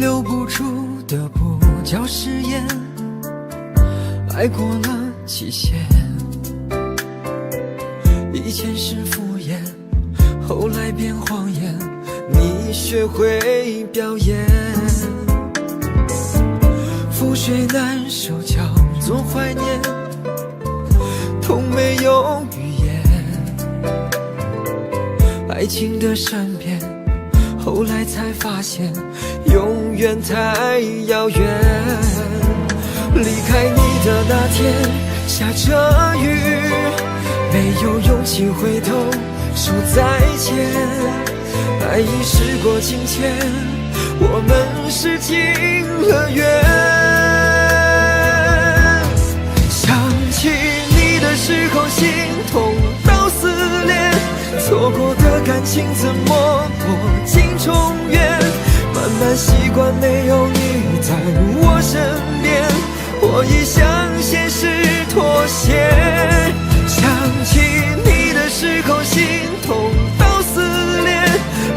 留不住的不叫誓言，爱过了期限。以前是敷衍，后来变谎言，你学会表演。覆水难收叫做怀念，痛没有语言。爱情的善变，后来才发现永远太遥远。离开你的那天下着雨，没有勇气回头说再见。爱已时过境迁，我们是情了缘。想起你的时候，心痛到撕裂，错过的感情怎么破镜重圆？慢慢习惯没有你在我身边，我已向现实妥协。想起你的时候，心痛到撕裂，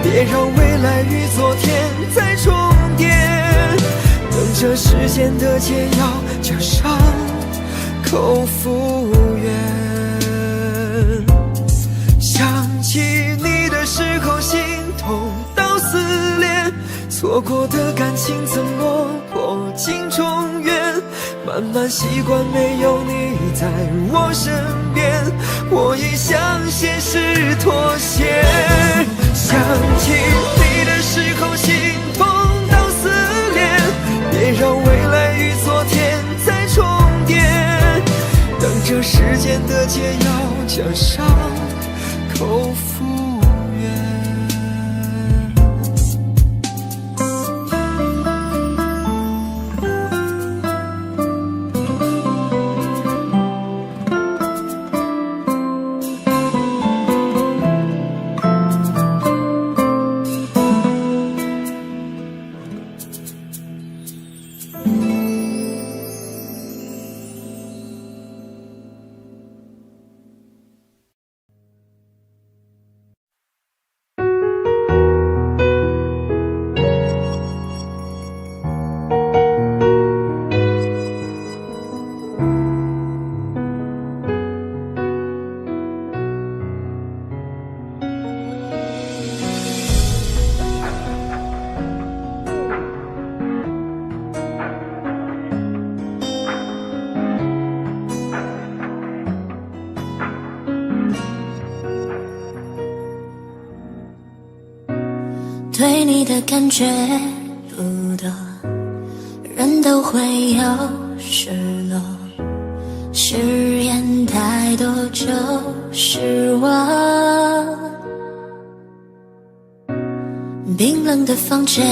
别让未来与昨天再重叠。等着时间的解药，将伤口复原。想起你的时候，心痛到撕裂，错过的感情怎么破镜重圆？慢慢习惯没有你在我身边，我已向现实妥协。想起你的时候，心痛到撕裂，别让未来与昨天再重叠。等着时间的解药，将伤口复原。对你的感觉不多，人都会有失落，誓言太多就失望。冰冷的房间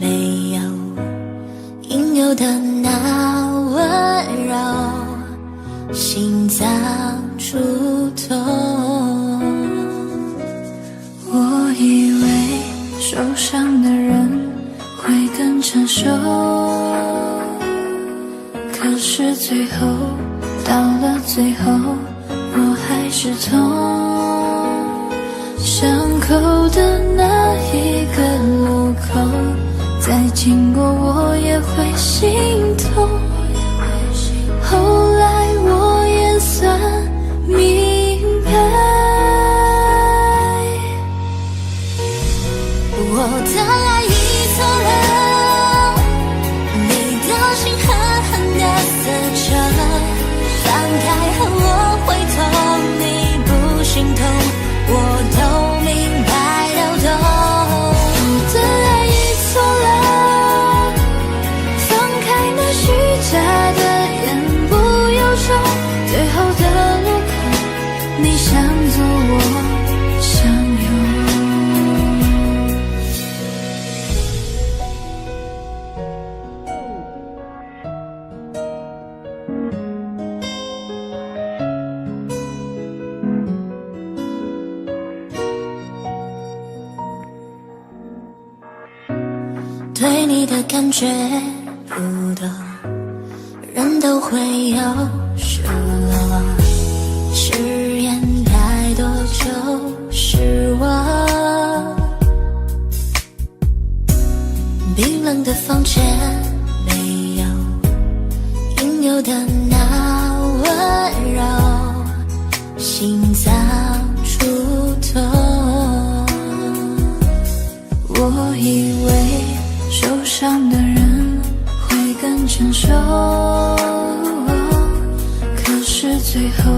没有应有的那温柔，心脏触痛。我以为受伤的人会更成熟，可是最后到了最后，我还是痛。伤口的那一个路口，再经过我也会心痛。后来我也算明白，我的爱已错了，你的心狠狠地撕扯，放开后我会痛，你不心痛，我都明白到懂。我的爱已错了，对你的感觉不多，人都会有失落，誓言太多就是我。冰冷的房间没有应有的那温柔，心脏触痛。我以为受伤的人会更成熟，可是最后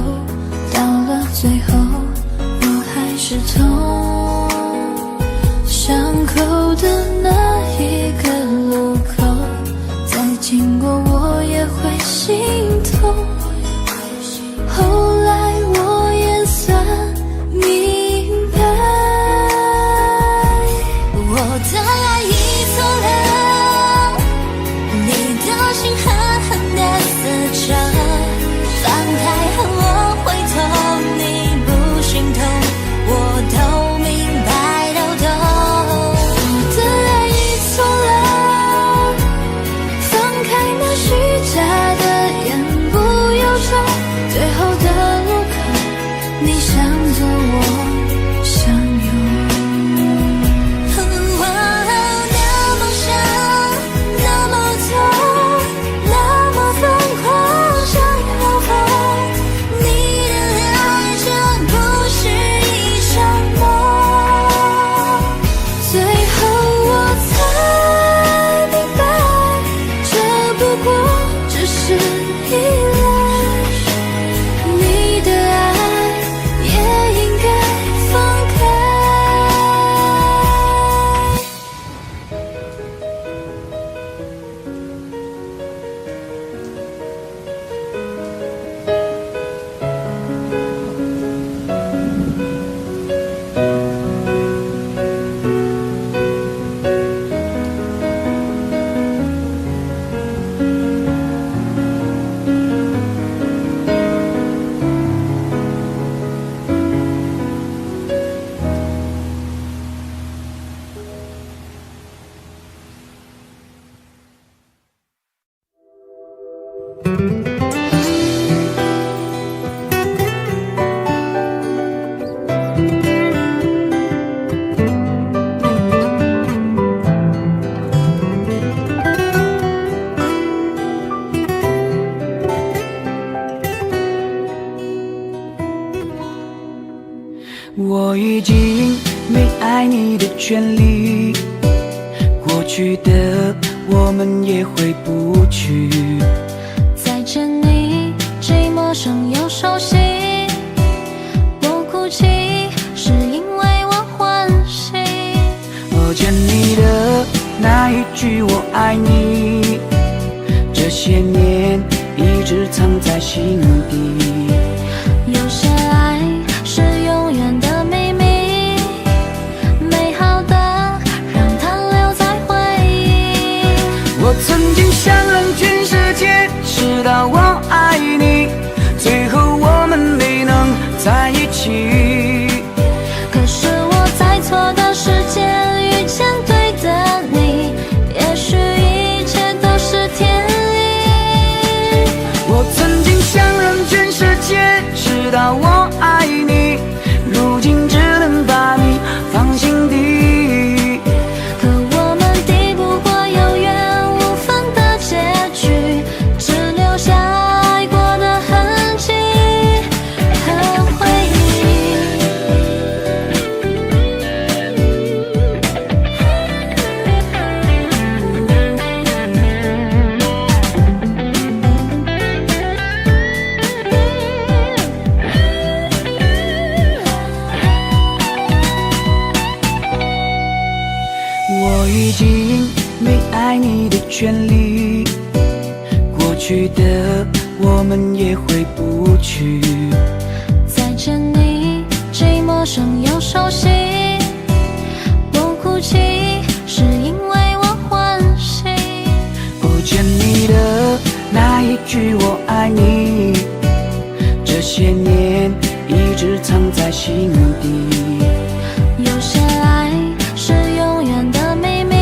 到了最后，我还是痛。伤口的那一个路口，再经过我也会心痛。后来我也算明白，我的爱已错了，你的心狠狠地撕着，放开后我会痛，你不心痛，我都明白都懂。我的爱已错了，放开那虚假的言不由衷，最后的路口，你向左我向右。那么想，那么痛，那么疯狂想要疯，你的爱真不是一场梦。最后我才明白，这不过只是依赖，你的爱也应该放开。我已经没爱你的权利，过去的我们也回不去。再见你，既陌生又熟悉，我哭泣是因为我欢喜。我见你的那一句我爱你，这些年一直藏在心底。有些爱是永远的秘密，美好的让它留在回忆。我曾经想让全世界知道我爱你，最后我们没能在一起。可是我在错的时间遇见对的你，也许一切都是天意。我曾经想让全世界知道我爱你，如今只能把你放心底。可我们抵不过有缘无分的结局，只留下爱过的痕迹和回忆。我已经没爱你的权利，过去的我们也回不去。再见你，既陌生又熟悉，我哭泣是因为我欢喜。我见你的那一句我爱你，这些年一直藏在心底。有些爱是永远的秘密，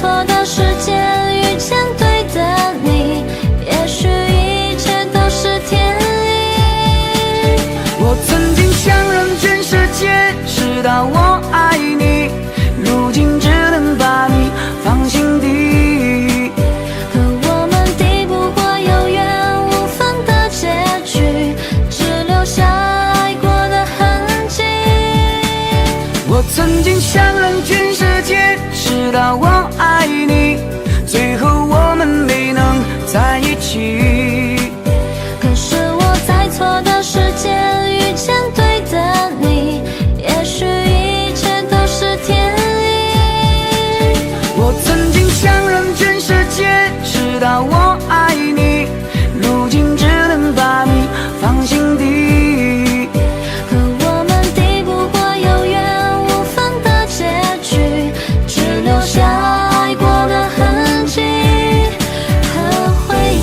错的时间遇见对的你，也许一切都是天意。我曾经想让全世界知道我爱你，如今只能把你放心底。可我们抵不过有缘无分的结局，只留下爱过的痕迹。我曾经想让全世界知道我爱你，最后我们没能在一起。可是我在错的时间遇见对的你，也许一切都是天意。我曾经想让全世界知道我爱你，如今只能把你放心底。可我们抵不过有缘无分的结局，只留下爱过的痕迹和回忆。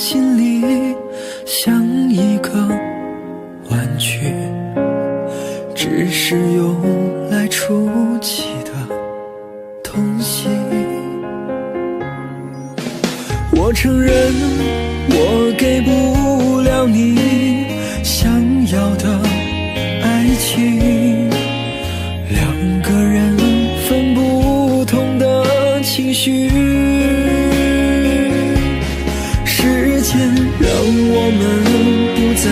心里像一个玩具，只是用来出气的东西。我承认我给不了你想要的爱情，两个人分不同的情绪，时间让我们不再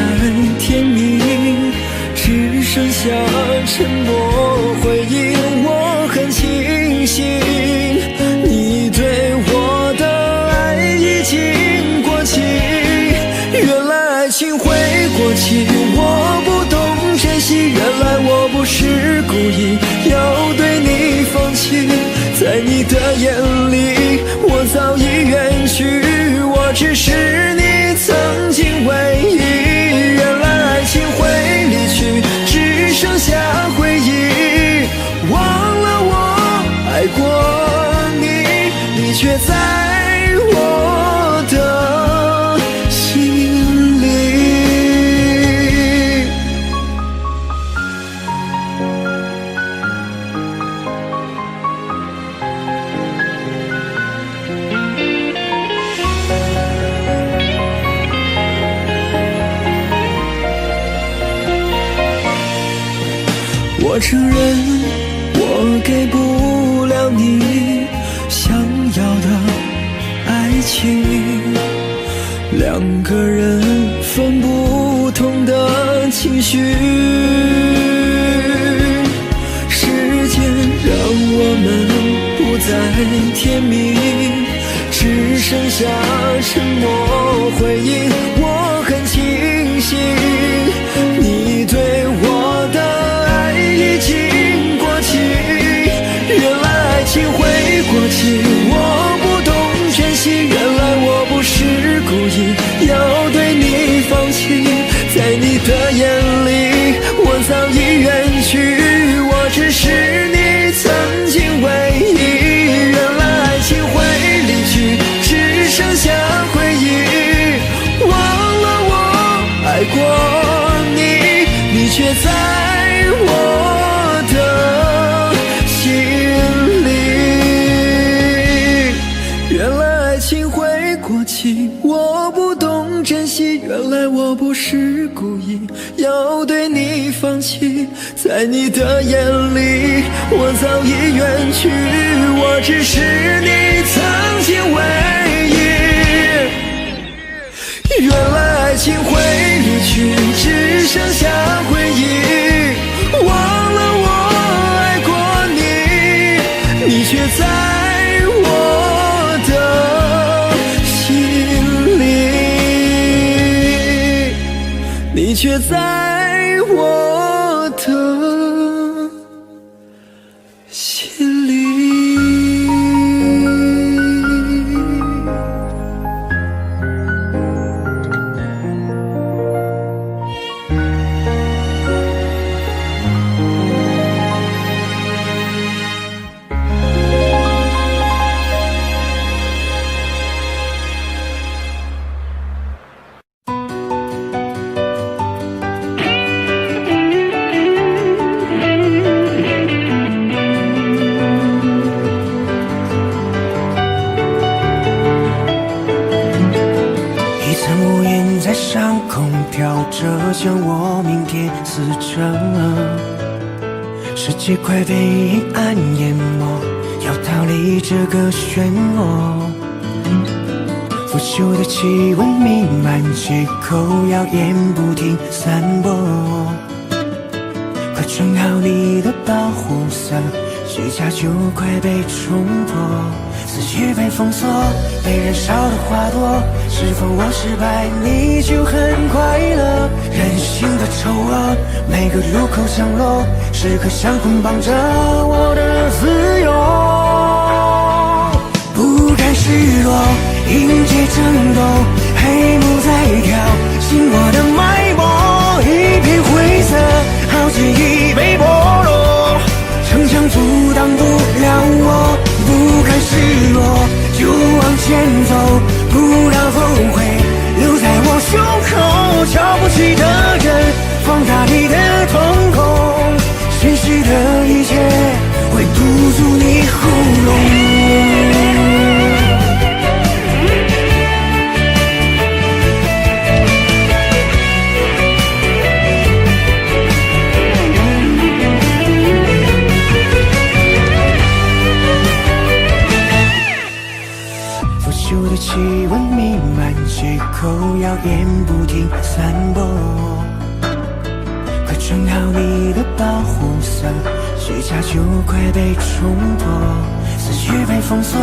甜蜜，只剩下沉默回应。我很庆幸你对我的爱已经过期，原来爱情会过期，我不懂珍惜，原来我不是故意要对你放弃，在你的眼里我早已远去，我只是你曾经唯一，原来爱情会离去，只剩下回忆，忘了我爱过你，你却在我的心里。我承认我给不了你想要的爱情，两个人分不同的情绪，时间让我们不再甜蜜，只剩下沉默回应。我很庆幸你对我的爱已经过期，原来爱情会过期，我不懂珍惜，原来我不是故意要对你放弃，在你的眼里我早已远去，我只是你曾经唯一，原来爱情会离去，只剩下回忆，忘了我爱过你，你却在我的心里，原来爱情会过期，我不懂珍惜，原来我不是故意要对你放弃，在你的眼里我早已远去，我只是你曾经唯一，原来爱情会离去，只剩下回忆，忘了我爱过你，你却在我的心里，你却在我的心里。将我明天撕成了，世界快被阴暗淹没，要逃离这个漩涡。腐朽的气味弥漫街口，谣言不停散播。快穿好你的保护色，虚假就快被冲破。思绪被封锁，被燃烧的花朵，是否我失败你就很快乐？人性的丑恶，每个路口降落，时刻想捆绑着我的自由。不甘示弱，迎接争斗，黑幕在跳进我的脉搏，一片灰色，好记忆被剥落，城墙阻挡不了我。不甘示弱，就往前走，不要后悔，胸口，瞧不起的人放大你的瞳孔，现实的一切会堵住你喉咙。腐朽的气温弥漫街口，谣言不停散播，快穿好你的保护色，虚假就快被冲破，思绪被封锁，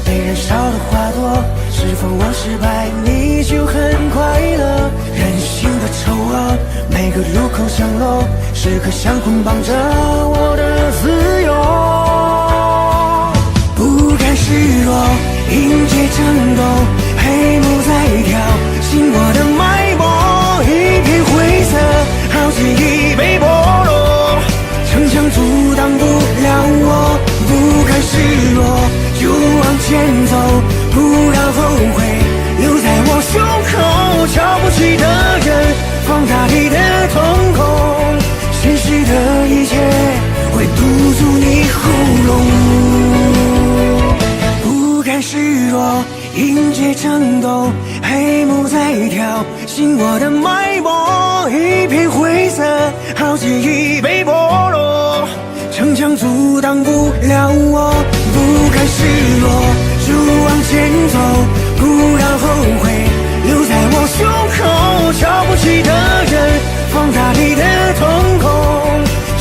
被燃烧的花朵，是否我失败你就很快乐？人性的丑恶，每个路口降落，时刻想捆绑着我的自由，不甘示弱，迎接争斗，黑幕在跳，紧握的脉搏，一片灰色，好记忆被剥落，城墙阻挡不了我，不甘示弱，就往前走，不让后悔留在我胸口，瞧不起的人放大你的瞳孔，现实的一切会堵住你喉咙，不甘示弱，迎接争斗，黑幕在跳，紧握的脉搏，一片灰色，好记忆被剥落，城墙阻挡不了我，不甘示弱，就往前走，不让后悔留在我胸口，瞧不起的人放大你的瞳孔，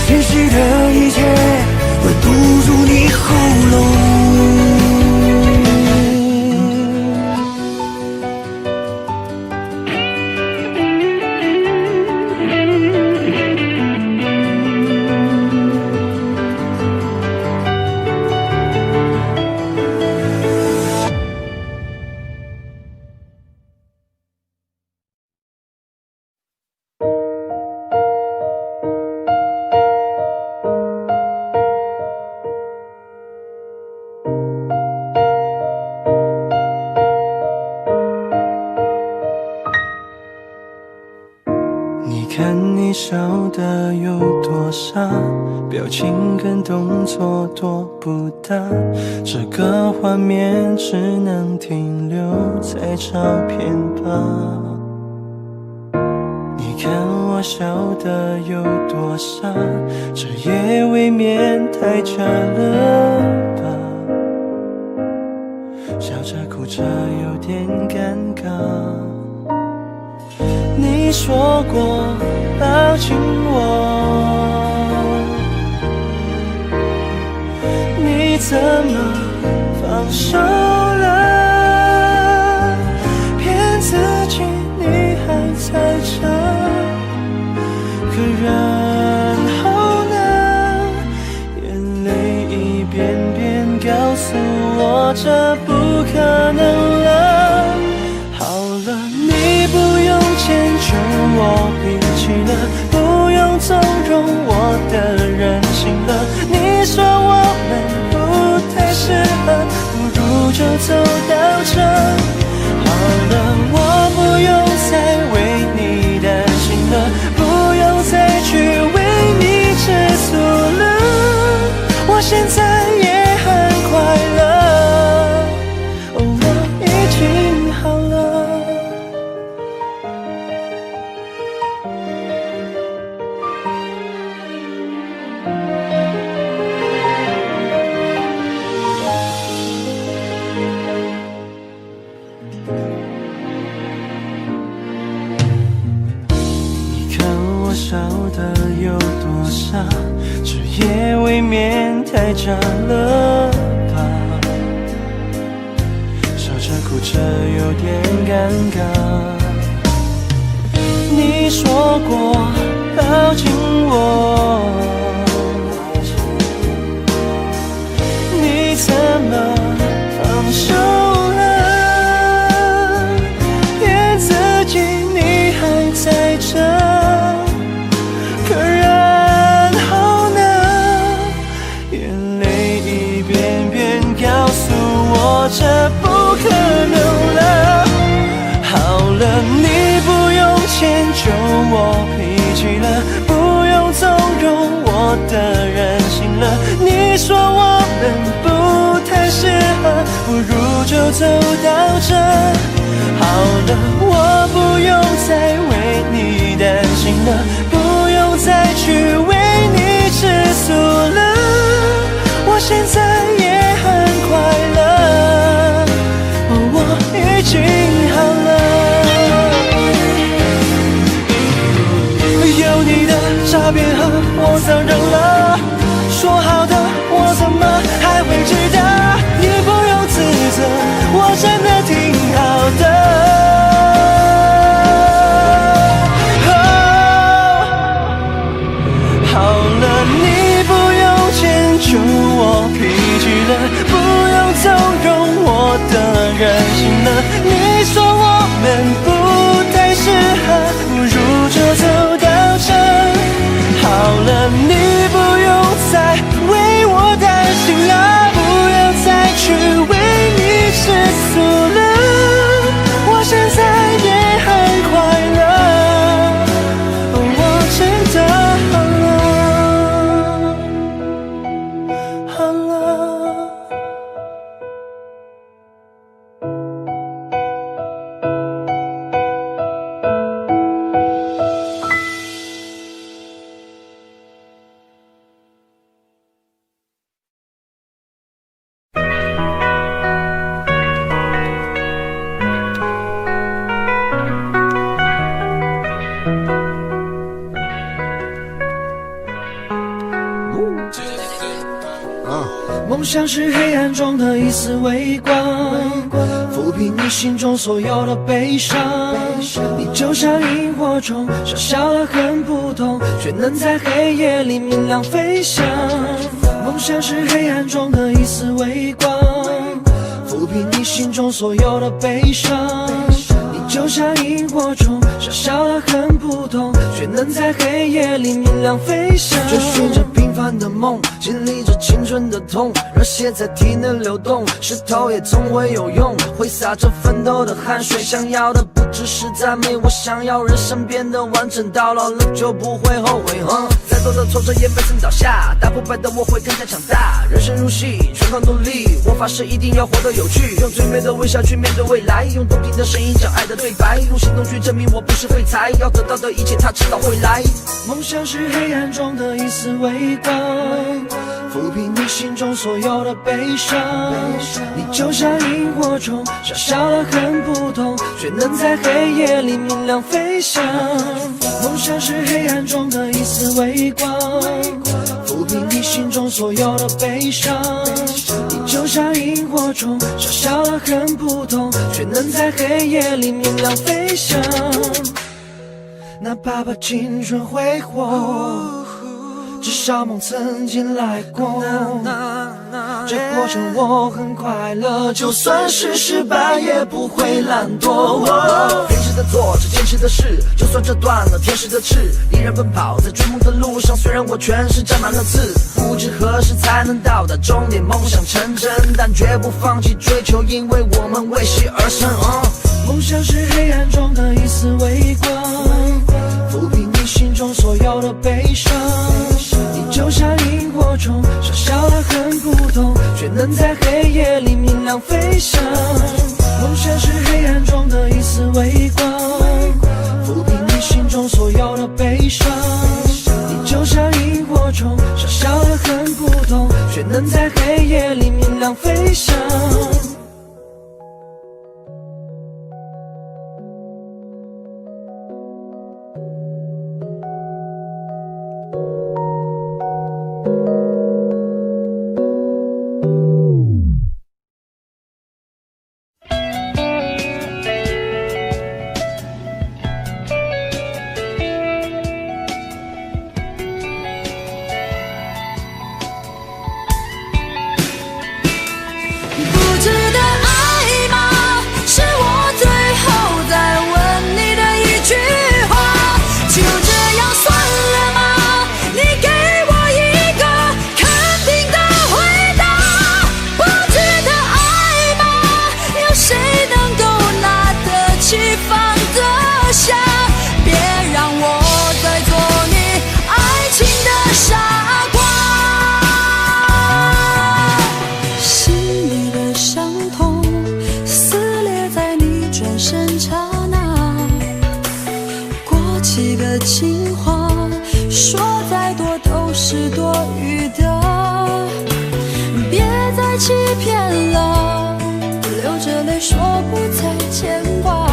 现实的一切会堵住你喉咙。看你笑得有多傻，表情跟动作多不搭，这个画面只能停留在照片吧。你看我笑得有多傻，这也未免太假了吧，笑着哭着有点尴尬。你说过抱紧我，你怎么放手了？骗自己你还在这，可然后呢？眼泪一遍遍告诉我这不可能了。好了，你不用迁就我脾气了，不用纵容我的任性了。你说我们不太适合，不如就走到这。好了，我不用再为你担心了，不用再去为你吃醋了。我现在也很快乐，我已经好了。笑得有多傻，这也未免太假了吧，笑着哭着有点尴尬。你说过抱紧我，你怎么放手了？骗自己你还在这，可然后呢？眼泪一遍遍告诉我这不可能了。好了，你不适合，不如就走到这。好了，我不用再为你担心了，不用再去为你吃醋了，我现在也很快乐，我已经好了。有你的诈骗盒我早扔了，说好的我怎么还会记得？你不用自责，我真的挺好的。好了，你不用迁就我脾气了，不用纵容我的任性了。你说我们不太适合，不如就走到这。好了，你不用再为我担心了，不要再去为你吃醋了，我现在也很快乐，我真的好了。梦想是黑暗中的一丝微光，抚平你心中所有的悲伤。你就像萤火虫，小小的很普通，却能在黑夜里明亮飞翔。梦想是黑暗中的一丝微光，抚平你心中所有的悲伤。你就像萤火虫，小小的很普通，却能在黑夜里明亮飞翔。追寻着平凡的梦，经历着青春的痛，热血在体内流动，石头也总会有用，挥洒着奋斗的汗水。想要的不只是赞美，我想要人生变得完整，到老了就不会后悔。再多的挫折也没曾倒下，打不败的我会更加强大。人生如戏，全靠努力，我发誓一定要活得有趣，用最美的微笑去面对未来，用动听的声音讲爱的对白，用行动去证明我不是废材，要得到的一切他迟早会来。梦想是黑暗中的一丝微光，抚平你心中所有的悲伤。你就像萤火虫，小小的很普通，却能在黑夜里明亮飞翔。梦想是黑暗中的一丝微光，抚平你心中所有的悲伤。你就像萤火虫，小小的很普通，却能在黑夜里明亮飞翔。哪怕把青春挥霍，至少梦曾经来过，这过程我很快乐，就算是失败也不会懒惰。坚持的做着坚持的事，就算这断了天使的翅，依然奔跑在追梦的路上，虽然我全身沾满了刺，不知何时才能到达终点，梦想成真，但绝不放弃追求，因为我们为戏而生。梦想是黑暗中的一丝微光，抚平你心中所有的悲伤。你就像萤火虫，小小的很普通，却能在黑夜里明亮飞翔。梦想是黑暗中的一丝微光，抚平你心中所有的悲伤。你就像萤火虫，小小的很普通，却能在黑夜里明亮飞翔。不知欺骗了，流着泪说不再牵挂。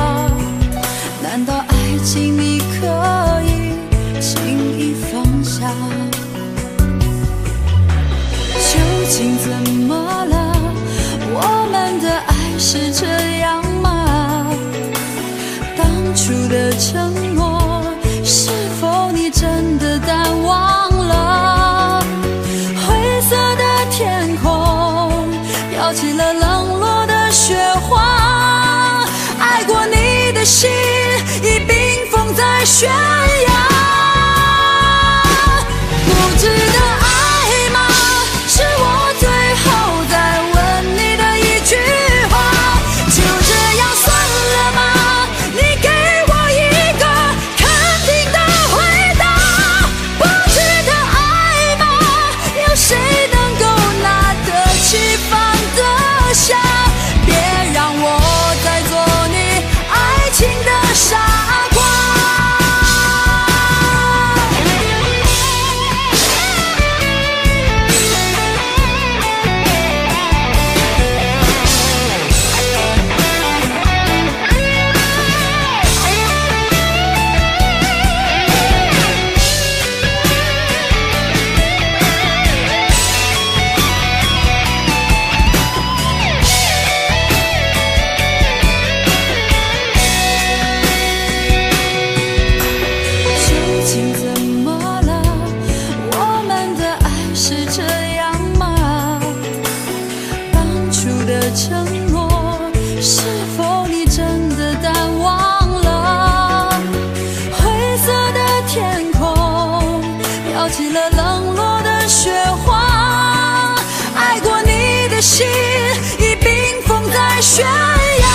难道爱情你可以轻易放下？究竟怎么了？我们的爱是这样吗？当初的承诺，是否你真的淡忘了？灰色的天空飘起了冷落的雪花，爱过你的心已冰封在悬崖。不值得爱吗？是我最后再问你的一句话，就这样算了吗？你给我一个肯定的回答。不值得爱吗？有谁能够拿得起放得下？别让我再做你爱情的傻瓜。究竟怎么了？我们的爱是这样吗？当初的承诺，是否你真的淡忘了？灰色的天空飘起了冷落的雪花，爱过你的心已冰封在悬崖。